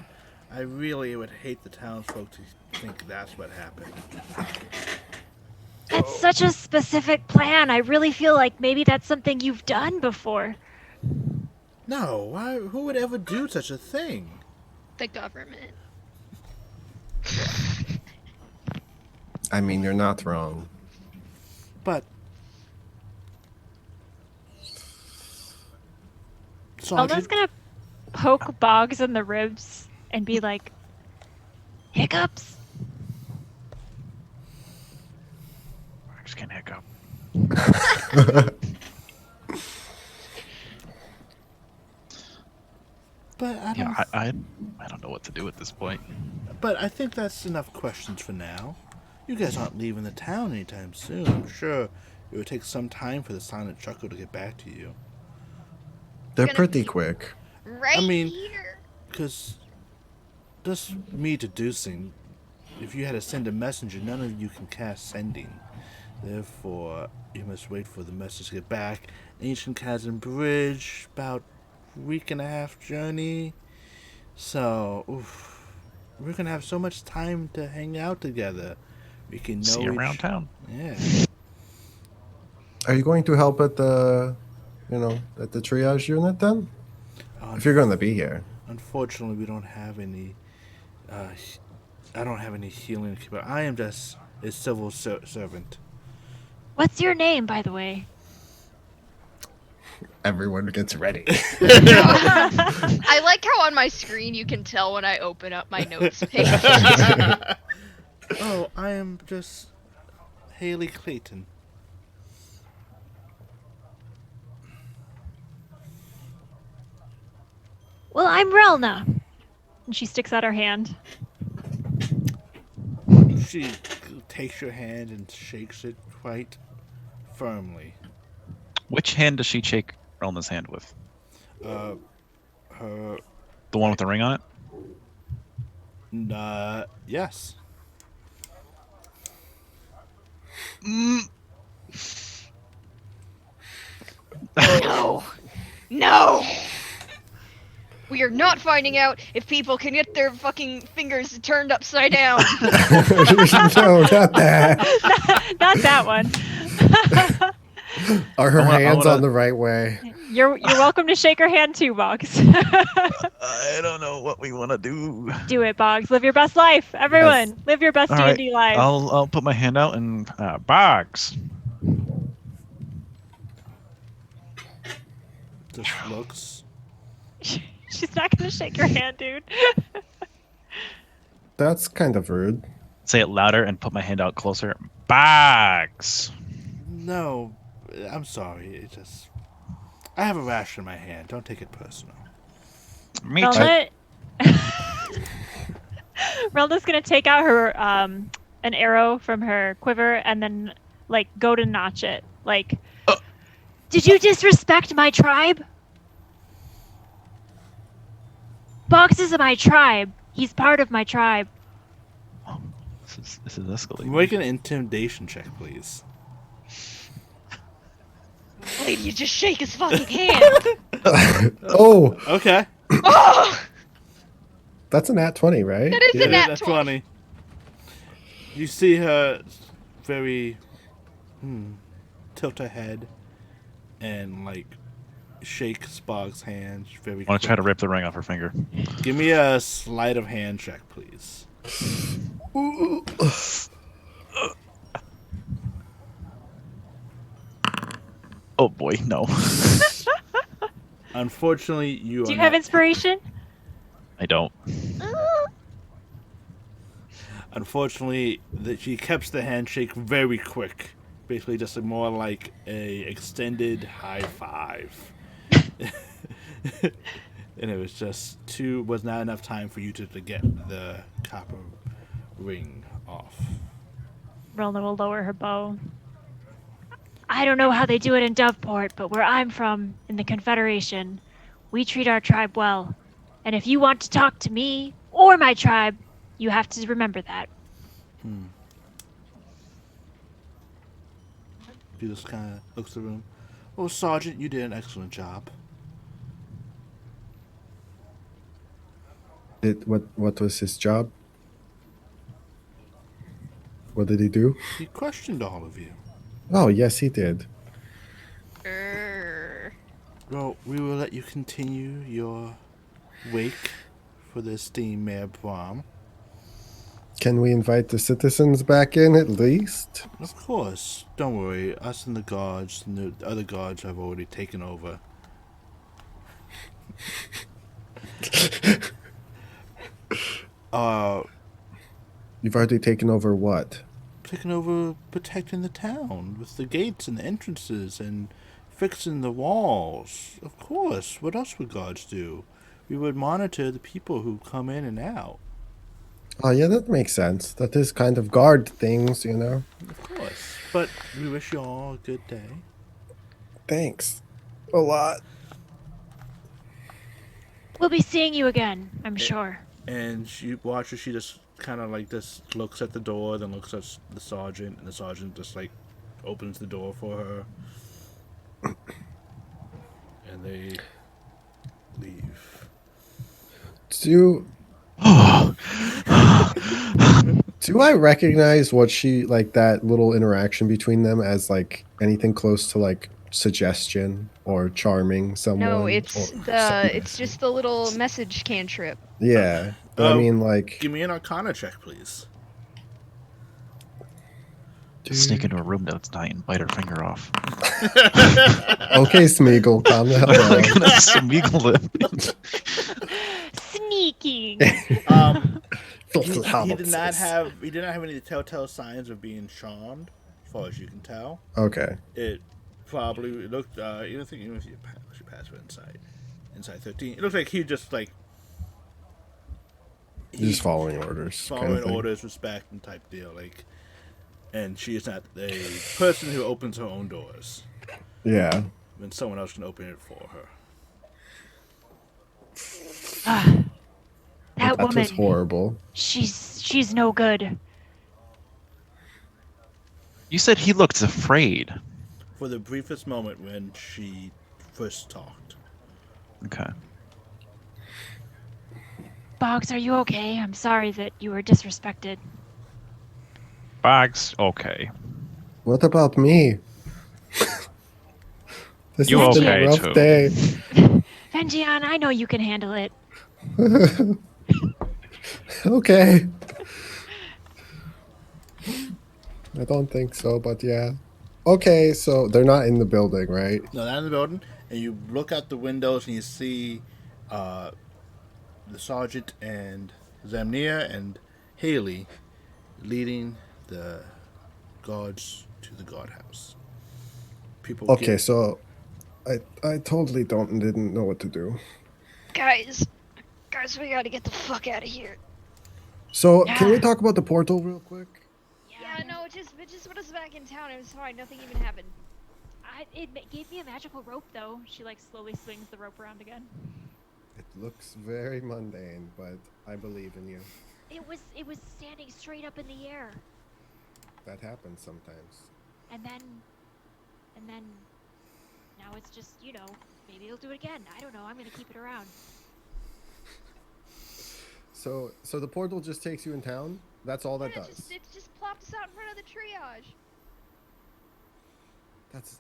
I really would hate the townsfolk to think that's what happened. That's such a specific plan. I really feel like maybe that's something you've done before. No, why? Who would ever do such a thing? The government. I mean, you're not wrong. But Relna's Sergeant, gonna poke Boggs in the ribs and be like, hiccups. I just can't hiccup. but I don't. Yeah, I don't know what to do at this point. But I think that's enough questions for now. You guys aren't leaving the town anytime soon. I'm sure it would take some time for the Silent Chuckle to get back to you. They're Gonna pretty be- quick. Right I mean- here. Because just me deducing, if you had to send a messenger, none of you can cast sending. Therefore, you must wait for the message to get back. Ancient Chasm Bridge, about week and a half journey. So, we're gonna have so much time to hang out together. We can know See you around town. Yeah. Are you going to help at the, at the triage unit then? If you're going to be here. Unfortunately, we don't have any. I don't have any healing. But I am just a civil servant. What's your name, by the way? Everyone gets ready. I like how on my screen you can tell when I open up my notes page. Oh, I am just Haley Clayton. Well, I'm Relna. And she sticks out her hand. She takes your hand and shakes it quite firmly. Which hand does she shake Relna's hand with? Her, The one with the ring on it? yes. No. No. We are not finding out if people can get their fucking fingers turned upside down. No, not that. Not that one. Are her I wanna- hands on the right way? You're welcome to shake her hand too, Boggs. I don't know what we want to do. Do it, Boggs. Live your best life, everyone. Yes. Live your best All right, D&D life. I'll put my hand out and Boggs. Just looks. She's not gonna shake your hand, dude. That's kind of rude. Say it louder and put my hand out closer. Boggs. No, I'm sorry. It just. I have a rash in my hand. Don't take it personal. Me too. Relna... Relna's gonna take out her an arrow from her quiver and then like go to notch it. Like, did you disrespect my tribe? Boggs is my tribe. He's part of my tribe. This is escalating. Make an intimidation check, please. Lady, you just shake his fucking hand. Oh, Okay. Oh, that's an at 20, right? that is a nat that's 20. 20. You see her very tilt her head and like shake Spog's hand very I want to try to quick. rip the ring off her finger. Give me a sleight of hand check, please. Oh boy, no. Unfortunately, you Do are you have not- inspiration? I don't. Unfortunately, that she kept the handshake very quick. Basically, just more like a extended high five. And it was just was not enough time for you to get the copper ring off. Relna will lower her bow. I don't know how they do it in Doveport, but where I'm from, in the Confederation, we treat our tribe well. And if you want to talk to me or my tribe, you have to remember that. He just kind of looks at the room. Well, Sergeant, you did an excellent job. What was his job? What did he do? He questioned all of you. Oh, yes, he did. Well, we will let you continue your wake for the esteemed Mayor Brom. Can we invite the citizens back in at least? Of course. Don't worry. Us and the guards and the other guards have already taken over. You've already taken over what? Taken over protecting the town with the gates and the entrances and fixing the walls. Of course. What else would guards do? We would monitor the people who come in and out. Oh, yeah, that makes sense. That is kind of guard things, you know? Of course. But we wish you all a good day. Thanks. A lot. We'll be seeing you again, I'm sure. And she watches, she just kind of like just looks at the door, then looks at the sergeant, and the sergeant just like opens the door for her. And they leave. Do I recognize what she, like, that little interaction between them as, like, anything close to, like, suggestion or charming someone? No, it's or it's just the little message cantrip. Yeah. But I mean, like... Give me an Arcana check, please. Just sneak into a room that's night and bite her finger off. Okay, Smeagol, calm the hell I'm down. gonna Smeagol it. Sneaking. He did not have any telltale signs of being charmed, as far as you can tell. Okay. It probably looked. You don't think even if you pass for inside 13, it looks like he just like Just following orders. kind of following thing. orders, respect, and type deal. Like And she is not a person who opens her own doors. Yeah. When someone else can open it for her. That That woman. was horrible. She's no good. You said he looked afraid. For the briefest moment when she first talked. Okay. Boggs, are you okay? I'm sorry that you were disrespected. Bags, okay. What about me? This You has been okay, a rough too. day. Vengian, I know you can handle it. Okay. I don't think so, but yeah. Okay, so they're not in the building, right? No, not in the building. And you look out the windows and you see the sergeant and Zamnia and Haley leading the guards to the guardhouse. People. Okay, so I totally didn't know what to do. Guys, we gotta get the fuck out of here. So can we talk about the portal real quick? Yeah, no, it just put us back in town. It was fine. Nothing even happened. It gave me a magical rope, though. She like slowly swings the rope around again. It looks very mundane, but I believe in you. It was standing straight up in the air, That happens sometimes. and then now it's just, maybe he'll do it again. I don't know. I'm gonna keep it around. So the portal just takes you in town? That's all that Yeah, does? it just plopped us out in front of the triage. That's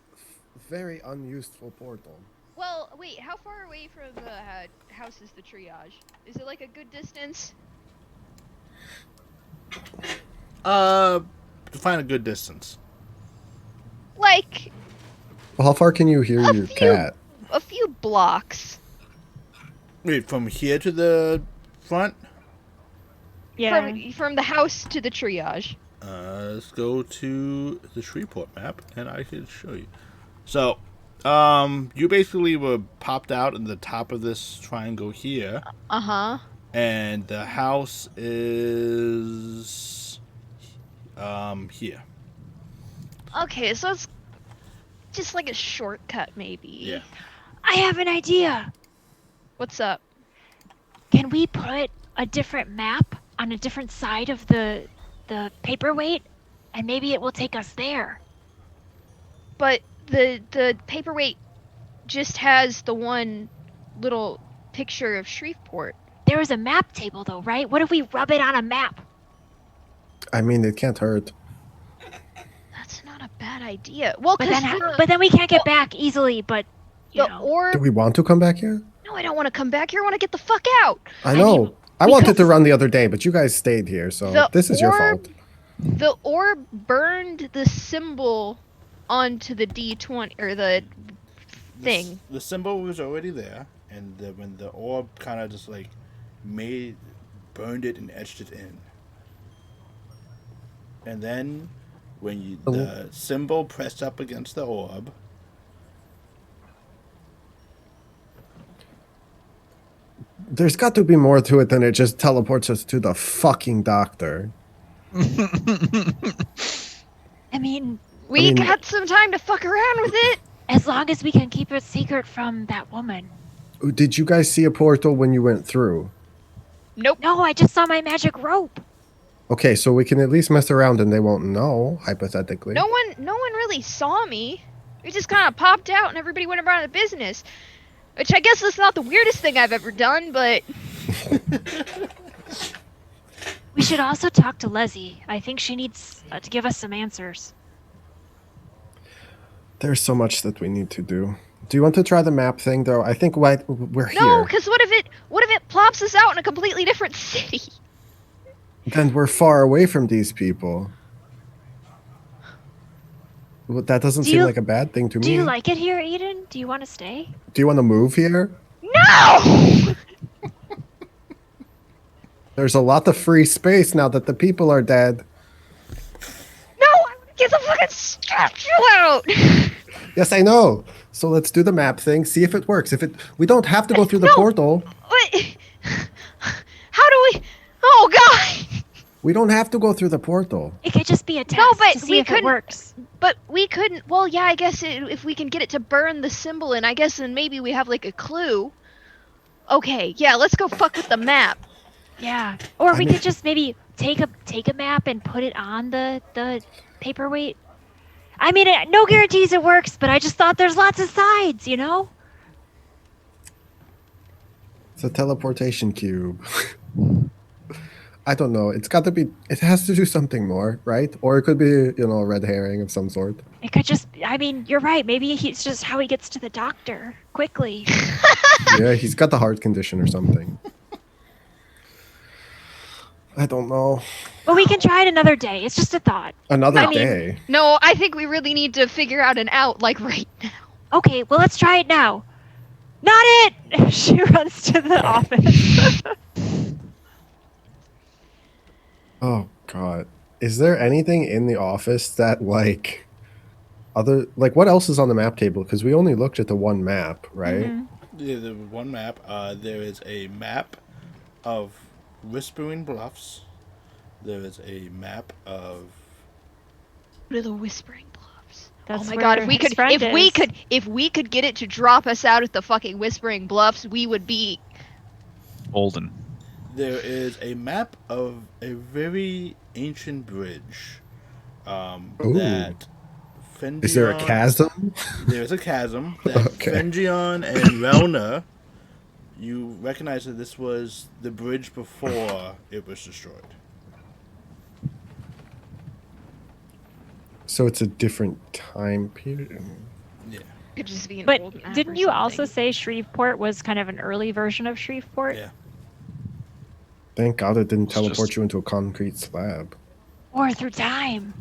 very unuseful portal. Well, wait, how far away from the house is the triage? Is it like a good distance? Define a good distance. Like Well, how far can you hear your cat? a few blocks. Wait, from here to the front? Yeah. From the house to the triage. Let's go to the Shreveport map, and I can show you. So, you basically were popped out in the top of this triangle here, Uh-huh. and the house is here. Okay, so it's just like a shortcut, maybe. Yeah. I have an idea. What's up? Can we put a different map on a different side of the paperweight, and maybe it will take us there? But the paperweight just has the one little picture of Shreveport. There is a map table, though, right? What if we rub it on a map? I mean, it can't hurt. That's not a bad idea. Well, But because then we can't get back easily. But you the know, Do orb. we want to come back here? No, I don't want to come back here. I want to get the fuck out. I know. mean, I wanted to because- run the other day, but you guys stayed here, so The this is your orb- fault. The orb burned the symbol onto the D20 or the thing. The symbol was already there, and when the orb kind of just like burned it and etched it in. And then when the symbol pressed up against the orb, There's got to be more to it than it just teleports us to the fucking doctor. I mean, We mean- got some time to fuck around with it. as long as we can keep it secret from that woman. Did you guys see a portal when you went through? Nope. No, I just saw my magic rope. Okay, so we can at least mess around and they won't know, hypothetically. No one really saw me. We just kind of popped out and everybody went about their business. Which I guess is not the weirdest thing I've ever done, but We should also talk to Leslie. I think she needs to give us some answers. There's so much that we need to do. Do you want to try the map thing, though? I think we're no, here. because what if it plops us out in a completely different city? Then we're far away from these people. Well, that doesn't Do seem you- like a bad thing to me. Do you like it here, Eden? Do you want to stay? Do you want to move here? No! There's a lot of free space now that the people are dead. No! I want to get the fucking statue out! Yes, I know. So let's do the map thing, see if it works. We don't have to go through the No. portal. What? How do we? Oh god! We don't have to go through the portal. It could just be a test but to see we if it couldn't- works. But we couldn't. Well, yeah, I guess if we can get it to burn the symbol in, I guess then maybe we have like a clue. Okay, yeah, let's go fuck with the map. Yeah. Or I we mean- could just maybe take a map and put it on the paperweight. I mean, no guarantees it works, but I just thought there's lots of sides, you know? It's a teleportation cube. I don't know. It's got to be. It has to do something more, right? Or it could be, a red herring of some sort. It could just, I mean, you're right. Maybe it's just how he gets to the doctor quickly. Yeah, he's got the heart condition or something. I don't know. But we can try it another day. It's just a thought. Another I mean- day. No, I think we really need to figure out an out, like right now. Okay, well, let's try it now. Not it! She runs to the office. Oh God. Is there anything in the office that what else is on the map table? Because we only looked at the one map, right? Mhm. Yeah, the one map. There is a map of Whispering Bluffs. There is a map of. What are the Whispering Bluffs? That's Oh my god, where if we his could friend if we could get it to drop us out at the fucking Whispering Bluffs, we would be Olden. There is a map of a very ancient bridge. Ooh. That Fengion, Is there a chasm? There is a chasm that Okay. Fengion and Relna. You recognize that this was the bridge before it was destroyed. So it's a different time period. Yeah. could just be an But old map didn't or you also something. say Shreveport was kind of an early version of Shreveport? Yeah. Thank God it didn't It's teleport just- you into a concrete slab. Or through time?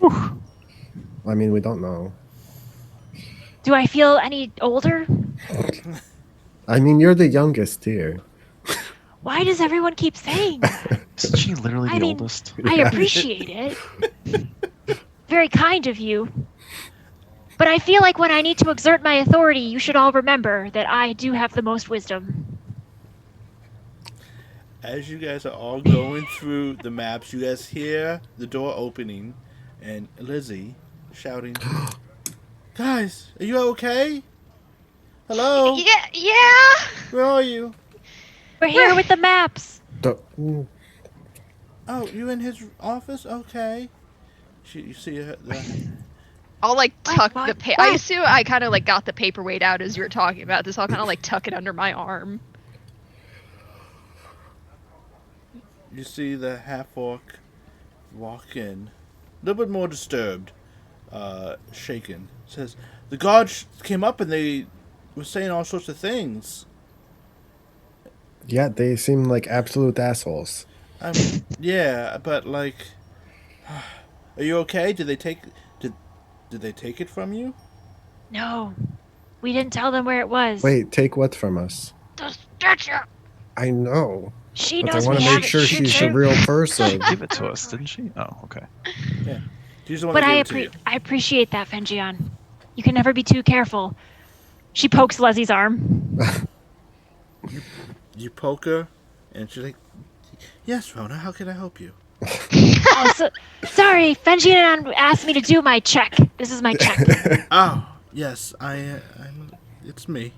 I mean, we don't know. Do I feel any older? I mean, you're the youngest here. Why does everyone keep saying that? Isn't she literally I the mean- oldest? I Yeah. appreciate it. Very kind of you. But I feel like when I need to exert my authority, you should all remember that I do have the most wisdom. As you guys are all going through the maps, you guys hear the door opening and Lizzie shouting, "Guys, are you okay? Hello? Yeah. Where are you? We're here with the maps. The- Oh, you in his office? Okay." You see her, I'll like tuck What? the I What? assume I kind of like got the paperweight out as you were talking about this. I'll kind of like tuck it under my arm. you see the half-orc walk in, a little bit more disturbed, shaken. Says, "The guards came up and they were saying all sorts of things. yeah, they seem like absolute assholes. Yeah, but like, are you okay? Did they take it from you?" No, we didn't tell them where it was. Wait, take what from us? The statue. I know, She but I knows want we to have make it. sure She she's a did. real person. Give it to us, didn't she? Oh, okay. She's the one But that I, gave it to you. I appreciate that, Fengion. You can never be too careful. She pokes Leslie's arm. You poke her, and she's like, "Yes, Rona, how can I help you?" Oh, sorry, Fengion asked me to do my check. This is my check. Oh, yes, it's me.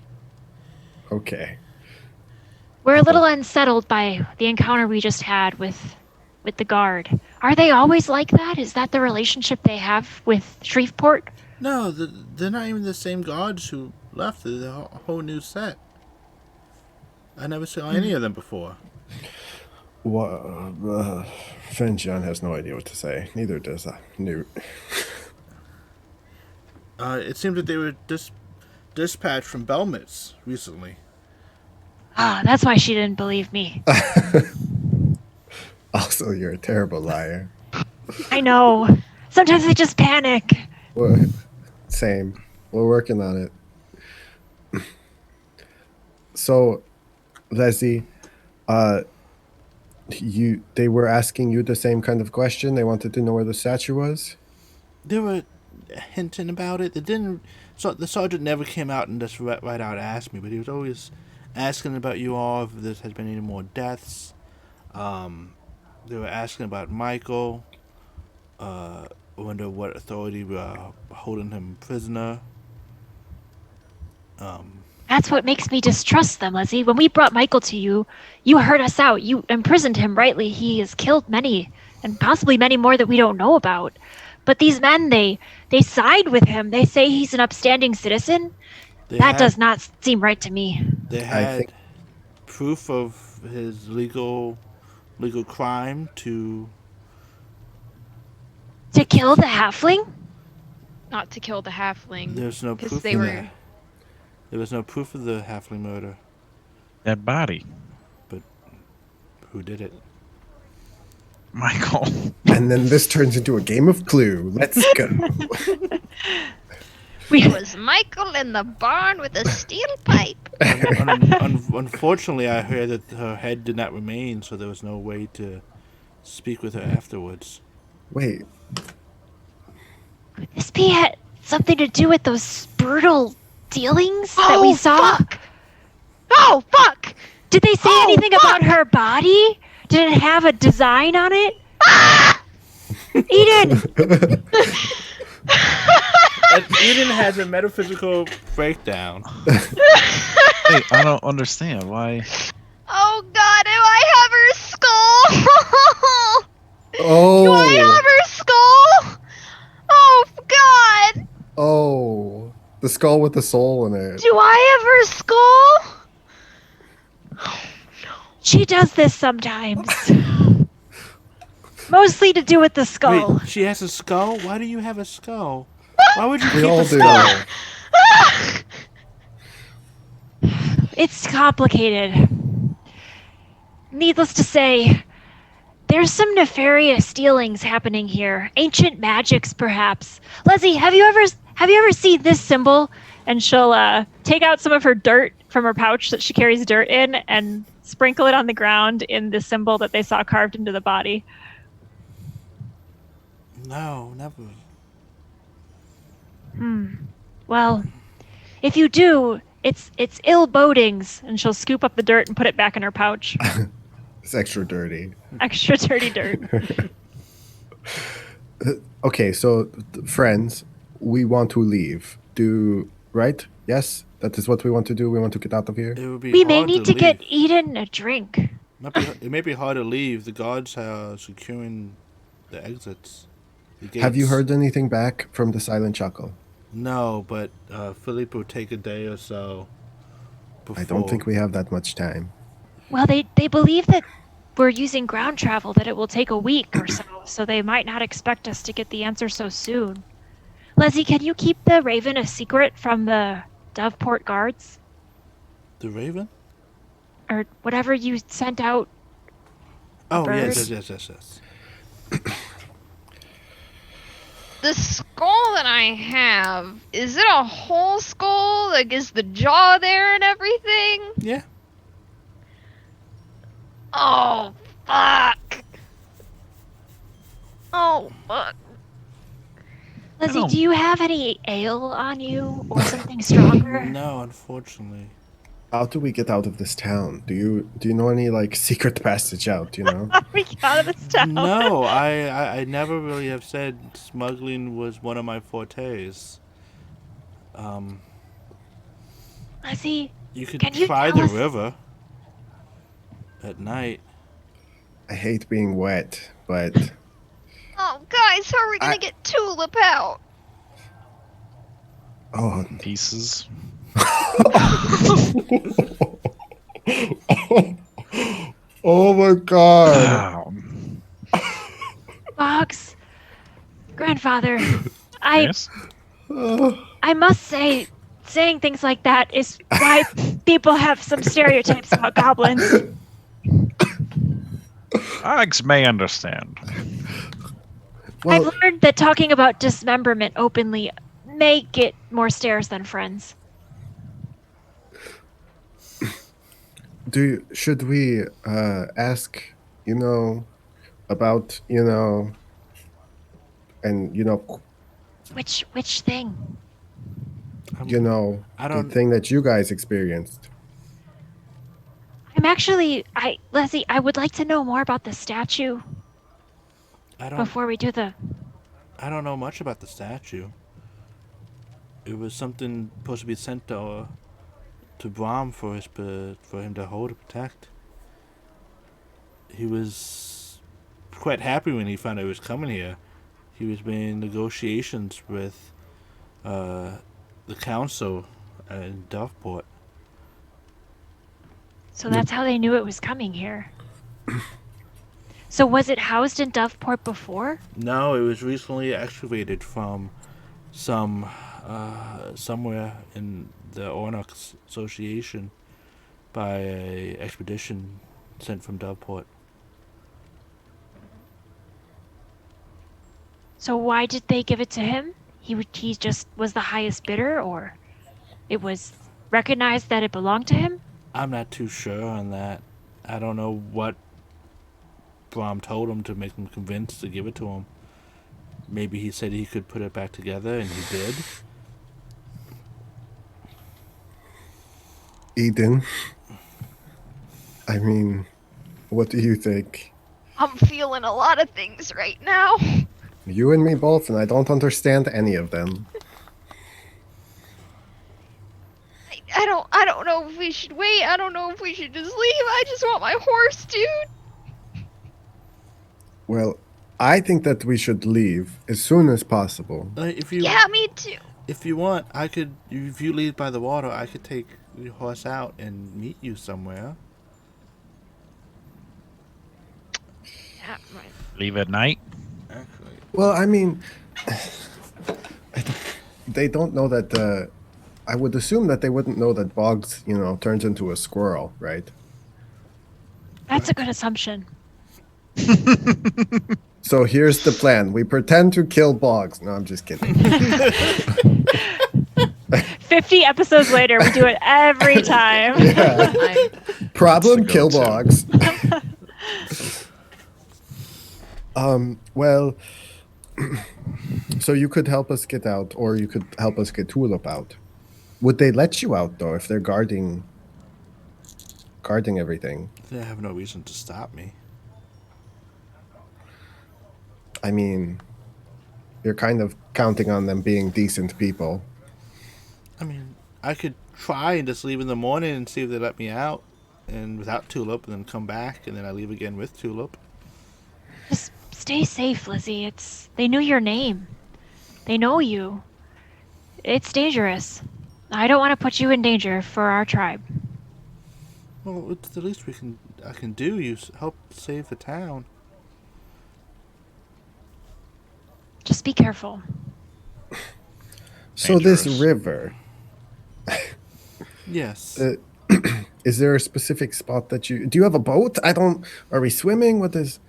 Okay. We're a little unsettled by the encounter we just had with the guard. Are they always like that? Is that the relationship they have with Shreveport? No, they're not even the same guards who left. They're a whole new set. I never saw any of them before. Well, Fenjian has no idea what to say. Neither does Newt. It seemed that they were dispatched from Belmetz recently. Ah, that's why she didn't believe me. Also, you're a terrible liar. I know. Sometimes I just panic. Well, same. We're working on it. So, Leslie, they were asking you the same kind of question. They wanted to know where the statue was. They were hinting about it. They didn't. So the sergeant never came out and just right out asked me, but he was always asking about you all if there has been any more deaths. They were asking about Michael. Wonder what authority were holding him prisoner. That's what makes me distrust them, Lizzie. When we brought Michael to you, you heard us out. You imprisoned him rightly. He has killed many, and possibly many more that we don't know about. But these men, they side with him. They say he's an upstanding citizen. That does not seem right to me. They had proof of his legal crime to kill the halfling? Not to kill the halfling. There's no proof they of were. that. There was no proof of the halfling murder. That body. But who did it? Michael. And then this turns into a game of Clue. Let's go. It was Michael in the barn with a steel pipe. Unfortunately, I heard that her head did not remain, so there was no way to speak with her afterwards. Wait. Could this be something to do with those brutal dealings that we saw? Fuck! Oh, fuck! Did they say anything about her body? Did it have a design on it? Eden! Eden has a metaphysical breakdown. Hey, I don't understand why. Oh god, do I have her skull? Oh. Do I have her skull? Oh god! Oh. The skull with the soul in it. Do I have her skull? She does this sometimes. Mostly to do with the skull. Wait, she has a skull? Why do you have a skull? Why would you We keep all a do. skull? It's complicated. Needless to say, there's some nefarious dealings happening here. Ancient magics, perhaps. Leslie, have you ever seen this symbol? And she'll take out some of her dirt from her pouch that she carries dirt in and sprinkle it on the ground in the symbol that they saw carved into the body. No, never. Well, if you do, it's ill bodings, and she'll scoop up the dirt and put it back in her pouch. It's extra dirty. Extra dirty dirt. Okay, so friends, we want to leave. Right? Yes? That is what we want to do. We want to get out of here. It would be We may hard need to leave. get Eden a drink. It may be hard to leave. The guards are securing the exits. The Have you gates. heard anything back from the Silent Chuckle? No, but Philippe will take a day or so. Before. I don't think we have that much time. Well, they believe that we're using ground travel, that it will take a week or so they might not expect us to get the answer so soon. Leslie, can you keep the Raven a secret from the Doveport guards? The Raven? Or whatever you sent out? Oh, Bird? yes. The skull that I have, is it a whole skull? Like, is the jaw there and everything? Yeah. Oh, fuck. Oh, fuck. Leslie, No. do you have any ale on you or something stronger? No, unfortunately. How do we get out of this town? Do you know any like secret passage out, you know? How do we get out of this town? No, I never really have said smuggling was one of my fortes. Leslie, You could Can you try tell the us- river at night. I hate being wet, but Oh, guys, how are we gonna get Tulip out? oh, Pieces. oh my god. Boggs, grandfather, I Yes? I must say, saying things like that is why people have some stereotypes about goblins. Ags may understand. Well, I've learned that talking about dismemberment openly may get more stares than friends. should we ask, about, and Which thing? I the don't. thing that you guys experienced? I'm actually, Leslie, I would like to know more about the statue. before we do the... I don't know much about the statue. It was something supposed to be sent to Brom for him to hold to protect. He was quite happy when he found out he was coming here. He was in negotiations with the council in Doveport. So that's how they knew it was coming here. So was it housed in Doveport before? No, it was recently excavated from somewhere in the Ornox Association by a expedition sent from Doveport. So why did they give it to him? He just was the highest bidder, or it was recognized that it belonged to him? I'm not too sure on that. I don't know what Brom told him to make him convinced to give it to him. Maybe he said he could put it back together, and he did. Eden, I mean, what do you think? I'm feeling a lot of things right now. You and me both, and I don't understand any of them. I don't know if we should wait. I don't know if we should just leave. I just want my horse, dude. Well, I think that we should leave as soon as possible. Yeah, me too. If you want, I could. If you leave by the water, I could take your horse out and meet you somewhere. Yeah, right. Leave at night. Actually, Well, I mean, they don't know that. I would assume that they wouldn't know that Boggs, turns into a squirrel, right? That's a good assumption. So here's the plan: we pretend to kill Boggs. No, I'm just kidding. 50 episodes later, we do it every time. Yeah. Problem: It's a kill go-to. Boggs. Well, so you could help us get out, or you could help us get Tulip out. Would they let you out though if they're guarding everything? they have no reason to stop me. I mean, you're kind of counting on them being decent people. I mean, I could try and just leave in the morning and see if they let me out, and without Tulip, and then come back, and then I leave again with Tulip. Just stay safe, Lizzie. They knew your name. They know you. It's dangerous. I don't want to put you in danger for our tribe. Well, it's the least I can do. Help save the town. Just be careful. So this Dangerous. river, Yes. is there a specific spot that do you have a boat? Are we swimming? What is?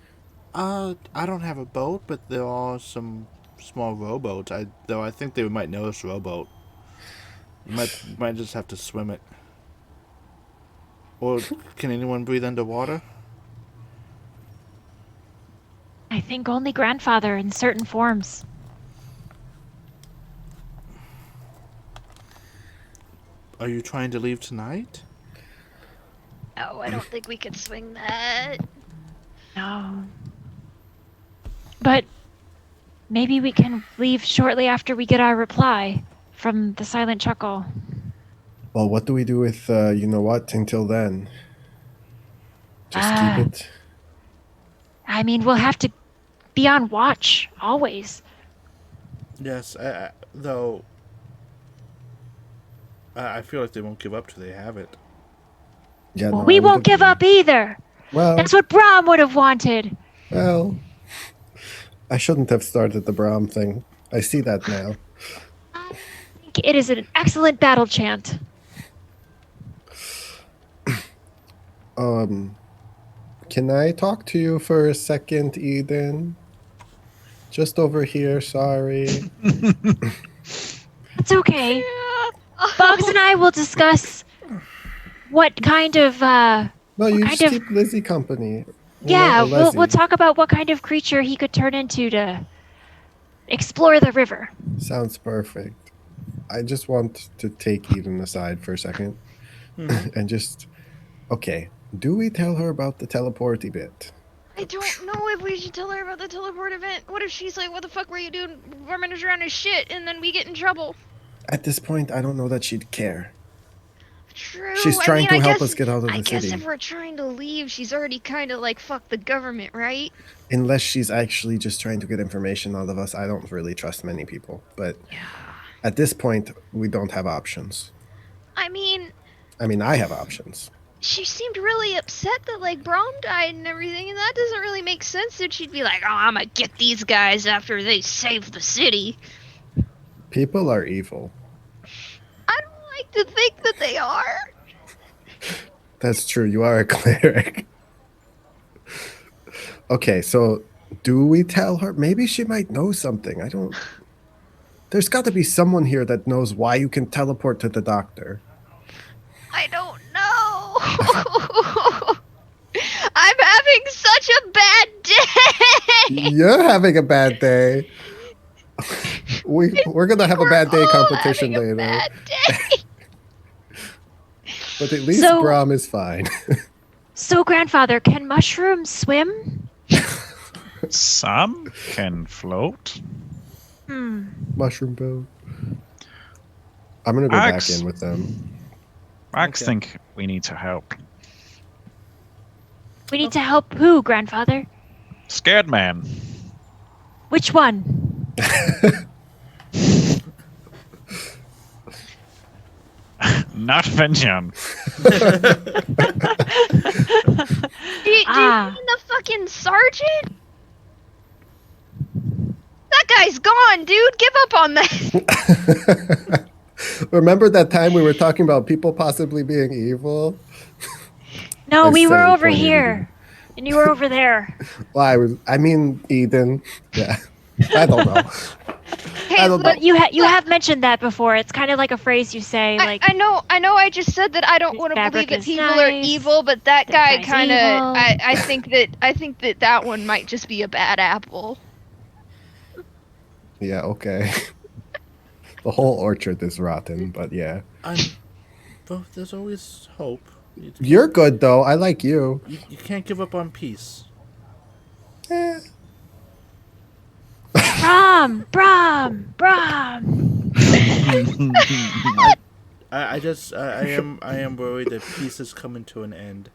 I don't have a boat, but there are some small rowboats. Though I think they might notice a rowboat. You might just have to swim it. Or can anyone breathe underwater? I think only grandfather in certain forms. Are you trying to leave tonight? No, I don't think we could swing that. No. But maybe we can leave shortly after we get our reply from the Silent Chuckle. Well, what do we do with until then? Just keep it. I mean, we'll have to be on watch always. Yes, though I feel like they won't give up till they have it. Yeah, Well, no, we I won't would give agree. up either. Well, That's what Brom would have wanted. well, I shouldn't have started the Brom thing. I see that now. I think it is an excellent battle chant. Can I talk to you for a second, Eden? Just over here, sorry. It's okay. Yeah. Bugs and I will discuss what kind of No, you kind just of- keep Lizzie company. yeah, Or we'll Leslie. talk about what kind of creature he could turn into to explore the river. Sounds perfect. I just want to take Eden aside for a second and just, okay, do we tell her about the teleporty bit? I don't know if we should tell her about the teleport event. What if she's like, what the fuck were you doing warming us around his shit, and then we get in trouble? At this point, I don't know that she'd care. True. She's I trying mean, to I help guess, us get out of I the guess city. if we're trying to leave, she's already kind of like, fuck the government, right? Unless she's actually just trying to get information out of us, I don't really trust many people. But at this point, we don't have options. I mean, I have options. she seemed really upset that, like, Brom died and everything, and that doesn't really make sense that she'd be like, oh, I'm gonna get these guys after they save the city. People are evil. I don't like to think that they are. That's true. You are a cleric. Okay, so do we tell her? Maybe she might know something. I don't... There's got to be someone here that knows why you can teleport to the doctor. I don't know. I'm having such a bad day. You're having a bad day. We're going to have a bad day competition later. Bad day. But at least So- Brom is fine. So, grandfather, can mushrooms swim? Some can float. Mushroom boat. I'm going to go Axe. back in with them. Max Okay. think we need to help. We need to help who, grandfather? Scared man. Which one? Not Vengeon. Do you Ah. mean the fucking sergeant? That guy's gone, dude. Give up on that. Remember that time we were talking about people possibly being evil? No, I we said were it over before you here. And you were over there. Well, I mean, Eden. Yeah. I don't know. Hey, I don't look, know. You have mentioned that before. It's kind of like a phrase you say, like, I know. I just said that I don't This want to believe fabric that is people are nice, evil, but that that guy guy's kind of. evil. I think that one might just be a bad apple. Yeah, okay. The whole orchard is rotten, but yeah. Well, there's always hope. You're good, though. I like you. You can't give up on peace. Eh. Brom. I am worried that peace is coming to an end.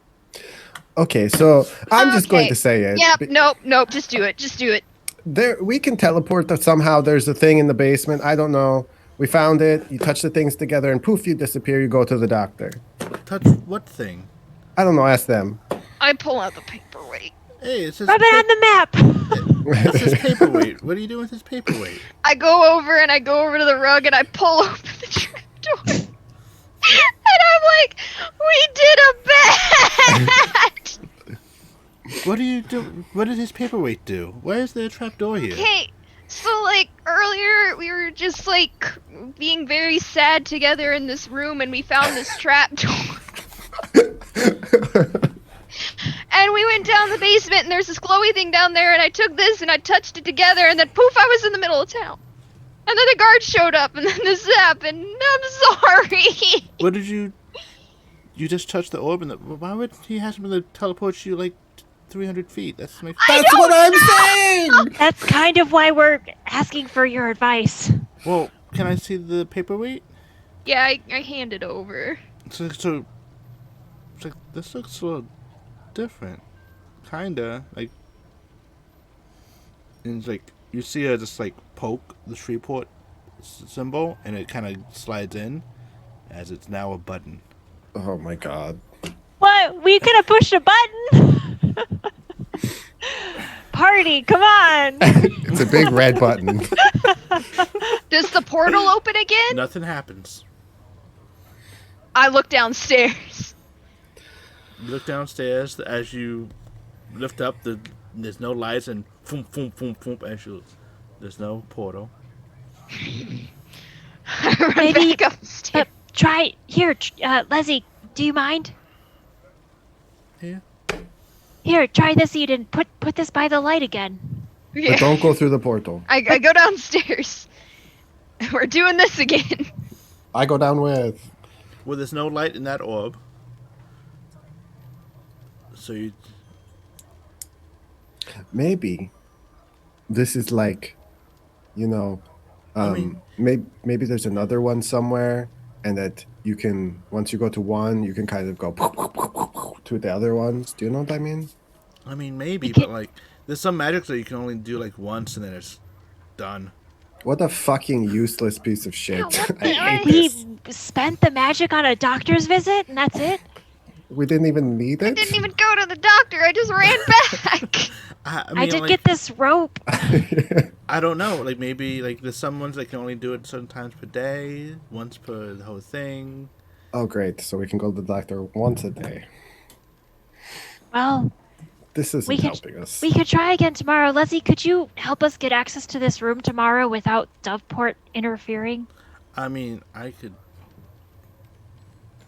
Okay, so I'm just going Okay. to say it. Yep. Nope. Just do it. There, we can teleport to somehow. There's a thing in the basement. I don't know. We found it. You touch the things together, and poof, you disappear. You go to the doctor. Touch what thing? I don't know. Ask them. I pull out the paperweight. Hey, it's his, Rub it on the map. it's his paperweight. What are you doing with his paperweight? I go over to the rug and I pull open the trapdoor. And I'm like, we did a bad. What do you do? What did his paperweight do? Why is there a trapdoor here? Okay, so like earlier we were just like being very sad together in this room and we found this trapdoor. And we went down the basement and there's this glowy thing down there and I took this and I touched it together and then poof, I was in the middle of town. And then the guard showed up and then this happened. I'm sorry. What did you? You just touched the orb, and why would he have to teleport you like 300 feet? That's my. That's what I'm saying. That's kind of why we're asking for your advice. Well, can I see the paperweight? Yeah, I hand it over. So it's like this looks a little different, kinda like. And it's like you see her just like poke the Shreveport symbol, and it kind of slides in, as it's now a button. Oh my god. What? We could have pushed a button. Party, come on. It's a big red button. Does the portal open again? Nothing happens. I look downstairs. You look downstairs as you lift up. There's no lights, and boom, boom, boom, boom. There's no portal. I run Maybe- back upstairs. Try here, Leslie. Do you mind? Yeah. Here, try this, Eden. Put this by the light again. But Yeah. don't go through the portal. I go downstairs. We're doing this again. I go down with. Well, there's no light in that orb. So Maybe this is like, you know, I mean, maybe there's another one somewhere, and that you can, once you go to one, you can kind of go to the other ones. Do you know what I mean? maybe, We but could like, there's some magics that you can only do like once and then it's done. What a fucking useless piece of Yeah, shit. what I the- hate we this. spent the magic on a doctor's visit, and that's it. We didn't even need I it. didn't even go to the doctor. I just ran back. I I mean, did like, get this rope. I don't know. Like maybe like there's some ones that can only do it certain times per day, once per the whole thing. Oh, great. So we can go to the doctor once a day. Well, This isn't we helping us. could try again tomorrow. Leslie, could you help us get access to this room tomorrow without Doveport interfering? I mean, I could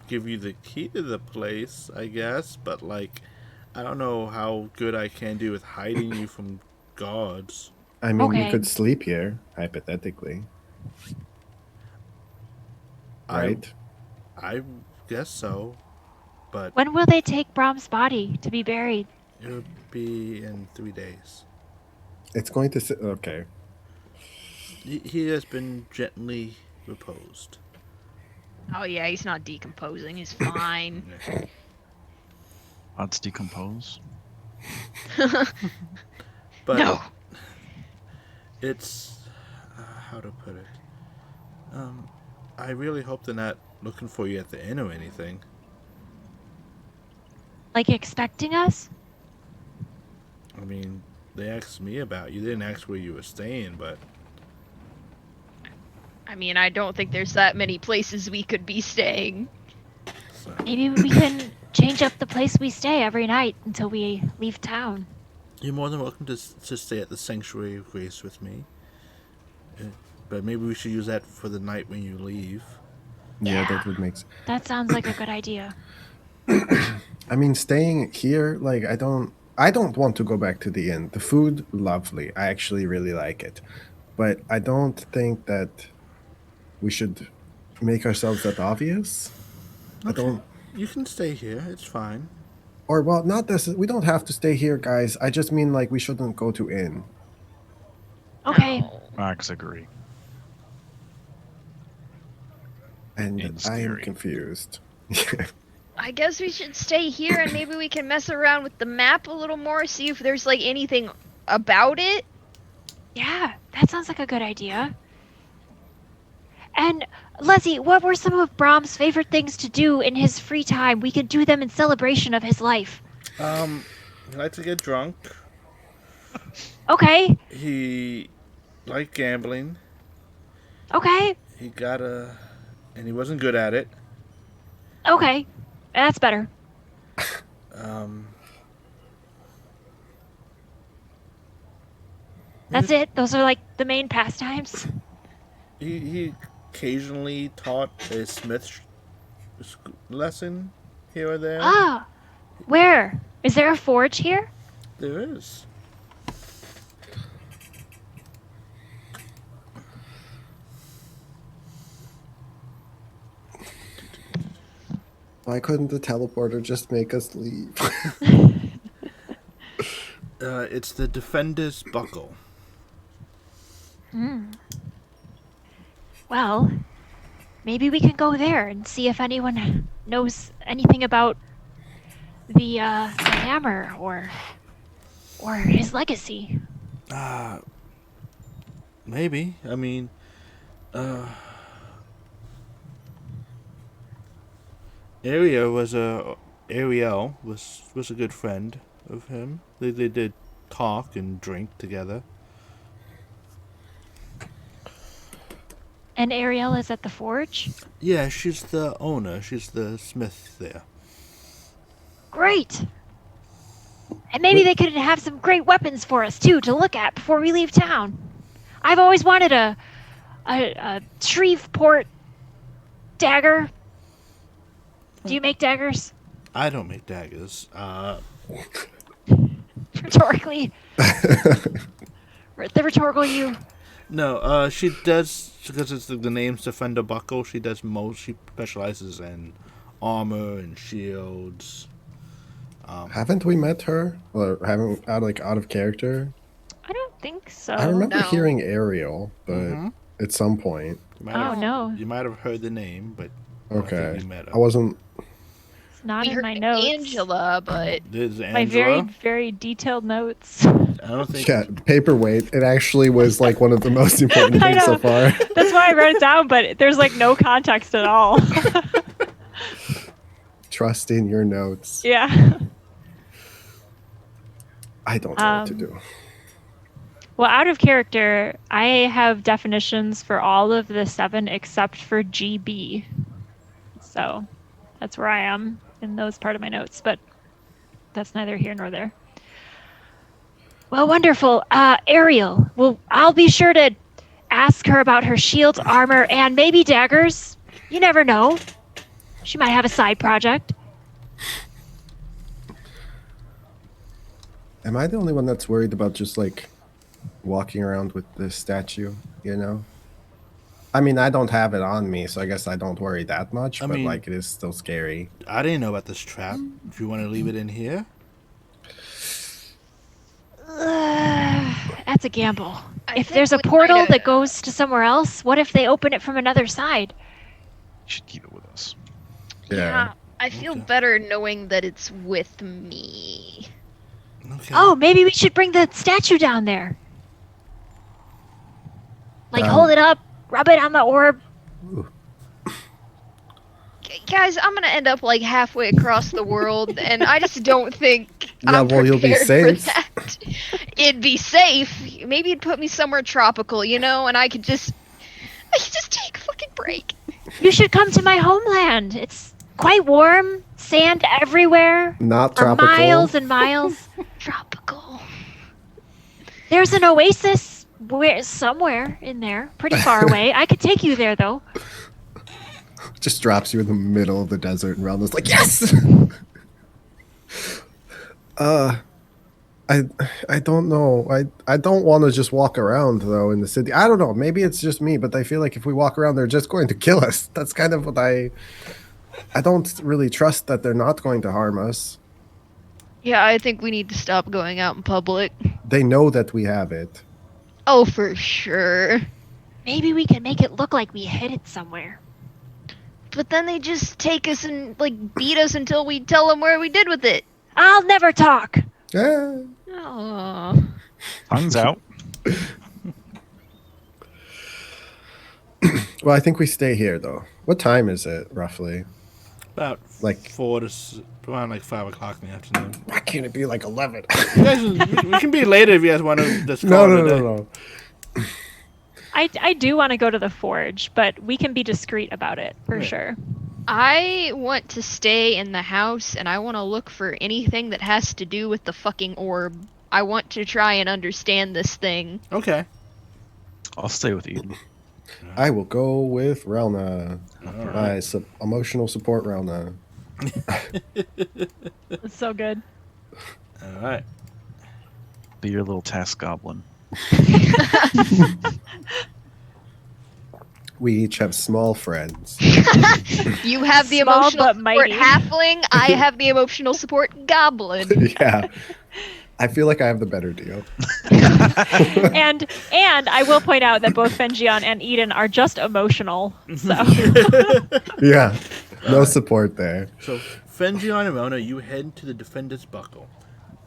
give you the key to the place, I guess, but like, I don't know how good I can do with hiding you from guards. I mean, we Okay. could sleep here, hypothetically. Right? I guess so, but When will they take Brom's body to be buried? it'll be in 3 days. It's going to sit. Okay. He has been gently reposed. Oh yeah, he's not decomposing. He's fine. Let's decompose. But No. it's how to put it. I really hope they're not looking for you at the inn or anything. Like expecting us? I mean, they asked me about you. They didn't ask where you were staying, but I mean, I don't think there's that many places we could be staying. so. Maybe we can change up the place we stay every night until we leave town. You're more than welcome to stay at the Sanctuary of Grace with me. But maybe we should use that for the night when you leave. Yeah, that would make sense. That sounds like a good idea. I mean, staying here, like, I don't want to go back to the inn. The food, lovely. I actually really like it. But I don't think that we should make ourselves that obvious. I don't. You can stay here. It's fine. Or, well, not this. We don't have to stay here, guys. I just mean, like, we shouldn't go to inn. Okay. No. Max agree. And Inn's I am scary. confused. I guess we should stay here and maybe we can mess around with the map a little more, see if there's like anything about it. Yeah, that sounds like a good idea. And Leslie, what were some of Brom's favorite things to do in his free time? We could do them in celebration of his life. He liked to get drunk. Okay. He liked gambling. Okay. He got and he wasn't good at it. Okay. That's better. That's it. Those are like the main pastimes. He occasionally taught a smith lesson here or there. Ah. Where? Is there a forge here? There is. Why couldn't the teleporter just make us leave? It's the Defender's Buckle. Well, maybe we can go there and see if anyone knows anything about the hammer or his legacy. Maybe. I mean, Ariel was a good friend of him. They did talk and drink together. And Ariel is at the forge? Yeah, she's the owner. She's the smith there. Great! And maybe they could have some great weapons for us, too, to look at before we leave town. I've always wanted a Shreveport dagger. Do you make daggers? I don't make daggers. Rhetorically. The rhetorical you. No, she does, because it's the name's Defender Buckle, she does most, she specializes in armor and shields. Haven't we met her? Or haven't out of character? I don't think so. I remember No. hearing Ariel, but at some point. You might Oh have, no, You might have heard the name, but I don't think Okay. you met her. I wasn't. it's not We in heard my notes. Angela, but This is My very, Angela. very detailed notes. I don't think. Yeah, paperweight. It actually was like one of the most important I things so know. far. That's why I wrote it down, but there's like no context at all. Trust in your notes. Yeah. I don't know what to do. Well, out of character, I have definitions for all of the 7 except for GB. So that's where I am in those part of my notes, but that's neither here nor there. Well, wonderful. Ariel, well, I'll be sure to ask her about her shields, armor, and maybe daggers. You never know. She might have a side project. Am I the only one that's worried about just like walking around with this statue, you know? I mean, I don't have it on me, so I guess I don't worry that much, but mean- like it is still scary. I didn't know about this trap. If you want to leave it in here, That's a gamble. I If think there's a we portal might have- that goes to somewhere else, what if they open it from another side? You should keep it with us. Yeah. I feel Okay. better knowing that it's with me. okay. Oh, maybe we should bring the statue down there. Like, Um, hold it up, rub it on the orb. Guys, I'm gonna end up like halfway across the world, and I just don't think Yeah, I'm well, you'll be prepared safe. for that. It'd be safe. Maybe it'd put me somewhere tropical, you know, and I could just take a fucking break. You should come to my homeland. It's quite warm, sand everywhere, Not for tropical. miles and miles. Tropical. There's an oasis somewhere in there, pretty far away. I could take you there, though. Just drops you in the middle of the desert, and Relna's like, yes. I don't know. I don't want to just walk around though in the city. I don't know. Maybe it's just me, but I feel like if we walk around, they're just going to kill us. That's kind of what I don't really trust that they're not going to harm us. Yeah, I think we need to stop going out in public. They know that we have it. Oh, for sure. Maybe we can make it look like we hid it somewhere. But then they just take us and like beat us until we tell them where we did with it. I'll never talk. Yeah. Oh. Tongues out. Well, I think we stay here though. What time is it roughly? About Like- around like 5 o'clock in the afternoon. Why can't it be like 11? You guys, we can be later if you guys want to. Just No, call it no, a no, day. no. I do want to go to the forge, but we can be discreet about it, for Yeah. sure. I want to stay in the house and I want to look for anything that has to do with the fucking orb. I want to try and understand this thing. Okay. I'll stay with Eden. I will go with Relna. All right. My emotional support Relna. It's so good. All right. Be your little task goblin. We each have small friends. You have the Small emotional but support mighty. halfling, I have the emotional support goblin. Yeah. I feel like I have the better deal. and I will point out that both Fenjion and Eden are just emotional. So Yeah. No support there. So, Fenjion and Rona, you head to the Defender's Buckle.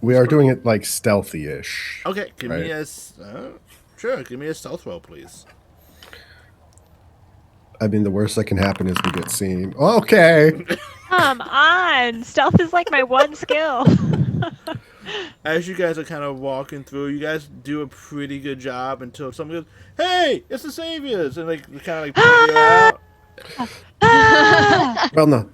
We are doing it like stealthy-ish. Okay, give me Right. sure, give me a stealth roll, please. I mean, the worst that can happen is we get seen. Okay. come on, stealth is like my one skill. As you guys are kind of walking through, you guys do a pretty good job until someone goes, "Hey, it's the Saviors!" and like kind of like point you out. Ah, Well, no.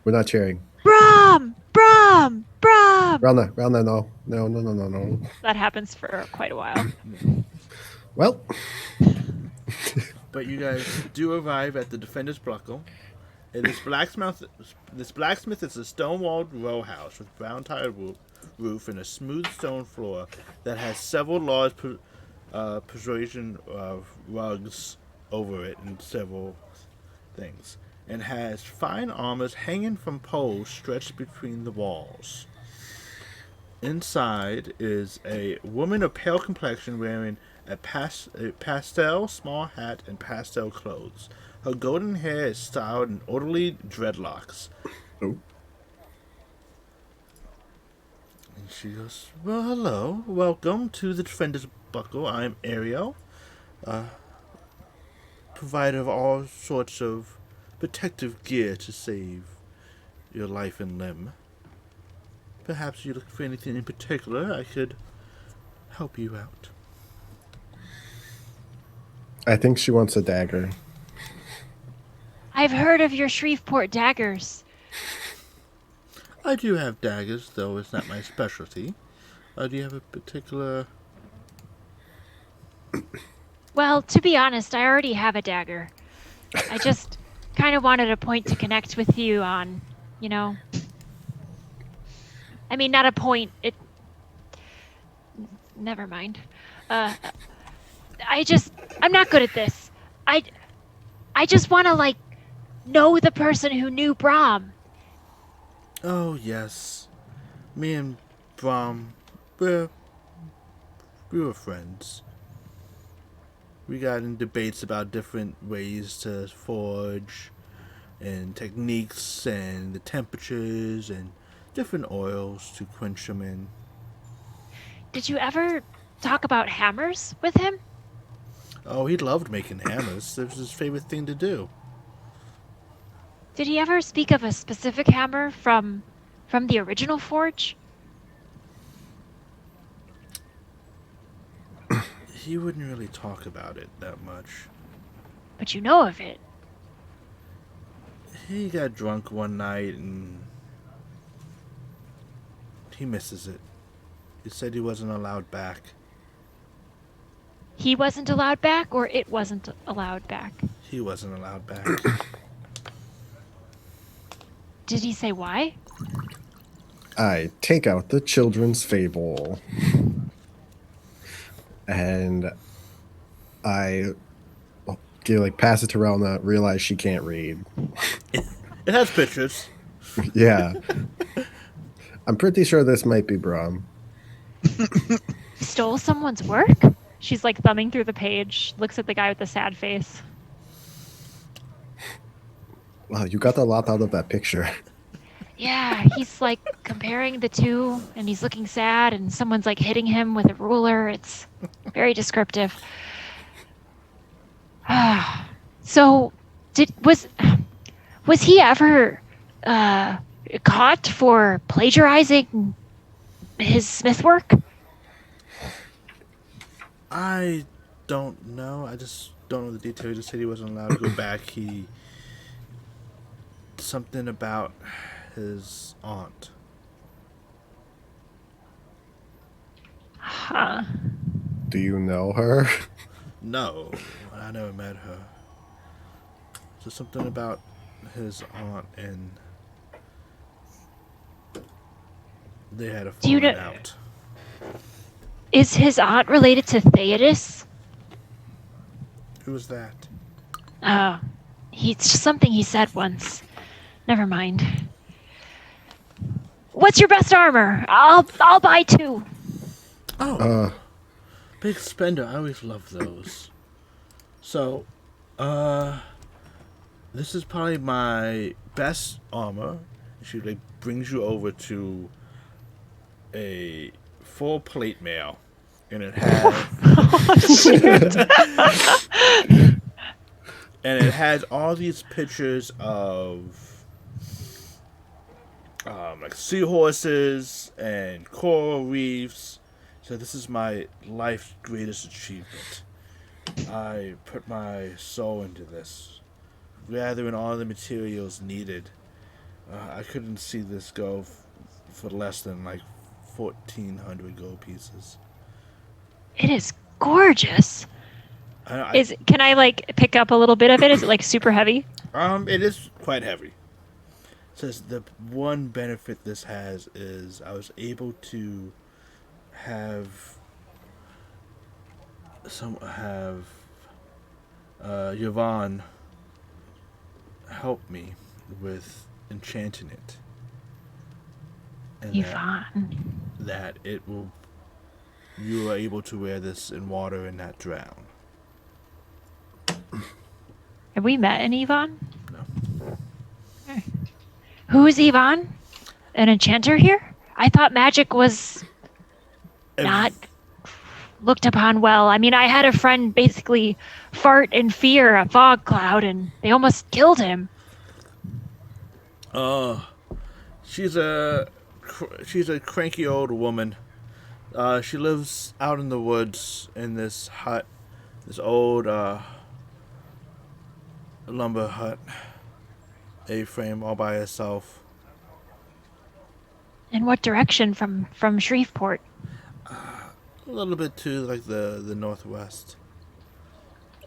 We're not cheering. Brom, Brom, Brom. Relna, no. That happens for quite a while. Well, But you guys do arrive at the Defender's Buckle. And this blacksmith is a stone-walled row house with brown-tiled roof and a smooth stone floor that has several large persuasion rugs over it and several things. and has fine armors hanging from poles stretched between the walls. Inside is a woman of pale complexion wearing a pastel small hat and pastel clothes. Her golden hair is styled in orderly dreadlocks. Oh. And she goes, "Well, hello. Welcome to the Defender's Buckle. I'm Ariel, provider of all sorts of protective gear to save your life and limb. Perhaps you look for anything in particular. I could help you out." I think she wants a dagger. I've heard of your Shreveport daggers. I do have daggers, though it's not my specialty. Do you have a particular... Well, to be honest, I already have a dagger. I just kind of wanted a point to connect with you on, you know. I mean, not a point. Never mind. I'm not good at this. I just want to, like, know the person who knew Brom. Oh, yes. Me and Brom, we were friends. We got in debates about different ways to forge, and techniques, and the temperatures, and different oils to quench them in. Did you ever talk about hammers with him? Oh, he loved making hammers. It was his favorite thing to do. Did he ever speak of a specific hammer from the original forge? He wouldn't really talk about it that much. But you know of it. He got drunk one night and he misses it. He said he wasn't allowed back. He wasn't allowed back, or it wasn't allowed back? He wasn't allowed back. Did he say why? I take out the children's fable. And I pass it to Relna, realize she can't read. It has pictures. Yeah. I'm pretty sure this might be Brom. Stole someone's work? She's like thumbing through the page, looks at the guy with the sad face. Wow, you got a lot out of that picture. Yeah, he's like comparing the two, and he's looking sad, and someone's like hitting him with a ruler. It's very descriptive. So, was he ever caught for plagiarizing his smith work? I don't know. I just don't know the details. He just said he wasn't allowed to go back. Something about his aunt. Huh. Do you know her? No, I never met her. So something about his aunt, and they had a Do you falling know- out. Is his aunt related to Tinnitus? Who was that? It's just something he said once. Never mind. What's your best armor? I'll buy two. Oh, big spender. I always love those. So, this is probably my best armor. She brings you over to a full plate mail, and it has all these pictures of like seahorses and coral reefs. So this is my life's greatest achievement. I put my soul into this, gathering all the materials needed. I couldn't see this go for less than like 1,400 gold pieces. It is gorgeous. Can I like pick up a little bit of it? Is it like super heavy? It is quite heavy. Says the one benefit this has is I was able to have Yvonne help me with enchanting it. And Yvonne. that it will. You are able to wear this in water and not drown. Have we met an Yvonne? No. Okay. Who is Yvonne? An enchanter here? I thought magic was not looked upon well. I mean, I had a friend basically fart in fear a fog cloud, and they almost killed him. She's a cranky old woman. She lives out in the woods in this hut, this old lumber hut, A-frame, all by herself. In what direction from Shreveport? A little bit to like the northwest.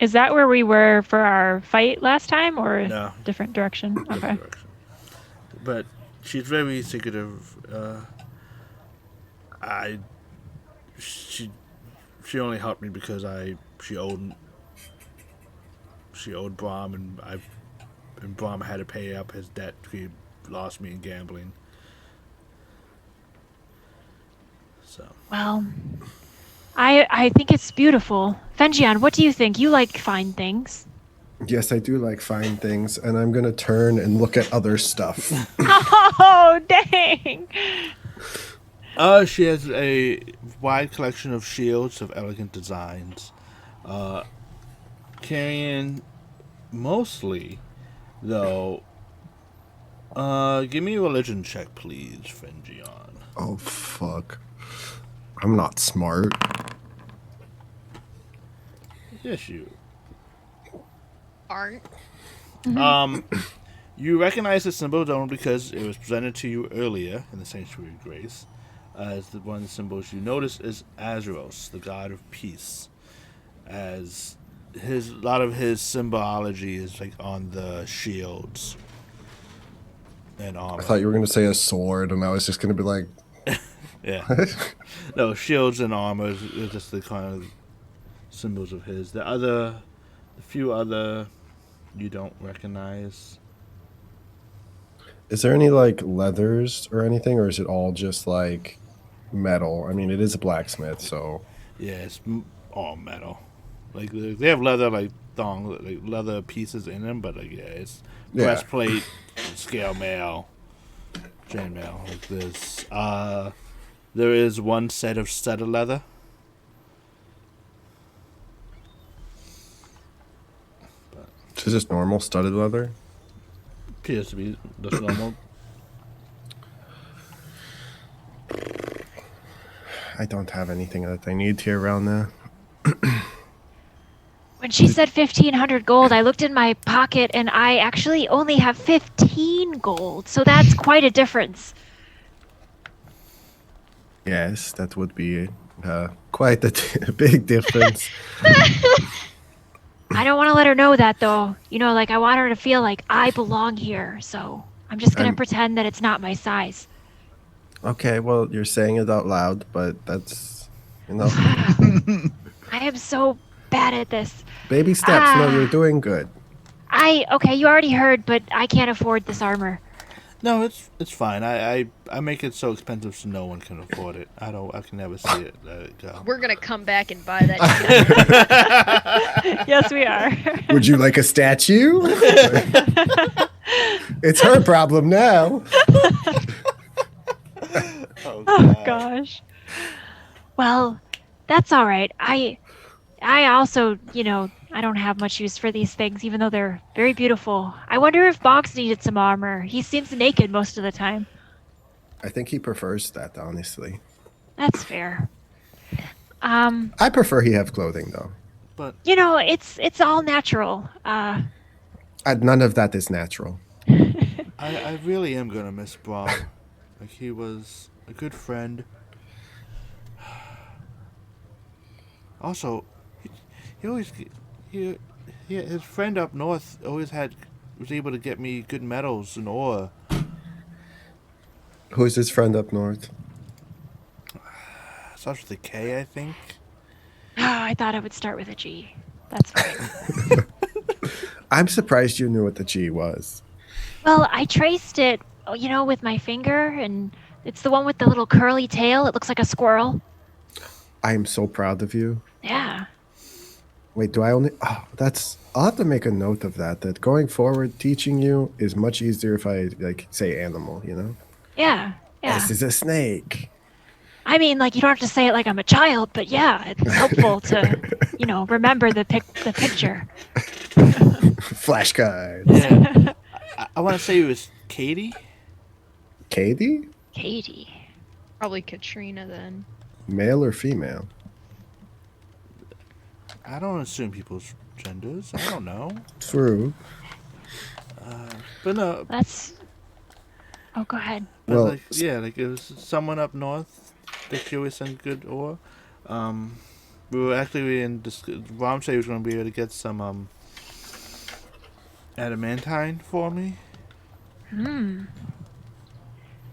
Is that where we were for our fight last time, or No. different direction? Different Okay. direction. But she's very secretive. She only helped me because she owed Brom, and Brom had to pay up his debt. He lost me in gambling. So Well, I think it's beautiful. Fenjian, what do you think? You like fine things. Yes, I do like fine things, and I'm gonna turn and look at other stuff. Oh, dang! she has a wide collection of shields of elegant designs, carrying mostly, though. Give me a religion check, please, Fenjian. Oh fuck! I'm not smart. Yes, you. Aren't. You recognize the symbol only because it was presented to you earlier in the Sanctuary of Grace. As one of the symbols you notice is Azeros, the god of peace. As a lot of his symbology is like on the shields and armor. I thought you were gonna say a sword, and I was just gonna be like, Yeah. No, shields and armor is just the kind of symbols of his. The few other you don't recognize. is there any like leathers or anything, or is it all just like metal? I mean, it is a blacksmith, so Yeah, it's all metal. Like they have leather, like leather pieces in them, but like it's Yeah. breastplate, scale mail, chain mail, like this. There is one set of studded leather. it's just normal studded leather. Appears to be just normal. I don't have anything that I need here around there. When she said 1,500 gold, I looked in my pocket, and I actually only have 15 gold. So that's quite a difference. Yes, that would be quite a big difference. I don't want to let her know that, though. You know, like, I want her to feel like I belong here. So I'm just going to pretend that it's not my size. Okay, well, you're saying it out loud, but that's, you know, I am so bad at this. baby steps. No, you're doing good. Okay, you already heard, but I can't afford this armor. No, it's fine. I make it so expensive so no one can afford it. I can never see it let it go. We're gonna come back and buy that. Yes, we are. Would you like a statue? It's her problem now. Oh gosh. Well, that's all right. I also, you know, I don't have much use for these things, even though they're very beautiful. I wonder if Boggs needed some armor. He seems naked most of the time. I think he prefers that, honestly. That's fair. I prefer he have clothing, though. But You know, it's all natural. None of that is natural. I really am gonna miss Brom. Like he was a good friend. Also, he always his friend up north always was able to get me good medals and ore. Who's his friend up north? Starts with a K, I think. I thought it would start with a G. That's fine. I'm surprised you knew what the G was. Well, I traced it, with my finger, and it's the one with the little curly tail. It looks like a squirrel. I am so proud of you. Yeah. Wait, do I only... Oh, that's... I'll have to make a note of that, that going forward, teaching you is much easier if I, say animal, Yeah. Yeah. This is a snake. I mean, you don't have to say it like I'm a child, but yeah, it's helpful to, remember the picture. Flashcards. Yeah. I want to say it was Katie. Katie? Katie. Probably Katrina then. Male or female? I don't assume people's genders. I don't know. True. But no. That's... Oh, go ahead. But Well, it was someone up north that she always sent good ore. We were actually Brom said he was going to be able to get some adamantine for me.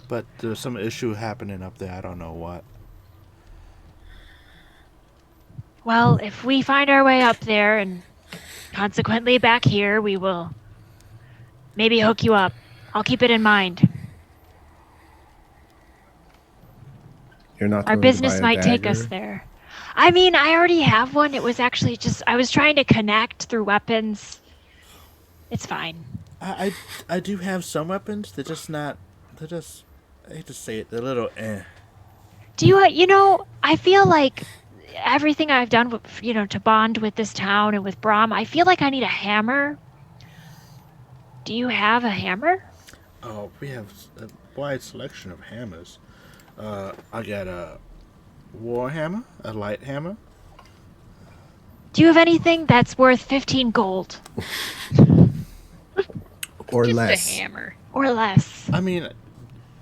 But there's some issue happening up there. I don't know what. Well, if we find our way up there and consequently back here, we will maybe hook you up. I'll keep it in mind. You're not Our going to business buy a might take us dagger? there. I mean, I already have one. It was actually I was trying to connect through weapons. It's fine. I do have some weapons. They're just not. They're just. I hate to say it. They're a little Do you, I feel like everything I've done with, to bond with this town and with Brom, I feel like I need a hammer. Do you have a hammer? Oh, we have a wide selection of hammers. I got a war hammer, a light hammer. Do you have anything that's worth 15 gold? Or Just less. a hammer. Or less? I mean,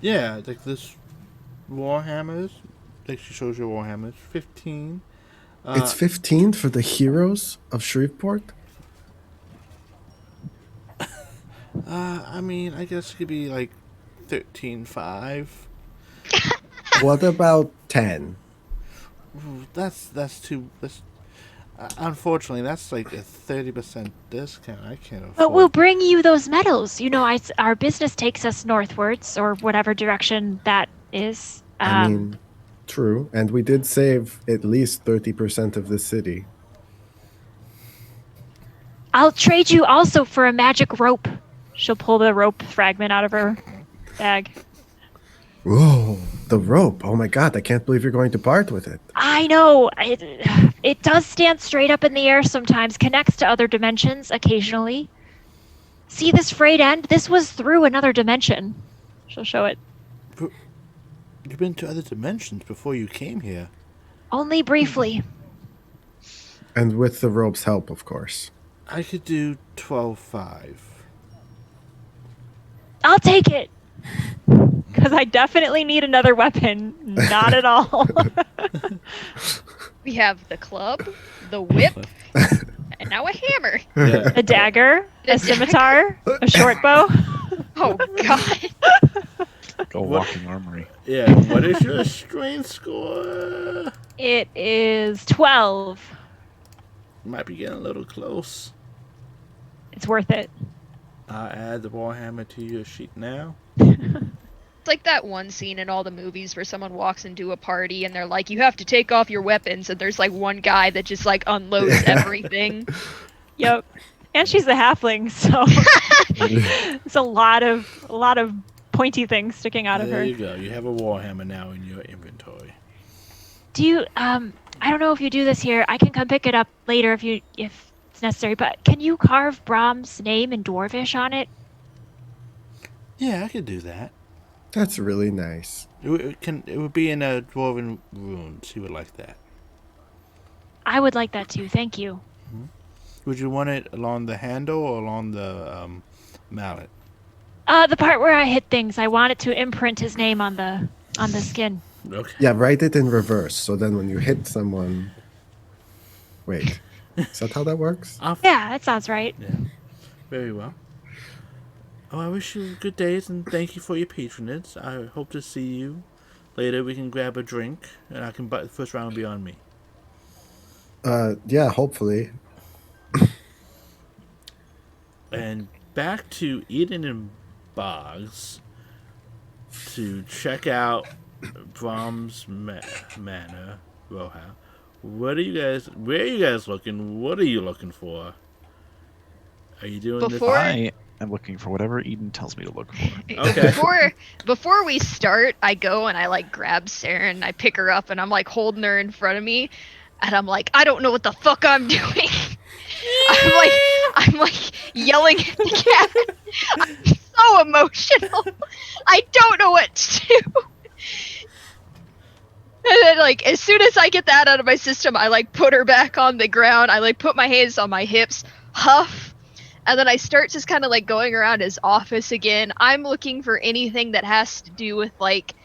yeah, like this war hammers. Like she shows you war hammers, 15. It's 15 for the heroes of Shreveport? I mean, I guess it could be like 13.5. What about 10? Ooh, that's too. Unfortunately, that's like a 30% discount. I can't afford. But we'll bring you those medals. Our business takes us northwards or whatever direction that is. I mean, true. And we did save at least 30% of the city. I'll trade you also for a magic rope. She'll pull the rope fragment out of her bag. Whoa, the rope. Oh my god, I can't believe you're going to part with it. I know. It does stand straight up in the air sometimes, connects to other dimensions occasionally. See this frayed end? This was through another dimension. She'll show it. You've been to other dimensions before you came here. Only briefly. And with the rope's help, of course. I could do 12.5. I'll take it. Because I definitely need another weapon. Not at all. We have the club, the whip, and now a hammer. Yeah. A dagger, a scimitar, a short bow. Oh god. Go walking armory. Yeah. What is your strength score? It is 12. Might be getting a little close. It's worth it. I'll add the warhammer to your sheet now. It's like that one scene in all the movies where someone walks into a party and they're like, you have to take off your weapons, and there's like one guy that just like unloads everything. Yep. And she's a halfling, so it's a lot of pointy things sticking out of There her. you go. You have a warhammer now in your inventory. Do you I don't know if you do this here. I can come pick it up later if it's necessary, but can you carve Brom's name in Dwarvish on it? Yeah, I could do that. That's really nice. It would be in a dwarven runes. He would like that. I would like that too. Thank you. Would you want it along the handle or along the mallet? The part where I hit things, I want it to imprint his name on the skin. Okay. Yeah, write it in reverse, so then when you hit someone... Wait, is that how that works? Yeah, that sounds right. Yeah. Very well. Oh, I wish you good days and thank you for your patronage. I hope to see you later. We can grab a drink and I can buy the first round will be on me. Yeah, hopefully. and back to Eden and Boggs to check out Brom's manor. Roha. Where are you guys looking? What are you looking for? Are you doing Before- I am looking for whatever Eden tells me to look for. Okay. Before we start, I go and I like grab Sarah and I pick her up and I'm like holding her in front of me, and I'm like, I don't know what the fuck I'm doing. I'm like yelling at the cat. I'm so emotional. I don't know what to do. And then, like, as soon as I get that out of my system, I like put her back on the ground. I like put my hands on my hips, huff, and then I start just kind of like going around his office again. I'm looking for anything that has to do with like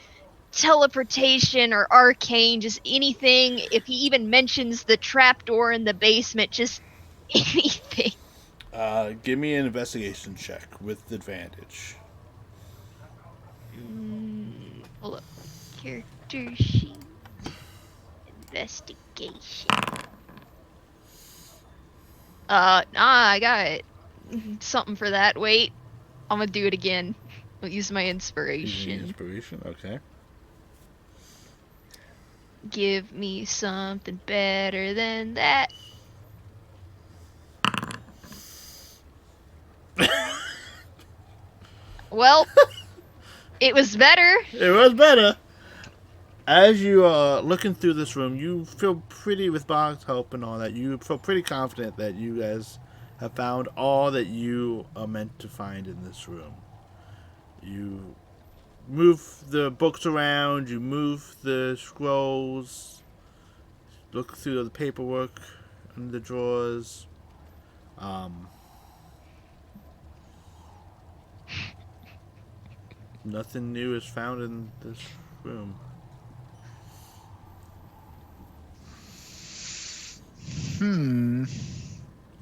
teleportation or arcane, just anything. If he even mentions the trapdoor in the basement, just anything. Give me an investigation check with advantage. Pull up character sheet. Investigation. I got something for that. Wait, I'm gonna do it again. I'll use my inspiration. Inspiration, okay. Give me something better than that. Well, it was better. It was better. As you are looking through this room, you feel pretty, with Bog's help and all that, you feel pretty confident that you guys have found all that you are meant to find in this room. You move the books around, you move the scrolls, look through the paperwork in the drawers. Nothing new is found in this room.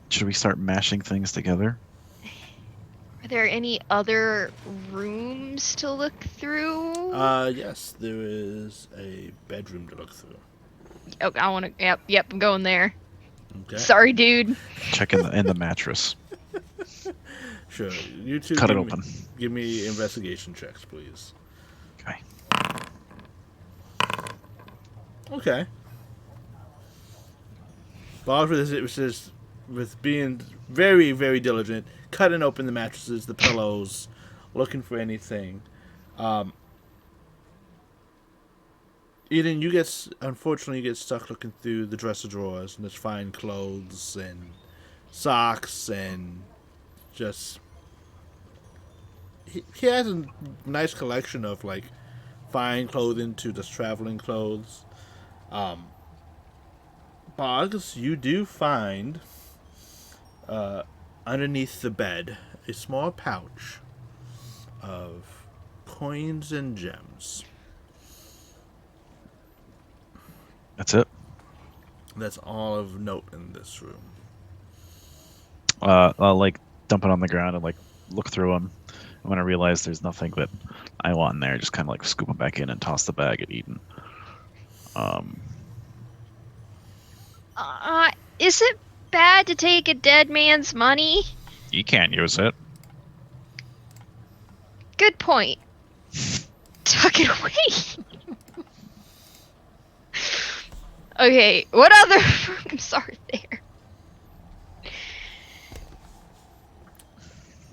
Should we start mashing things together? Are there any other rooms to look through? Yes, there is a bedroom to look through. Oh, I want to. Yep, I'm going there. Okay. Sorry, dude. Check in the mattress. Sure. You two Cut it open. Give me investigation checks, please. Okay. Okay. Bob with being very, very diligent, cutting open the mattresses, the pillows, looking for anything. Eden, unfortunately, you get stuck looking through the dresser drawers, and there's fine clothes and socks and just... He has a nice collection of, like, fine clothing to just traveling clothes. Boggs, you do find, underneath the bed, a small pouch of coins and gems. That's it. That's all of note in this room. I'll like dump it on the ground and like look through them. And when I realize there's nothing that I want in there, just kind of like scoop them back in and toss the bag at Eden. Is it bad to take a dead man's money? You can't use it. Good point. Tuck it away. Okay, what other rooms are there?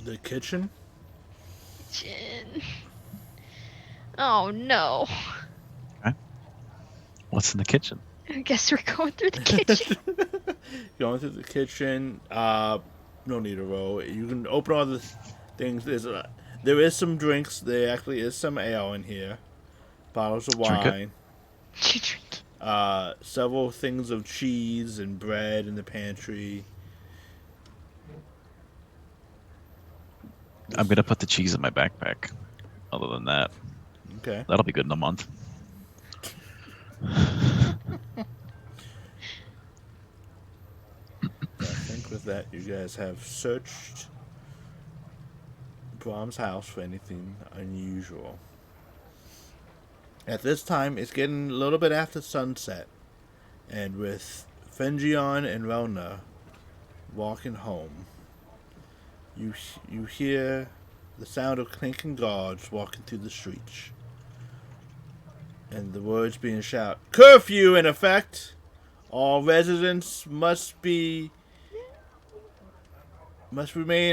The kitchen? Oh no. Okay. What's in the kitchen? I guess we're going through the kitchen. Going through the kitchen. No need to roll. You can open all the things. There is some drinks. There actually is some ale in here. Bottles of Drink it. wine. You drink. Several things of cheese and bread in the pantry. I'm gonna put the cheese in my backpack. Other than that, Okay. that'll be good in a month. I think with that, you guys have searched Brom's house for anything unusual. At this time, it's getting a little bit after sunset, and with Fengion and Rona walking home, you hear the sound of clinking guards walking through the streets. And the words being shouted, "Curfew in effect! All residents must remain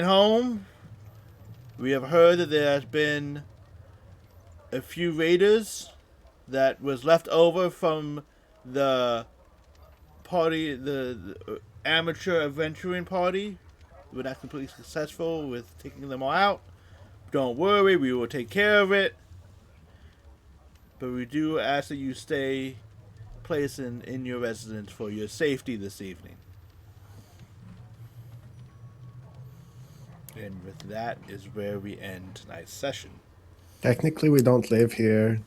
home. We have heard that there has been a few raiders that was left over from the party, the amateur adventuring party. We're not completely successful with taking them all out. Don't worry, we will take care of it. But we do ask that you stay placed in your residence for your safety this evening." And with that is where we end tonight's session. Technically, we don't live here.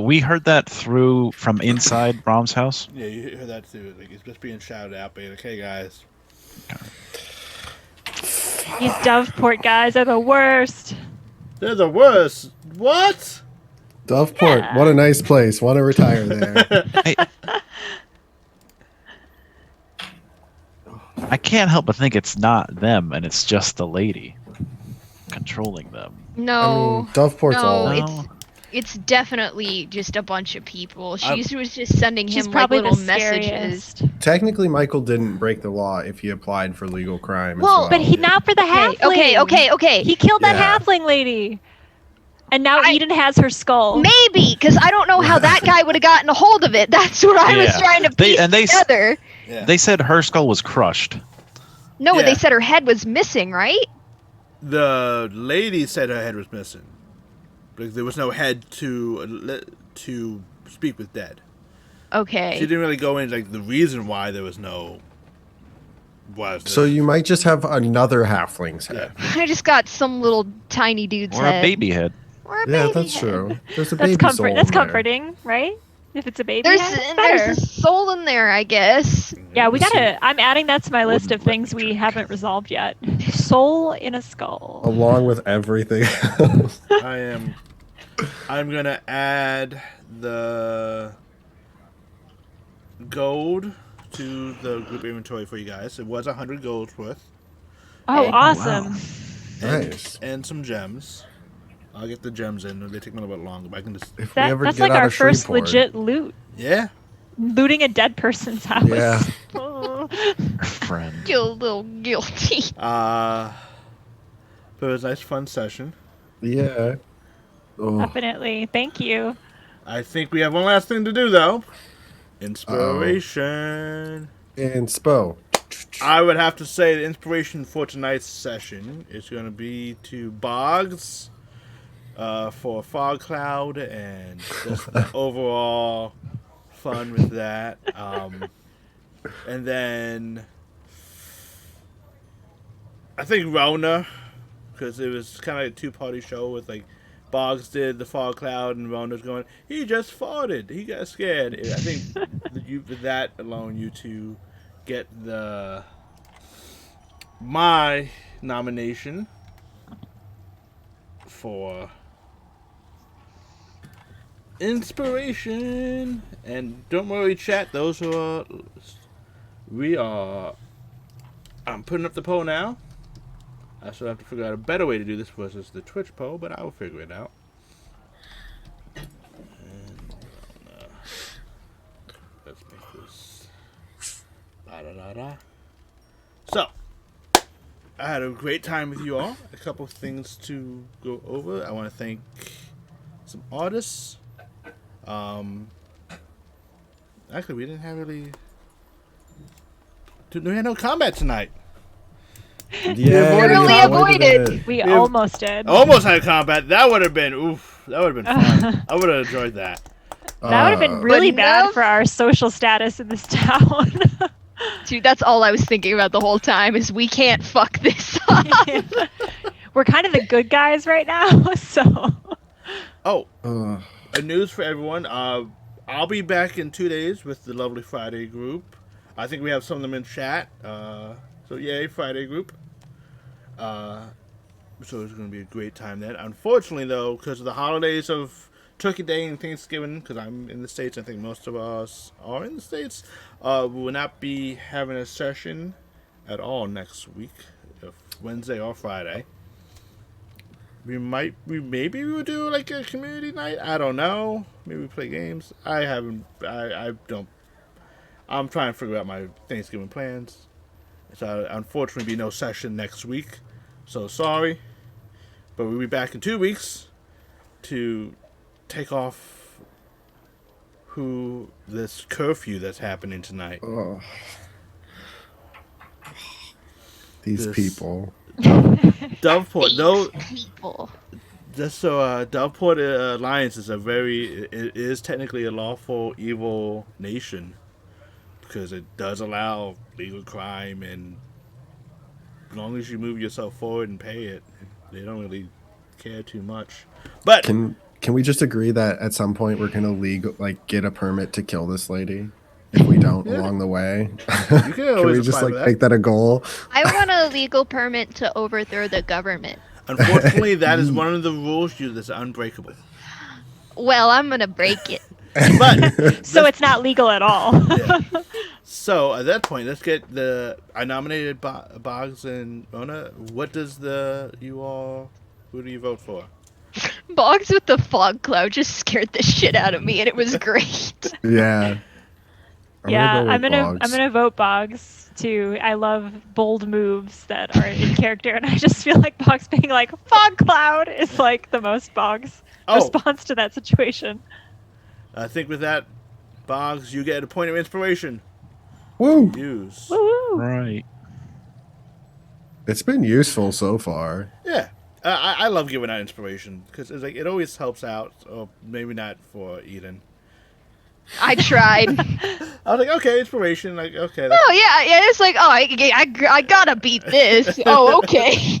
We heard that from inside Brom's house. Yeah, you heard that too. Like, it's just being shouted out, but okay, guys. These Doveport guys are the worst. They're the worst. What? Doveport, Yeah. what a nice place. Want to retire there. I can't help but think it's not them, and it's just the lady controlling them. No, Doveport's no, all. it's definitely just a bunch of people. She was just sending She's him like probably little the messages. scariest. Technically, Michael didn't break the law if he applied for legal crime. Well, But he not for the halfling. Okay. He killed that Yeah. halfling lady. And now Eden has her skull. Maybe, because I don't know how that guy would have gotten a hold of it. That's what I was Yeah. trying to piece together. Yeah. They said her skull was crushed. No, Yeah. they said her head was missing, right? The lady said her head was missing. Like, there was no head to speak with dead. Okay. She didn't really go into like the reason why there was no. So you might just have another halfling's head. I just got some little tiny dude's Or head. a baby head. Or a Yeah, baby that's head. true. There's a That's baby soul in That's there. comforting, right? If it's a baby, There's head, it's better. a soul in there, I guess. Yeah, we gotta. I'm adding that to my list of Wouldn't let things me we drink. haven't resolved yet. Soul in a skull. Along with everything else. I'm gonna add the gold to the group inventory for you guys. It was 100 gold worth. Oh, Hey. awesome! Nice. And some gems. I'll get the gems in. They take me a little bit longer, but I can just. If we ever That's get like out our of first Shreveport. legit loot. Yeah. Looting a dead person's house. Yeah. Oh. Her friend. Feel a little guilty. But it was a nice, fun session. Yeah. Oh, Definitely. Thank you. I think we have one last thing to do, though. Inspiration. inspo. I would have to say the inspiration for tonight's session is going to be to Boggs for Fog Cloud and just the overall fun with that. And then I think Rona, because it was kind of like a two-party show with like Boggs did the Fog Cloud and Rona's going, he just farted, he got scared. I think with that alone, you two get my nomination for inspiration. And don't worry, chat, those who are I'm putting up the poll now. I still have to figure out a better way to do this versus the Twitch poll, but I will figure it out. And, let's make this da-da-da-da. So, I had a great time with you all. A couple things to go over. I want to thank some artists. Actually, we didn't have really. We had no combat tonight. Yeah, Really avoided. it. We Yeah. almost did. Almost had combat. That would have been oof. That would have been fun. I would have enjoyed that. That would have been really Wouldn't bad have? for our social status in this town. Dude, that's all I was thinking about the whole time is we can't fuck this up. We're kind of the good guys right now, so. Oh, Ugh. a news for everyone. I'll be back in 2 days with the Lovely Friday group. I think we have some of them in chat. So yay, Friday group. So it's going to be a great time then. Unfortunately, though, because of the holidays of Turkey Day and Thanksgiving, because I'm in the States, I think most of us are in the States, we will not be having a session at all next week, if Wednesday or Friday. Maybe we would do like a community night. I don't know. Maybe we play games. I don't. I'm trying to figure out my Thanksgiving plans. So unfortunately, be no session next week. So sorry, but we'll be back in 2 weeks to take off this curfew that's happening tonight. Oh. These people. Doveport, though. People. Just so Doveport Alliance is it is technically a lawful evil nation because it does allow legal crime, and as long as you move yourself forward and pay it, they don't really care too much. But Can we just agree that at some point we're gonna get a permit to kill this lady? If we don't along the way, you can can always we just apply for that. make that a goal? I want a legal permit to overthrow the government. Unfortunately, that is one of the rules that's unbreakable. Well, I'm gonna break it. But So it's not legal at all. yeah. So at that point, let's get I nominated Boggs and Ona. What does who do you vote for? Boggs with the fog cloud just scared the shit out of me, and it was great. Yeah. I'm gonna vote Boggs too. I love bold moves that are in character, and I just feel like Boggs being like fog cloud is like the most Boggs response to that situation. I think with that, Boggs, you get a point of inspiration. Woo! Use. Woo-woo. Right. It's been useful so far. Yeah, I love giving out inspiration because it's like it always helps out. Or maybe not for Eden. I tried. I was like, okay, inspiration. Like, okay. Oh yeah. It's like, oh, I gotta beat this. Oh, okay.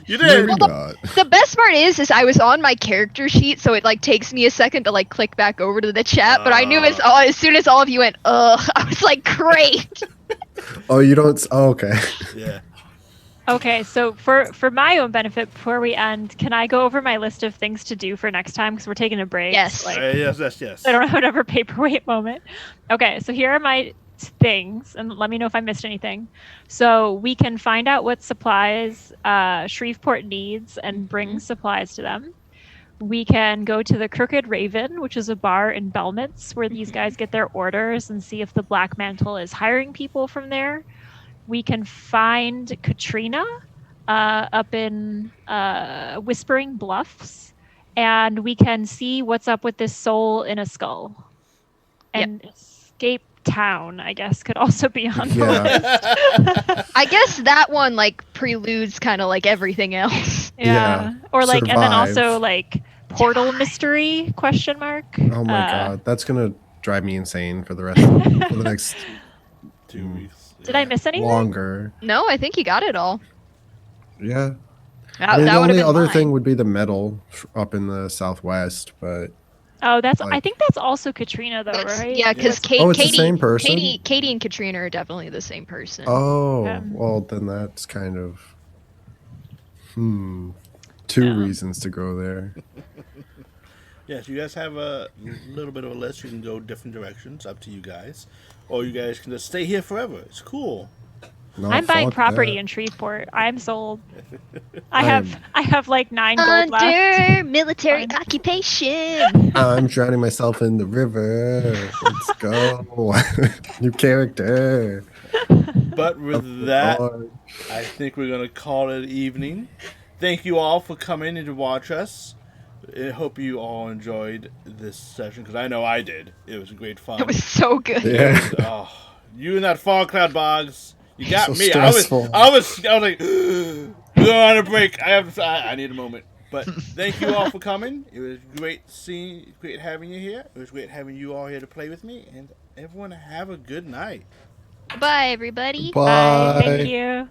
You did. Maybe not. The best part is I was on my character sheet, so it like takes me a second to like click back over to the chat. But I knew as soon as all of you went, ugh, I was like, great. Oh, you don't. Oh, okay. Yeah. Okay, so for my own benefit, before we end, can I go over my list of things to do for next time? Because we're taking a break. Yes. Yes. I don't have another paperweight moment. Okay, so here are my things, and let me know if I missed anything. So we can find out what supplies Shreveport needs and bring supplies to them. We can go to the Crooked Raven, which is a bar in Belmetz, where these guys get their orders, and see if the Black Mantle is hiring people from there. We can find Katrina up in Whispering Bluffs, and we can see what's up with this soul in a skull. And Escape Town, I guess, could also be on the list. I guess that one like preludes kind of like everything else. Yeah. Or like, and then Survive. also like Portal Mystery ? Oh my god, that's gonna drive me insane for the rest of the next 2 weeks. Did I miss anything? longer. No, I think you got it all. Yeah. That, The that would've only been other mine. thing would be the metal up in the southwest, but Oh, that's. Like- I think that's also Katrina, though, right? Yeah, because Oh, it's the Katie, same person? Katie and Katrina are definitely the same person. oh, Yeah. well then that's kind of two Yeah. reasons to go there. Yes, you guys have a little bit of a list. You can go different directions, up to you guys. Or you guys can just stay here forever. It's cool. No, I'm buying fuck property that. in Shreveport. I'm sold. I I have like 9 gold left. Under military Fine. occupation. I'm drowning myself in the river. Let's go. New character. But with Oh, that, Lord. I think we're going to call it evening. Thank you all for coming in to watch us. I hope you all enjoyed this session, because I know I did. It was great fun. It was so good. Yeah. Oh, you and that fog cloud, Boggs. You got So me. stressful. I was like, we're on a break. I need a moment. But thank you all for coming. It was great having you here. It was great having you all here to play with me. And everyone have a good night. Bye, everybody. Bye. Thank you.